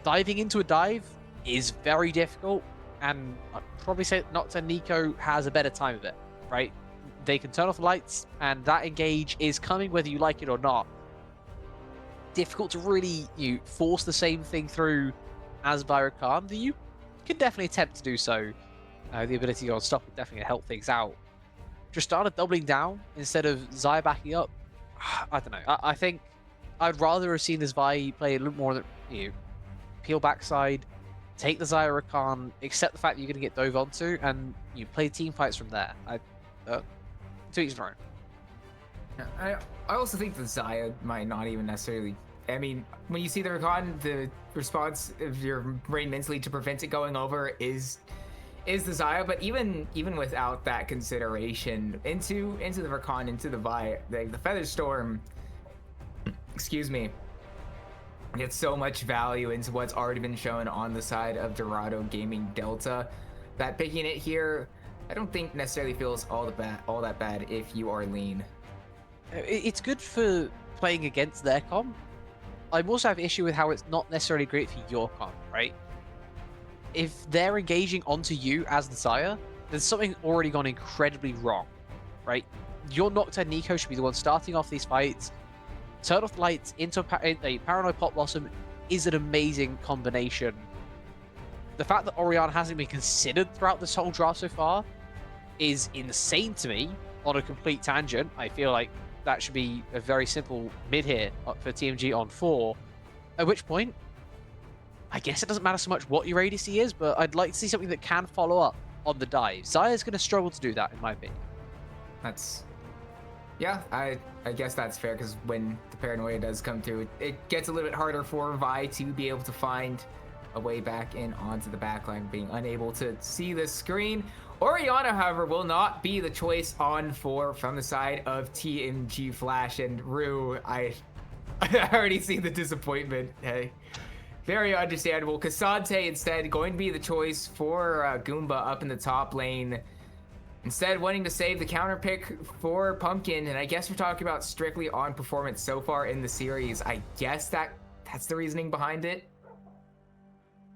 diving into a dive is very difficult, and I'd probably say Nocturne Nico has a better time of it, right? They can turn off the lights, and that engage is coming whether you like it or not. Difficult to really force the same thing through as by Rakan, though you can definitely attempt to do so. The ability to go on stop would definitely help things out. Tristana doubling down instead of Xayah backing up, I don't know. I think I'd rather have seen this Vi play a little more peel backside, take the Xayah Rakan, accept the fact that you're going to get dove onto, and you play team fights from there. To each their own. I also think the Xayah might not even necessarily. I mean, when you see the Rakan, the response of your brain mentally to prevent it going over is the Xayah. But even without that consideration, into the Rakan, into the Vi, the Feather Storm, excuse me, gets so much value into what's already been shown on the side of Dorado Gaming Delta that picking it here, I don't think necessarily feels all that bad if you are lean. It's good for playing against their comp. I also have an issue with how it's not necessarily great for your comp, right? If they're engaging onto you as the Xayah, there's something already gone incredibly wrong, right? Your Nocturne Nico should be the one starting off these fights. Turn off the lights into a Paranoid Pop Blossom is an amazing combination. The fact that Orianna hasn't been considered throughout this whole draft so far is insane to me. On a complete tangent, I feel like that should be a very simple mid here for TMG on 4. At which point, I guess it doesn't matter so much what your ADC is, but I'd like to see something that can follow up on the dive. Xayah's going to struggle to do that, in my opinion. Yeah, I guess that's fair, because when the paranoia does come through, it gets a little bit harder for Vi to be able to find a way back in onto the backline, being unable to see the screen. Orianna, however, will not be the choice on 4 from the side of TMG Flash, and Rue, I already see the disappointment. Hey, very understandable. Cassante instead going to be the choice for Goomba up in the top lane. Instead, wanting to save the counter pick for Pumpkin, and I guess we're talking about strictly on performance so far in the series. I guess that's the reasoning behind it.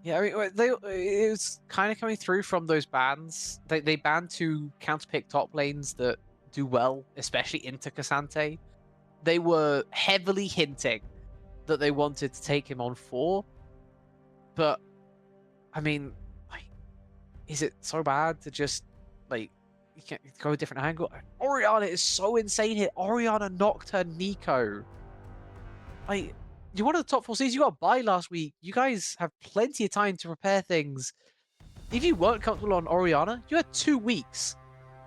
Yeah, I mean, it was kind of coming through from those bans. They banned two counterpick top lanes that do well, especially into Cassante. They were heavily hinting that they wanted to take him on 4, but I mean, like, is it so bad to just like you can't go a different angle? Orianna is so insane here. Orianna, Nocturne, Nico. Like, you're one of the top 4 seeds. You got a bye last week. You guys have plenty of time to prepare things. If you weren't comfortable on Orianna, you had 2 weeks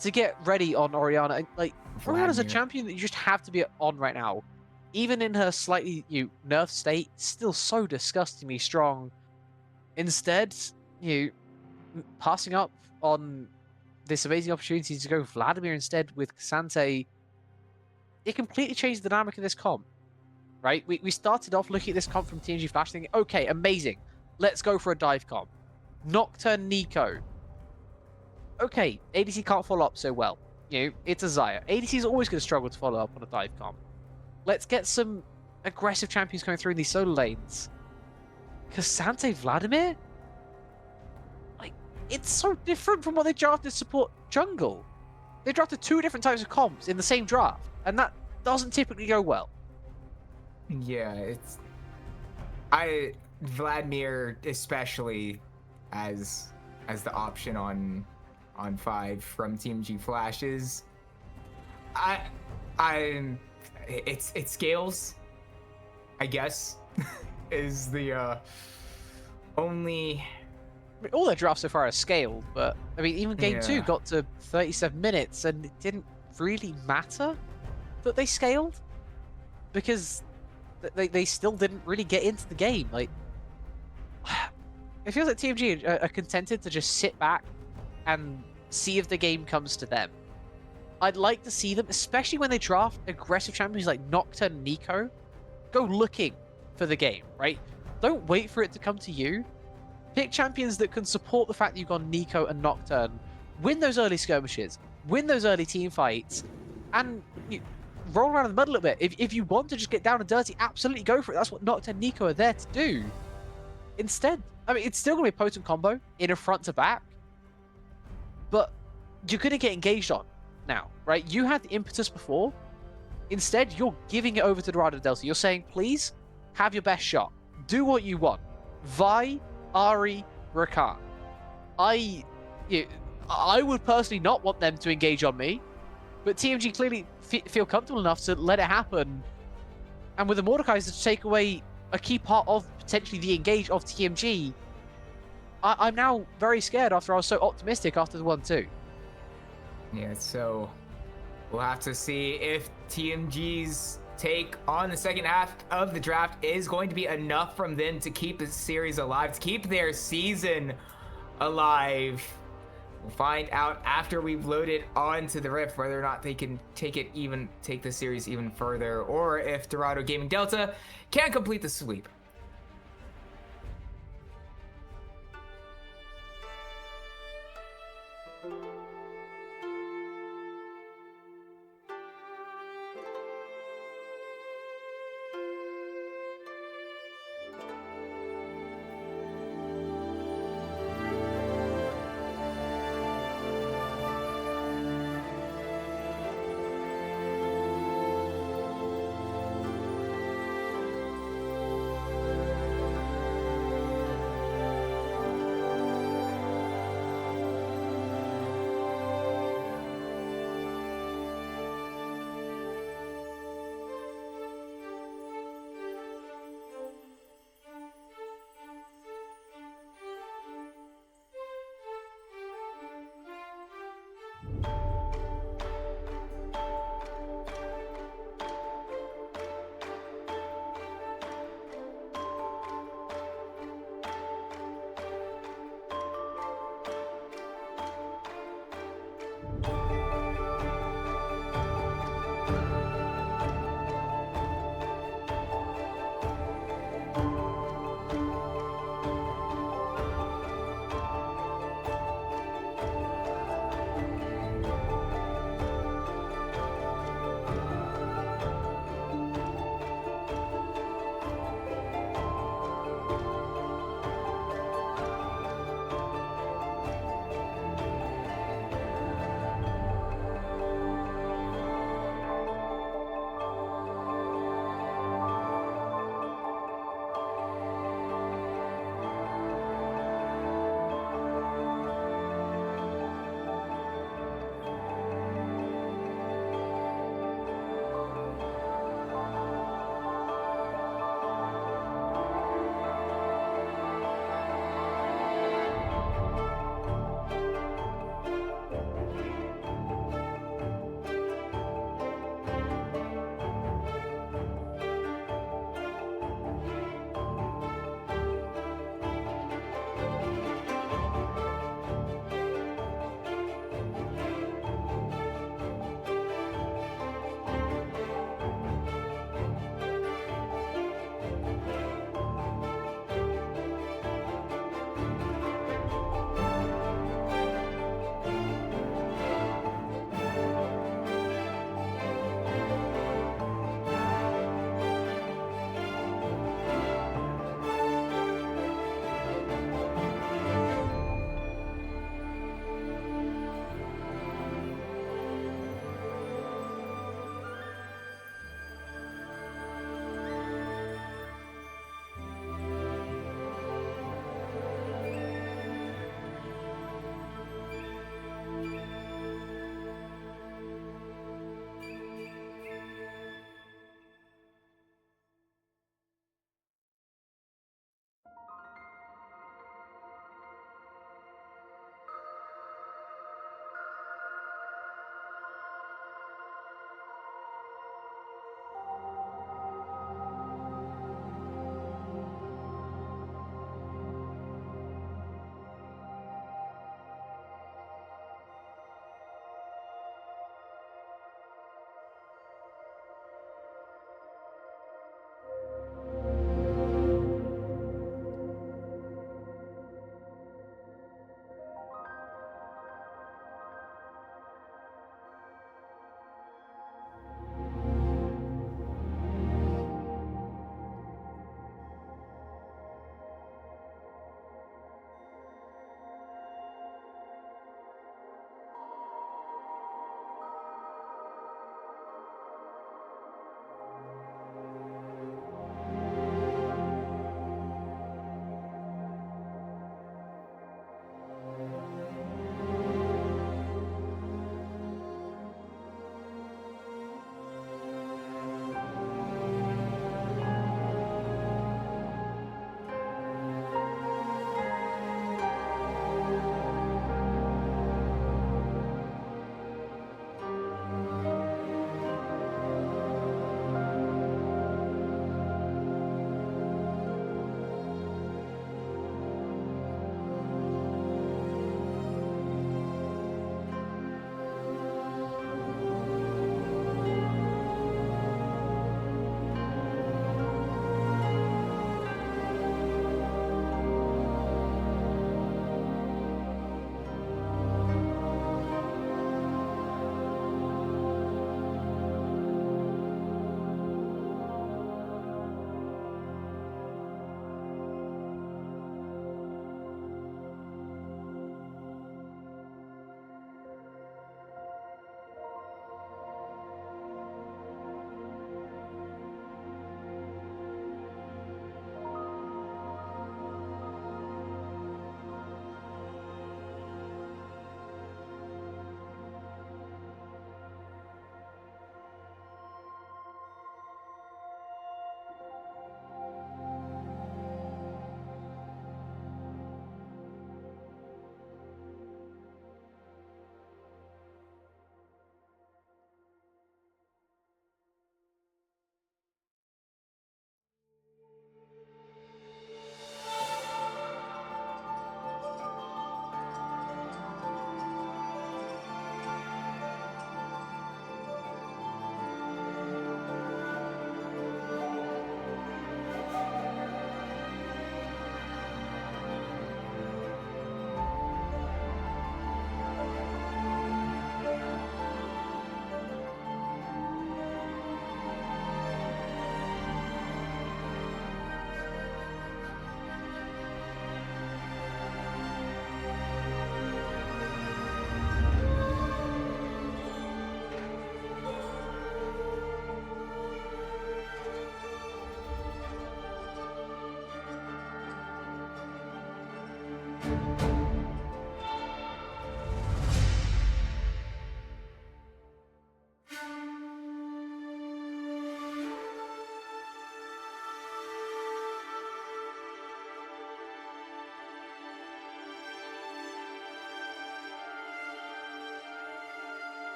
to get ready on Orianna. And, like, Orianna's a champion that you just have to be on right now. Even in her slightly nerf state, still so disgustingly strong. Instead, passing up on this amazing opportunity to go Vladimir instead with Cassante, it completely changed the dynamic of this comp. Right? We started off looking at this comp from TMG Flash thinking, okay, amazing. Let's go for a dive comp. Nocturne Nico. Okay, ADC can't follow up so well. It's a Xayah. ADC is always going to struggle to follow up on a dive comp. Let's get some aggressive champions coming through in these solo lanes. Cassante Vladimir? Like, it's so different from what they drafted to support jungle. They drafted 2 different types of comps in the same draft, and that doesn't typically go well. Yeah, Vladimir especially as the option on 5 from TMG Flashes. It scales, I guess, is the only. I mean, all their drafts so far are scaled, but I mean, even game 2 got to 37 minutes, and it didn't really matter that they scaled because they still didn't really get into the game. Like, it feels like TMG are contented to just sit back and see if the game comes to them. I'd like to see them, especially when they draft aggressive champions like Nocturne and Nico, go looking for the game, right? Don't wait for it to come to you. Pick champions that can support the fact that you've got Nico and Nocturne, win those early skirmishes, win those early team fights, and roll around in the mud a little bit. If you want to just get down and dirty, absolutely go for it. That's what Nocturne and Nico are there to do. Instead, I mean, it's still going to be a potent combo in a front to back, but you're going to get engaged on now, right? You had the impetus before. Instead, you're giving it over to Dorado Delta. You're saying, please, have your best shot. Do what you want. Vi, Ari, Rakan. I would personally not want them to engage on me, but TMG clearly feel comfortable enough to let it happen. And with the Mordekaiser to take away a key part of potentially the engage of TMG, I'm now very scared after I was so optimistic after the 1-2. Yeah, so we'll have to see if TMG's take on the second half of the draft is going to be enough from them to keep the series alive, to keep their season alive. We'll find out after we've loaded onto the Rift whether or not they can take the series even further, or if Dorado Gaming Delta can complete the sweep.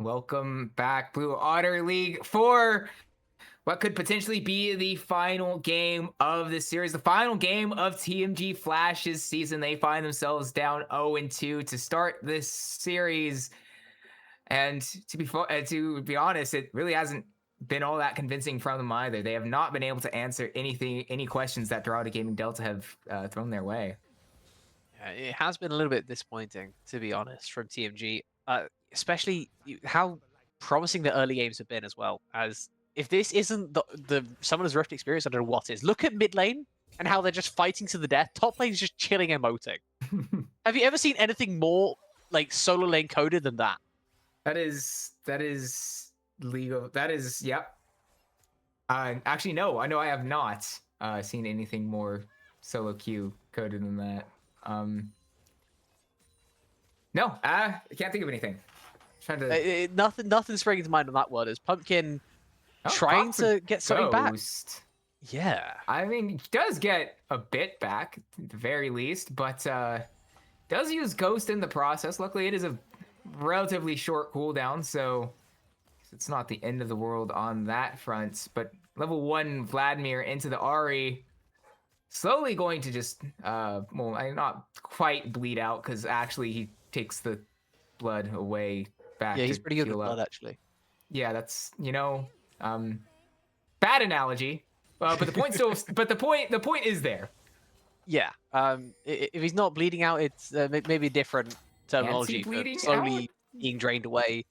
Welcome back, Blue Otter League, for what could potentially be the final game of this series, the final game of TMG Flash's season. They find themselves down 0-2 to start this series. And to be honest, it really hasn't been all that convincing from them either. They have not been able to answer any questions that Dorado Gaming Delta have thrown their way. Yeah, it has been a little bit disappointing, to be honest, from TMG. Especially how promising the early games have been as well. As if this isn't the Summoner's Rift experience, I don't know what is. Look at mid lane and how they're just fighting to the death. Top lane's just chilling, emoting. Have you ever seen anything more like solo lane coded than that? That is legal. That is, yep. Actually, no. I know I have not seen anything more solo queue coded than that. No, I can't think of anything. Trying to nothing springing to mind on that one. Is Pumpkin trying to get something back? Yeah. I mean, he does get a bit back at the very least, but does use Ghost in the process. Luckily, it is a relatively short cooldown, so it's not the end of the world on that front. But level 1 Vladimir into the Ahri, slowly going to just, well, not quite bleed out, because actually he takes the blood away back. Yeah, he's pretty good with blood, actually. Yeah, that's, bad analogy. But the point still, but the point is there. Yeah. If he's not bleeding out, it's maybe a different terminology for slowly being drained away.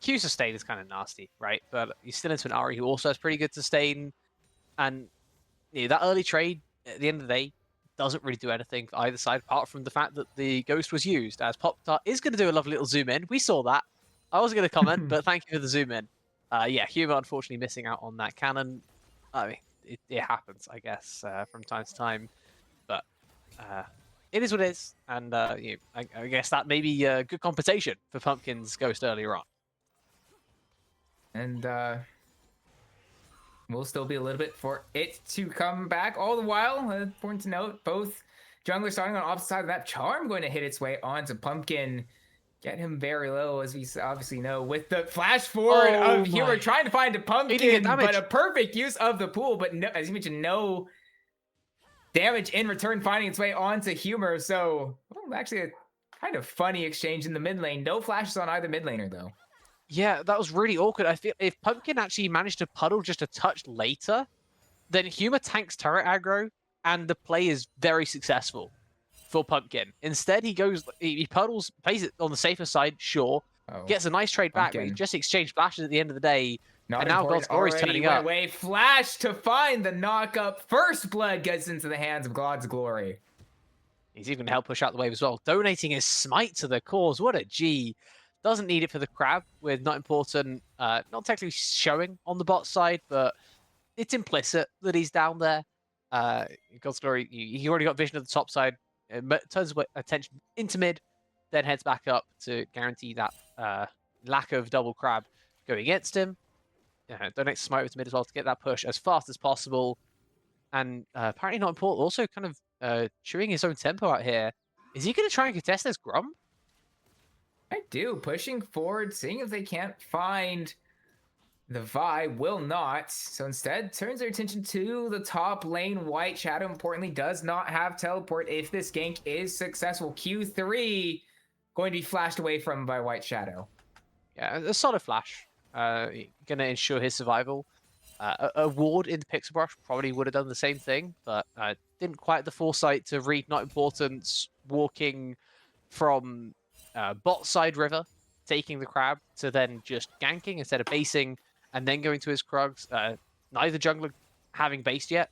Q sustain is kind of nasty, right? But he's still into an Ahri who also has pretty good sustain, and that early trade at the end of the day doesn't really do anything for either side, apart from the fact that the Ghost was used. As Pop-Tart is going to do a lovely little zoom in. We saw that. I wasn't going to comment, but thank you for the zoom in. Yeah, Humor unfortunately missing out on that cannon. I mean, it happens, I guess, from time to time. But it is what it is, and I guess that may be a good compensation for Pumpkin's Ghost earlier on. And will still be a little bit for it to come back. All the while, important to note, both junglers starting on the opposite side of that. Charm going to hit its way onto Pumpkin. Get him very low, as we obviously know, with the flash forward of Humor trying to find a Pumpkin, but a perfect use of the pool. But no, as you mentioned, no damage in return, finding its way onto Humor. So, well, actually a kind of funny exchange in the mid lane. No flashes on either mid laner, though. Yeah, that was really awkward. I feel if Pumpkin actually managed to puddle just a touch later, then Humor tanks turret aggro, and the play is very successful for Pumpkin. Instead, he puddles, plays it on the safer side, sure, gets a nice trade back, but he just exchanged flashes at the end of the day. And now God's Glory is turning up. Away. Flash to find the knock-up. First blood gets into the hands of God's Glory. He's even going to help push out the wave as well, donating his smite to the cause. What a G. Doesn't need it for the crab, with not important, not technically showing on the bot side, but it's implicit that he's down there. God's Glory, he already got vision of the top side, turns attention into mid, then heads back up to guarantee that lack of double crab going against him. Donates smite with mid as well to get that push as fast as possible. And apparently not important, also kind of chewing his own tempo out here. Is he going to try and contest this Grum? I do. Pushing forward, seeing if they can't find the Vi. Will not. So instead, turns their attention to the top lane. White Shadow, importantly, does not have teleport. If this gank is successful, Q3 going to be flashed away from by White Shadow. Yeah, a solid flash. Going to ensure his survival. A ward in the Pixel Brush probably would have done the same thing, but didn't quite have the foresight to read not important, walking from bot side river, taking the crab, to then just ganking instead of basing, and then going to his Krugs. Neither jungler having based yet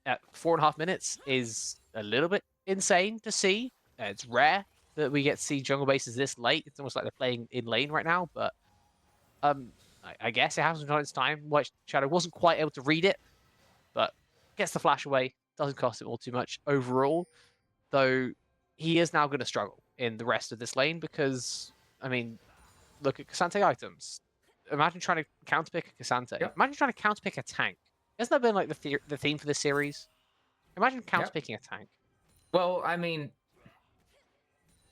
at 4.5 minutes is a little bit insane to see. It's rare that we get to see jungle bases this late. It's almost like they're playing in lane right now, but I guess it happens from time to time. White Shadow wasn't quite able to read it, but gets the flash away. Doesn't cost him all too much overall, though he is now going to struggle in the rest of this lane because, I mean, look at Cassante items. Imagine trying to counterpick a Cassante. Yep. Imagine trying to counterpick a tank. Hasn't that been like the theme for this series? Imagine counterpicking a tank. Well, I mean,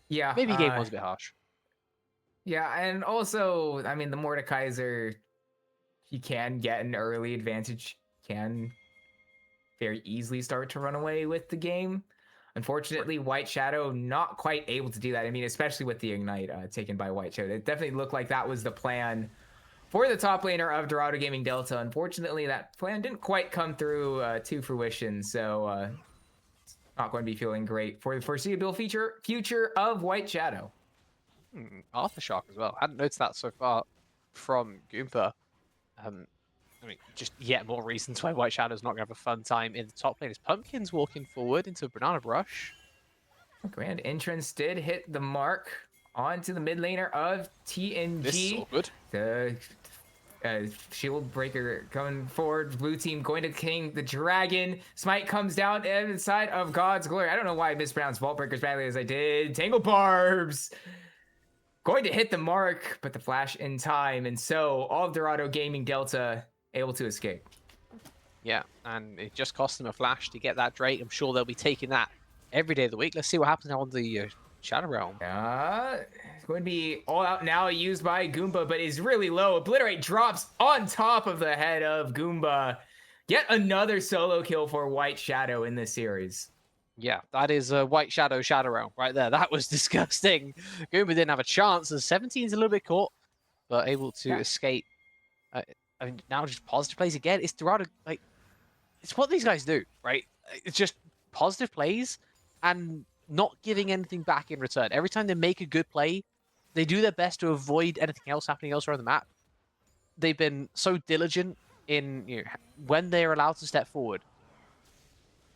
yeah. Maybe game was a bit harsh. Yeah, and also, I mean, the Mordekaiser, he can get an early advantage, can very easily start to run away with the game. Unfortunately, White Shadow not quite able to do that. I mean, especially with the Ignite taken by White Shadow. It definitely looked like that was the plan for the top laner of Dorado Gaming Delta. Unfortunately, that plan didn't quite come through to fruition, so not going to be feeling great for the foreseeable future of White Shadow. Aftershock as well. Hadn't noticed that so far from Goomba. I mean, just yet more reasons why White Shadow's not going to have a fun time in the top lane. As Pumpkin's walking forward into Banana Brush. Grand Entrance did hit the mark onto the mid laner of TMG. This is all good. The shield breaker coming forward. Blue team going to king the dragon. Smite comes down inside of God's glory. I don't know why I mispronounced Vault Breakers badly as I did. Tangle Barbs going to hit the mark, but the flash in time. And so all of Dorado Gaming Delta able to escape. Yeah, and it just cost them a flash to get that Drake. I'm sure they'll be taking that every day of the week. Let's see what happens now on the Shadow Realm. It's going to be all out now, used by Goomba, but is really low. Obliterate drops on top of the head of Goomba. Yet another solo kill for White Shadow in this series. Yeah, that is a White Shadow Shadow Realm right there. That was disgusting. Goomba didn't have a chance, as 17's a little bit caught, but able to escape. I mean, now just positive plays again. It's Dorado, like, it's what these guys do, right? It's just positive plays and not giving anything back in return. Every time they make a good play, they do their best to avoid anything else happening elsewhere on the map. They've been so diligent in when they're allowed to step forward.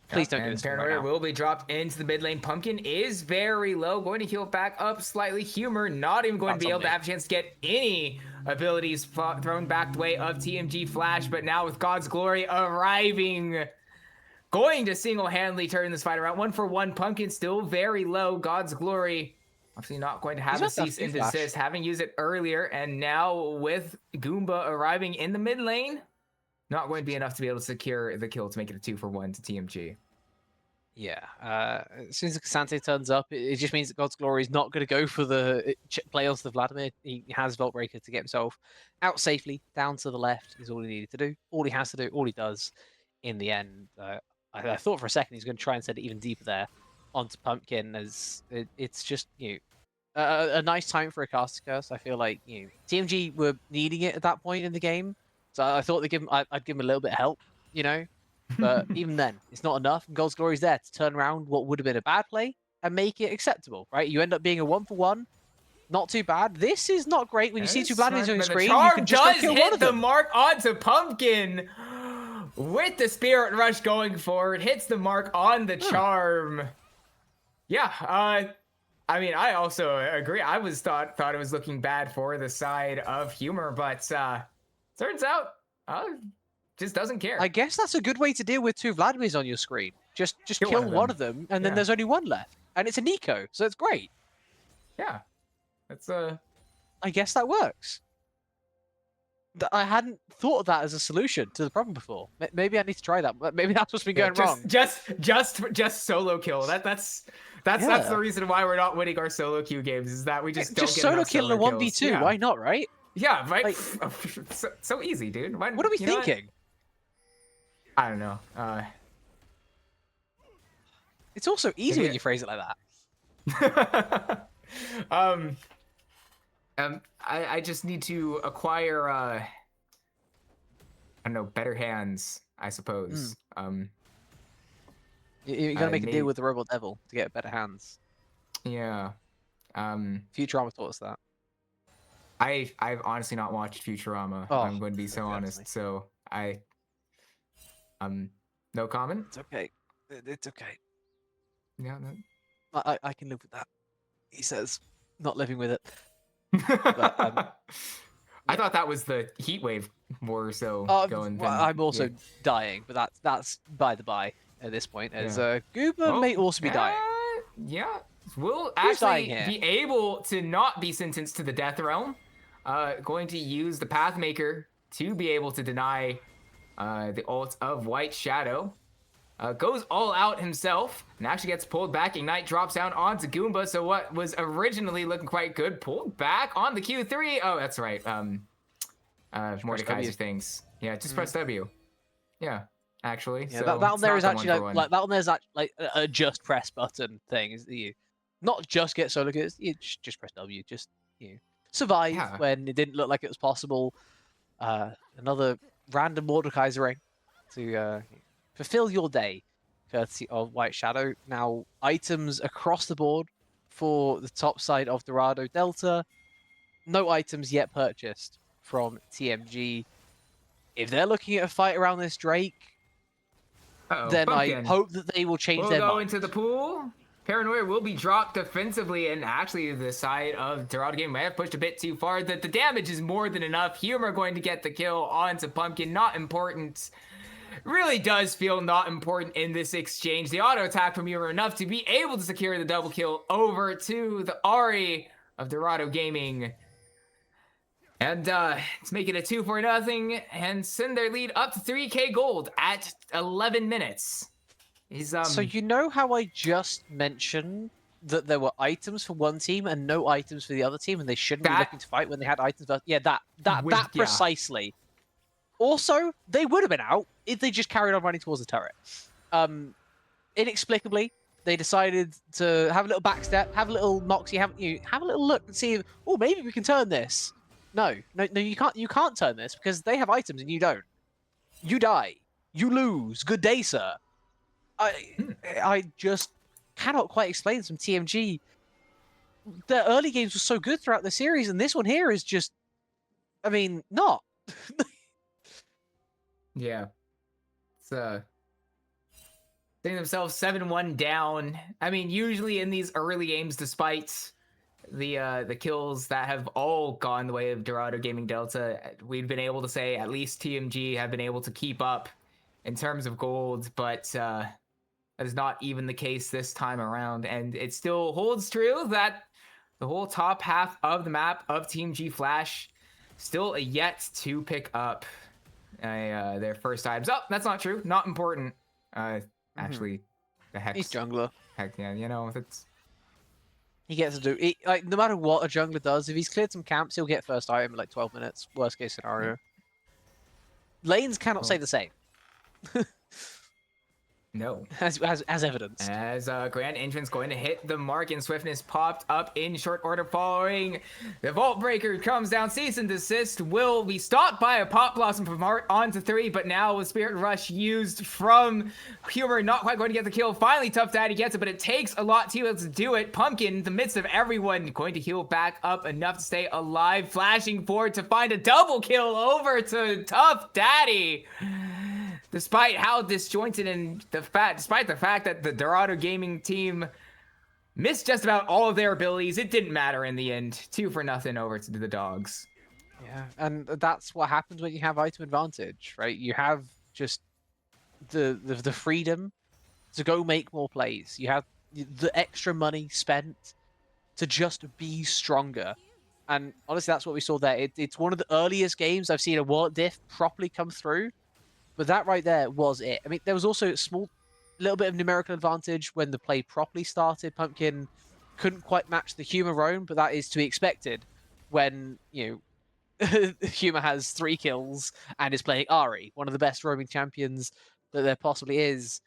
Please don't do this. Paranoia will be dropped into the mid lane. Pumpkin is very low, going to heal back up slightly. Humor not even going to be able to have a chance to get any abilities thrown back the way of TMG Flash, but now with God's Glory arriving, going to single-handedly turn this fight around. 1-for-1. Pumpkin still very low. God's Glory obviously not going to have a cease and desist, having used it earlier, and now with Goomba arriving in the mid lane, not going to be enough to be able to secure the kill to make it a 2-for-1 to TMG. Yeah, as soon as Cassante turns up, it just means that God's Glory is not going to go for the play onto the Vladimir. He has Vault Breaker to get himself out safely, down to the left is all he needed to do. All he has to do, all he does in the end. I thought for a second he's going to try and set it even deeper there onto Pumpkin, as it's just, a nice time for a caster curse. I feel like, TMG were needing it at that point in the game. So I thought I'd give him a little bit of help, But even then, it's not enough. And God's Glory is there to turn around what would have been a bad play and make it acceptable, right? You end up being a 1-for-1. Not too bad. This is not great when you see two Vladimirs on your screen. The charm does hit the mark onto Pumpkin with the Spirit Rush going forward. Hits the mark on the charm. Yeah, I mean, I also agree. I thought it was looking bad for the side of Humor, but turns out, just doesn't care. I guess that's a good way to deal with two Vladimirs on your screen. Just kill one of them, and then there's only one left, and it's a Nico, so it's great. Yeah, that's I guess that works. I hadn't thought of that as a solution to the problem before. Maybe I need to try that. Maybe that's what's been going wrong. Just solo kill. That's the reason why we're not winning our solo queue games. Is that we just don't get solo kill in a 1v2. Yeah. Why not, right? Yeah, right. Like, so easy, dude. What are we thinking? I don't know. It's also easy when you phrase it like that. I just need to acquire I don't know, better hands, I suppose. You gotta make a deal with the Robot Devil to get better hands. Yeah. Futurama taught us that. I've honestly not watched Futurama. I'm going to be so honest. So no comment. It's okay. It's okay. Yeah. No. I can live with that. He says, not living with it. But, I thought that was the heat wave more so going. Well, I'm also dying, but that's by the by at this point. As Goober may also be dying. Yeah, we'll actually be able to not be sentenced to the death realm. Going to use the Pathmaker to be able to deny the ult of White Shadow. goes all out himself and actually gets pulled back. Ignite drops down onto Goomba, so what was originally looking quite good pulled back on the Q3. Oh, that's right. Mordekaiser things. Yeah, just press W. Yeah, actually. Yeah, so that one there is actually like that one there's actually like a just press button thing. Is you not just get solo kills, you just press W, just survive when it didn't look like it was possible. Another random Mordekaiser to fulfill your day, courtesy of White Shadow. Now, items across the board for the top side of Dorado Delta. No items yet purchased from TMG. If they're looking at a fight around this Drake, then Pumpkin. I hope that they will change their mind. We'll go into the pool. Paranoia will be dropped defensively, and actually the side of Dorado Game may have pushed a bit too far. That the damage is more than enough. Humor going to get the kill onto Pumpkin. Not important. Really does feel not important in this exchange. The auto attack from Humor enough to be able to secure the double kill over to the Ari of Dorado Gaming. And it's making it 2-0 and send their lead up to 3K gold at 11 minutes. So you know how I just mentioned that there were items for one team and no items for the other team, and they shouldn't be looking to fight when they had items? Yeah, that precisely. Also, they would have been out if they just carried on running towards the turret. Inexplicably, they decided to have a little backstep, have a little moxie, have a little look and see, oh, maybe we can turn this. No, you can't. You can't turn this because they have items and you don't. You die. You lose. Good day, sir. I just cannot quite explain some TMG. The early games were so good throughout the series, and this one here is just, I mean, not. Yeah. It's getting themselves 7-1 down. I mean, usually in these early games, despite the kills that have all gone the way of Dorado Gaming Delta, we've been able to say at least TMG have been able to keep up in terms of gold, but that is not even the case this time around. And it still holds true that the whole top half of the map of Team G Flash still yet to pick up their first items. Oh, that's not true. Not important. Actually, the Hex. He's jungler. Heck yeah, you know, it's... He gets to do like no matter what a jungler does. If he's cleared some camps, he'll get first item in like 12 minutes. Worst case scenario. Lanes cannot say the same. No. As evidenced. As Grand Entrance going to hit the mark, and Swiftness popped up in short order following. The Vault Breaker comes down, cease and desist, will be stopped by a Pop Blossom from Heart onto 3, but now with Spirit Rush used from Humor, not quite going to get the kill. Finally, Tough Daddy gets it, but it takes a lot to be able to do it. Pumpkin, in the midst of everyone, going to heal back up enough to stay alive, flashing forward to find a double kill over to Tough Daddy. Despite how disjointed and despite the fact that the Dorado Gaming team missed just about all of their abilities, it didn't matter in the end. 2-0 over to the Dogs. Yeah, and that's what happens when you have item advantage, right? You have just the freedom to go make more plays. You have the extra money spent to just be stronger. And honestly, that's what we saw there. It's one of the earliest games I've seen a wallet diff properly come through. But that right there was it. I mean, there was also a little bit of numerical advantage when the play properly started. Pumpkin couldn't quite match the Humor roam, but that is to be expected when, Humor has 3 kills and is playing Ari, one of the best roaming champions that there possibly is.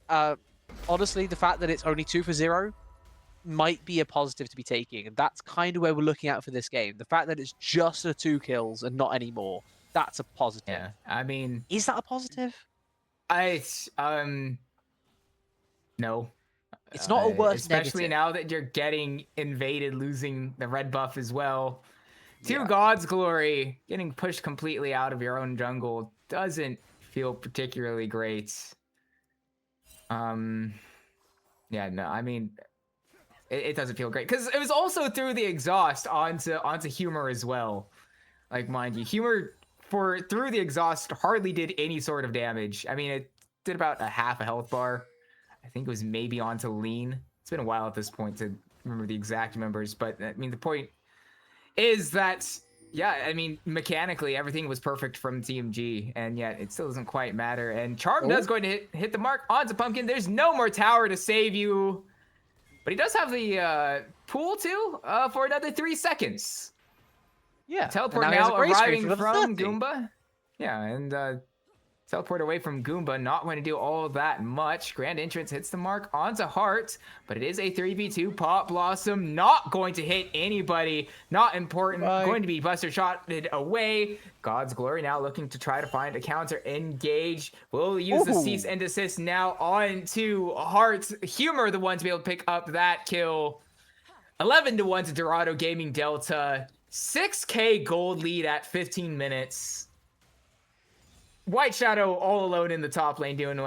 Honestly, the fact that it's only 2-0 might be a positive to be taking, and that's kind of where we're looking at for this game. The fact that it's just a 2 kills and not anymore. That's a positive. Yeah, I mean... Is that a positive? No. It's not a worse especially negative. now that you're getting invaded, losing the red buff as well. To God's glory, getting pushed completely out of your own jungle doesn't feel particularly great. Yeah, no, I mean... It doesn't feel great. Because it was also through the exhaust onto Humor as well. Like, mind you, Humor... through the exhaust hardly did any sort of damage. I mean, it did about a half a health bar. I think it was maybe onto Lean. It's been a while at this point to remember the exact numbers, but I mean, the point is that Yeah, I mean, mechanically, everything was perfect from TMG, and yet it still doesn't quite matter. And Charm does going to hit the mark onto Pumpkin. There's no more tower to save you, but he does have the pool too for another 3 seconds. Yeah. The teleport And now he has a now gray screen arriving for another from 30. Goomba. Yeah, and teleport away from Goomba, not going to do all that much. Grand Entrance hits the mark onto Heart, but it is a 3v2. Pop Blossom not going to hit anybody. Not important. Bye. Going to be Buster shotted away. God's Glory now looking to try to find a counter engage. We'll use the cease and desist now onto Heart. Humor the one to be able to pick up that kill. 11-1 to Dorado Gaming Delta. 6K gold lead at 15 minutes. White Shadow all alone in the top lane doing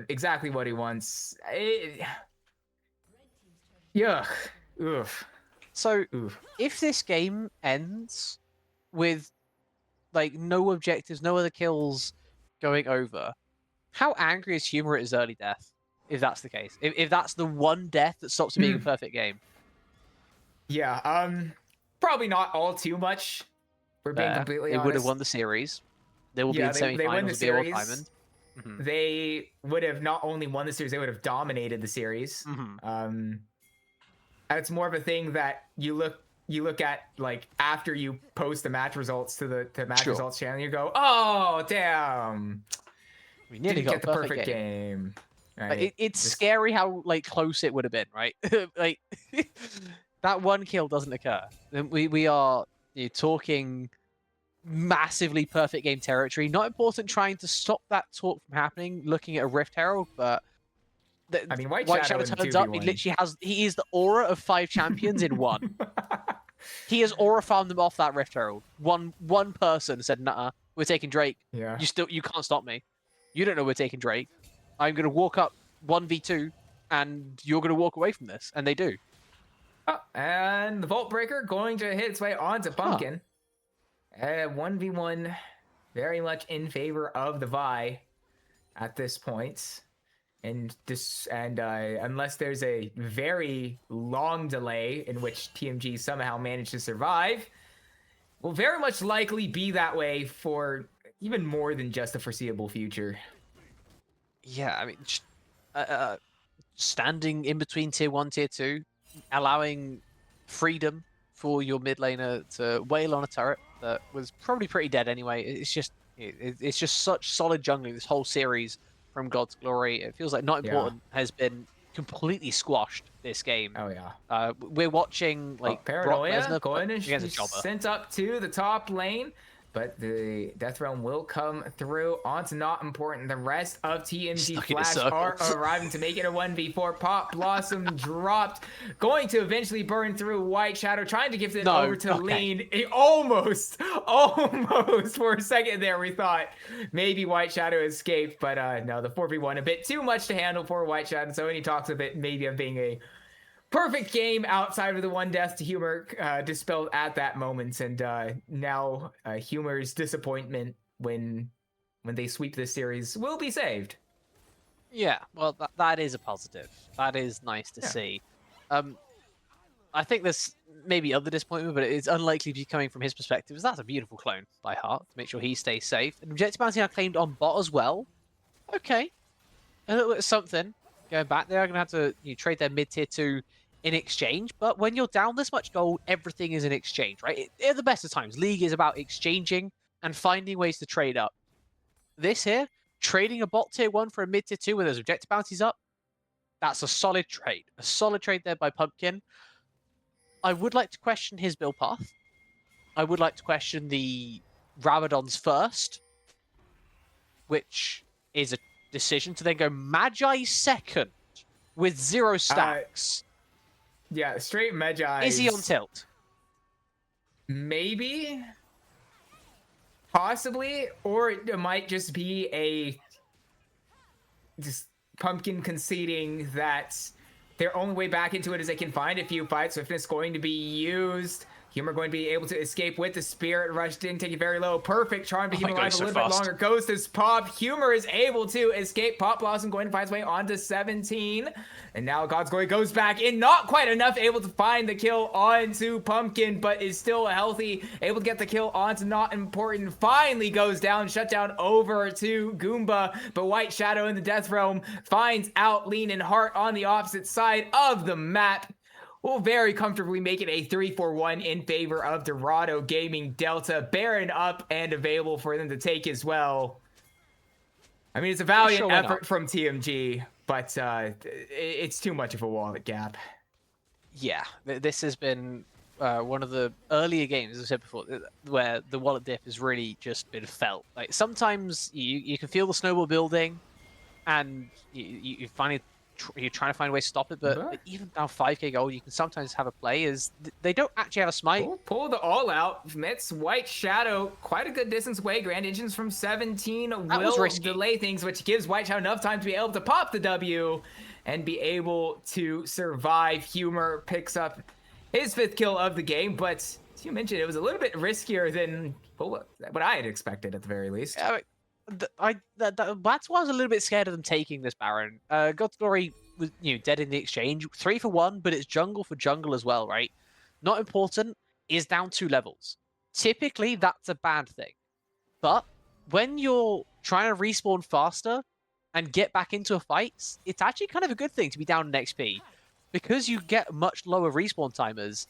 exactly what he wants. Yuck. Oof. So Oof. if this game ends with like no objectives, no other kills going over, how angry is Humor at his early death? If that's the case, if that's the one death that stops it being a perfect game. Yeah. Probably not all too much. We're being completely honest. They would have won the series. They will be in semifinals. They win the series. Diamond. They would have not only won the series, they would have dominated the series. It's more of a thing that you look at like after you post the match results to the match results channel, you go, oh damn, we nearly got the perfect game. Right? It's scary how like close it would have been, right? Like that one kill doesn't occur. We are talking massively perfect game territory. Not important trying to stop that talk from happening, looking at a Rift Herald, but I mean, White Shadow turns up, he literally he is the aura of 5 champions in one. He has aura farmed them off that Rift Herald. One person said, nah, we're taking Drake. Yeah. You can't stop me. You don't know we're taking Drake. I'm gonna walk up 1v2 and you're gonna walk away from this. And they do. Oh, and the Vault Breaker going to hit its way onto Pumpkin. 1v1, very much in favor of the Vi at this point. And unless there's a very long delay in which TMG somehow managed to survive, will very much likely be that way for even more than just the foreseeable future. Yeah, I mean, standing in between tier 1, tier 2, allowing freedom for your mid laner to wail on a turret that was probably pretty dead anyway. It's just such solid jungling this whole series from God's Glory. It feels like Not Important has been completely squashed this game. Oh yeah. We're watching like Paranoia going to sent up to the top lane. But the Death Realm will come through onto Not Important. The rest of TMG Flash are arriving to make it a 1v4. Pop Blossom dropped. Going to eventually burn through White Shadow. Trying to give it over to Lean. Almost for a second there we thought maybe White Shadow escaped. But no, the 4v1 a bit too much to handle for White Shadow. So when he talks a bit maybe of being a perfect game outside of the one death to Humor dispelled at that moment, and now Humor's disappointment when they sweep this series will be saved. Yeah, well, that is a positive. That is nice to see. I think there's maybe other disappointment, but it's unlikely to be coming from his perspective. That's a beautiful clone by Heart to make sure he stays safe. And Objective Bounty now claimed on bot as well. Okay, a little bit of something going back. They are going to have to trade their mid tier 2 in exchange, but when you're down this much gold, everything is an exchange, right? At the best of times, League is about exchanging and finding ways to trade up. This here, trading a bot tier 1 for a mid tier 2 when there's objective bounties up, that's a solid trade. A solid trade there by Pumpkin. I would like to question his build path. I would like to question the Rabadon's first, which is a decision to then go Magi second with 0 stacks. Yeah, straight Magi. Is he on tilt? Maybe. Possibly. Or it might just be just Pumpkin conceding that their only way back into it is they can find a few fights. So if it's going to be used, Humor going to be able to escape with the Spirit Rush. Didn't take it very low. Perfect charm to keep him alive a little bit longer. Goes to Pop. Humor is able to escape. Pop Blossom going to find his way onto 17. And now God's Glory goes back in. Not quite enough. Able to find the kill onto Pumpkin, but is still healthy. Able to get the kill onto Not Important. Finally goes down. Shut down over to Goomba. But White Shadow in the Death Realm finds out Lean and Heart on the opposite side of the map. Will very comfortably make it a 3-4-1 in favor of Dorado Gaming Delta. Baron up and available for them to take as well. I mean, it's a valiant effort from TMG, but it's too much of a wallet gap. Yeah, this has been one of the earlier games, as I said before, where the wallet dip has really just been felt. Like sometimes you can feel the snowball building, and you finally you're trying to find a way to stop it, but even down 5k gold, you can sometimes have a play as they don't actually have a smite. Pull the all out. Mitz, White Shadow, quite a good distance away. Grand Engines from 17 will delay things, which gives White Shadow enough time to be able to pop the W and be able to survive. Humor picks up his 5th kill of the game, but as you mentioned, it was a little bit riskier than what I had expected at the very least. Yeah, that's why I was a little bit scared of them taking this Baron. God's Glory was dead in the exchange. 3 for 1, but it's jungle for jungle as well, right? Not Important is down 2 levels. Typically, that's a bad thing. But when you're trying to respawn faster and get back into a fight, it's actually kind of a good thing to be down in XP. Because you get much lower respawn timers.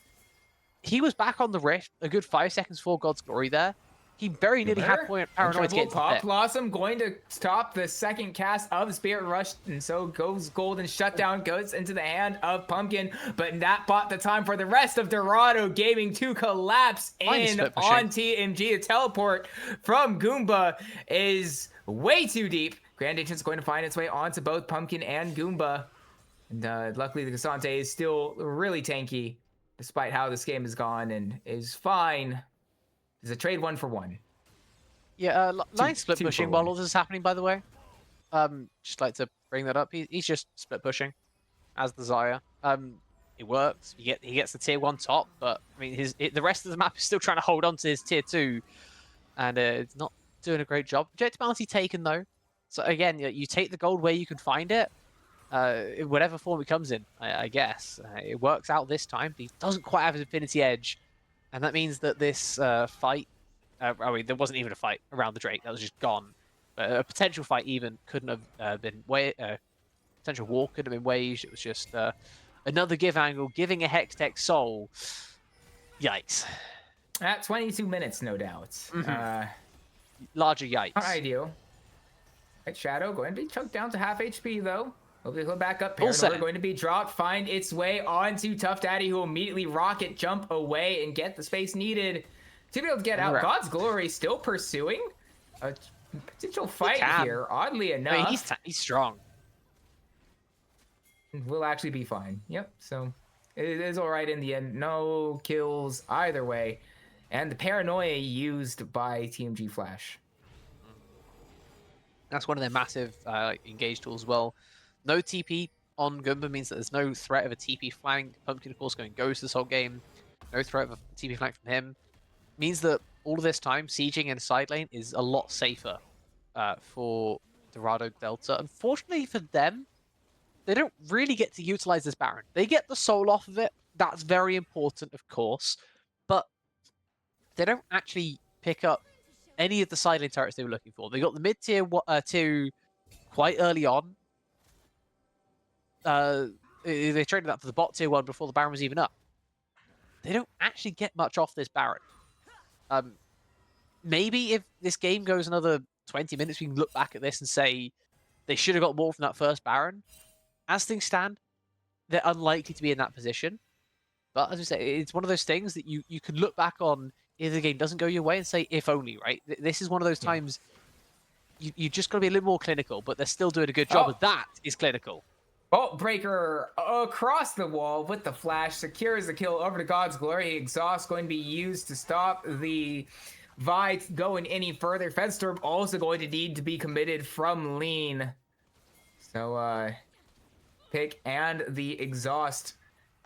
He was back on the Rift a good 5 seconds before God's Glory there. He very nearly had Paranoid to get to Pop Blossom going to stop the 2nd cast of Spirit Rush, and so goes Golden Shutdown, goes into the hand of Pumpkin, but that bought the time for the rest of Dorado Gaming to collapse in on TMG. The teleport from Goomba is way too deep. Grand Agent's going to find its way onto both Pumpkin and Goomba, and luckily the Cassante is still really tanky, despite how this game has gone, and is fine. It's a trade 1-for-1. Yeah, line split pushing while all this is happening, by the way. Just like to bring that up. He's just split pushing as the Xayah. It works. He gets the tier 1 top, but I mean the rest of the map is still trying to hold on to his tier 2, and it's not doing a great job. Objective bounty taken though. So again, you take the gold where you can find it, in whatever form it comes in. I guess it works out this time. He doesn't quite have his Infinity Edge. And that means that this fight, I mean, there wasn't even a fight around the Drake. That was just gone. A potential fight even couldn't have been potential war couldn't have been waged. It was just another give angle, giving a Hextech soul. Yikes. At 22 minutes, no doubt. Mm-hmm. Larger yikes. Not ideal. White Shadow going to be chunked down to half HP, though. Hopefully he'll back up. Paranoid going to be dropped, find its way onto Tough Daddy, who will immediately rocket jump away and get the space needed to be able to get out. God's Glory still pursuing a potential fight here, oddly enough. I mean, he's strong. We'll actually be fine. Yep, so it is all right in the end. No kills either way. And the paranoia used by TMG Flash. That's one of their massive engage tools as well. No TP on Goomba means that there's no threat of a TP flank. Pumpkin, of course, going ghost this whole game. No threat of a TP flank from him. Means that all of this time, sieging in side lane is a lot safer for Dorado Delta. Unfortunately for them, they don't really get to utilize this Baron. They get the soul off of it. That's very important, of course. But they don't actually pick up any of the side lane turrets they were looking for. They got the mid-tier 2 quite early on. They traded that for the bot tier 1 before the Baron was even up. They don't actually get much off this Baron. Maybe if this game goes another 20 minutes, we can look back at this and say they should have got more from that first Baron. As things stand, they're unlikely to be in that position. But as we say, it's one of those things that you can look back on if the game doesn't go your way and say, if only, right? This is one of those times you just got to be a little more clinical, but they're still doing a good job, and that is clinical. Bolt Breaker across the wall with the flash, secures the kill over to God's Glory. Exhaust going to be used to stop the Vite going any further. Fedstorm also going to need to be committed from Lean. So, Pick and the Exhaust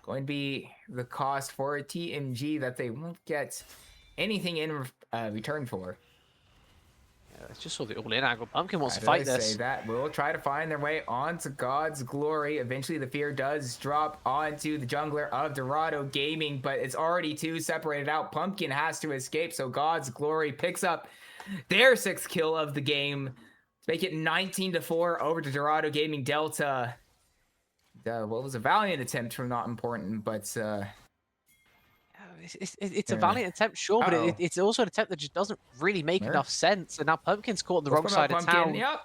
going to be the cost for a TMG that they won't get anything in return for. Yeah, it's just saw the all-in angle. Pumpkin wants I to fight really say this. that will try to find their way onto God's Glory. Eventually, the fear does drop onto the jungler of Dorado Gaming, but it's already too separated out. Pumpkin has to escape, so God's Glory picks up their 6th kill of the game to make it 19-4 over to Dorado Gaming Delta. What was a valiant attempt from not important, but It's a valiant attempt, sure, but it's also an attempt that just doesn't really make enough sense. And now Pumpkin's caught on the wrong side of town. Yep.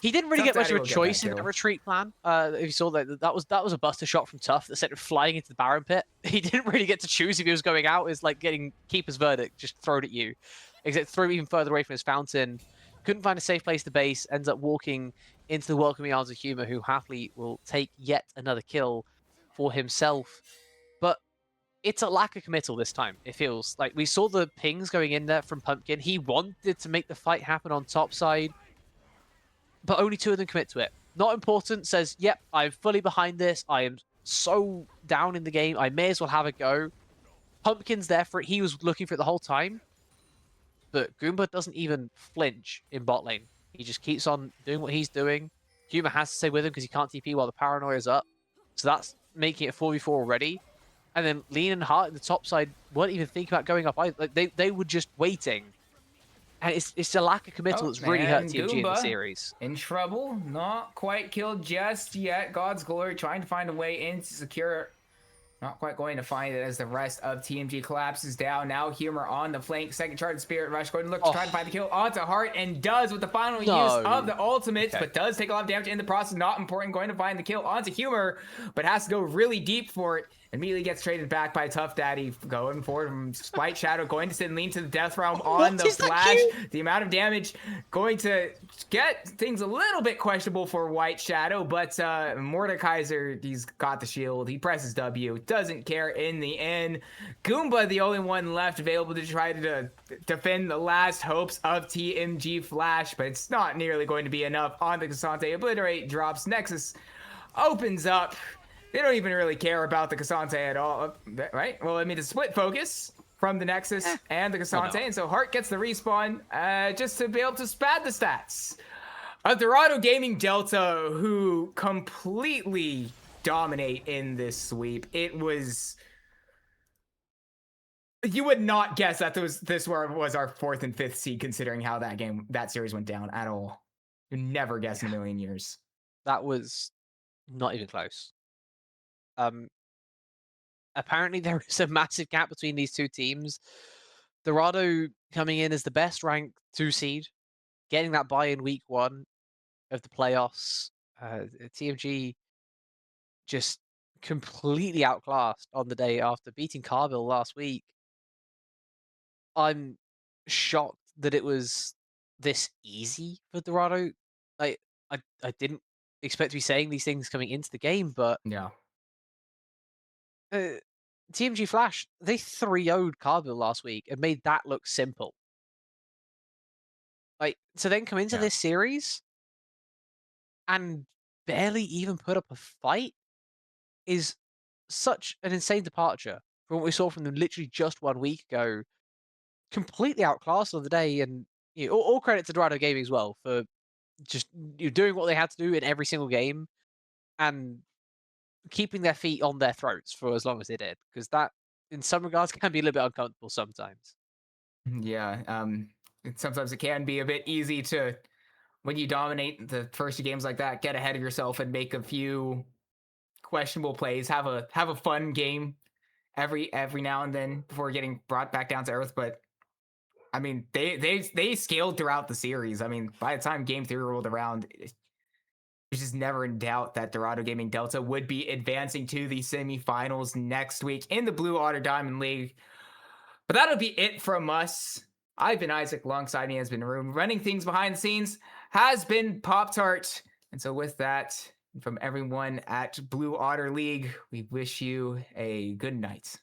He didn't really Tough get much Daddy of a will get choice that in the kill. retreat plan. If you saw that was a buster shot from Tough that sent him flying into the Baron pit. He didn't really get to choose if he was going out. It's like getting Keeper's Verdict just thrown at you. Except threw him even further away from his fountain. Couldn't find a safe place to base. Ends up walking into the welcoming arms of Humor, who happily will take yet another kill for himself. But it's a lack of committal this time, it feels. Like, we saw the pings going in there from Pumpkin. He wanted to make the fight happen on top side, but only 2 of them commit to it. Not important, says, yep, I'm fully behind this. I am so down in the game. I may as well have a go. Pumpkin's there for it. He was looking for it the whole time. But Goomba doesn't even flinch in bot lane. He just keeps on doing what he's doing. Humor has to stay with him because he can't TP while the paranoia's up. So that's making it 4v4 already. And then Lean and Hart in the top side weren't even thinking about going up either. Like, they were just waiting. And it's a lack of committal that's really hurt TMG in the series. In trouble, not quite killed just yet. God's Glory trying to find a way in to secure. Not quite going to find it as the rest of TMG collapses down. Now Humor on the flank. Second charge of Spirit Rush. Going to look to try to find the kill onto Hart and does with the final use of the ultimates, but does take a lot of damage in the process. Not important. Going to find the kill onto Humor, but has to go really deep for it. Immediately gets traded back by Tough Daddy. Going forward from Spite Shadow. Going to send Lean to the Death Realm on the flash. The amount of damage going to get things a little bit questionable for White Shadow, but Mordekaiser, he's got the shield. He presses W. Doesn't care in the end. Goomba, the only one left available to try to defend the last hopes of TMG Flash, but it's not nearly going to be enough on the Cassante. Obliterate drops. Nexus opens up. They don't even really care about the Cassante at all, right? Well, I mean, it's split focus from the Nexus and the Cassante, and so Hart gets the respawn just to be able to pad the stats. Dorado Gaming Delta, who completely dominate in this sweep. It was... You would not guess that this was our 4th and 5th seed, considering how that series went down at all. You'd never guess in a million years. That was not even close. Apparently there is a massive gap between these 2 teams. Dorado coming in as the best ranked 2 seed, getting that bye in week 1 of the playoffs. TMG just completely outclassed on the day after beating Carville last week. I'm shocked that it was this easy for Dorado. I didn't expect to be saying these things coming into the game, but yeah. TMG Flash, they 3-0'd Carville last week and made that look simple. Like, to then come into this series and barely even put up a fight is such an insane departure from what we saw from them literally just 1 week ago. Completely outclassed on the day, and all credit to Dorado Gaming as well for just doing what they had to do in every single game and keeping their feet on their throats for as long as they did, because that, in some regards, can be a little bit uncomfortable sometimes. Yeah, sometimes it can be a bit easy to, when you dominate the first 2 games like that, get ahead of yourself and make a few questionable plays. Have a fun game every now and then before getting brought back down to earth. But I mean, they scaled throughout the series. I mean, by the time Game 3 rolled around, there's just never in doubt that Dorado Gaming Delta would be advancing to the semifinals next week in the Blue Otter Diamond League. But that'll be it from us. I've been Isaac, alongside me has been Room. Running things behind the scenes has been Pop-Tart. And so with that, from everyone at Blue Otter League, we wish you a good night.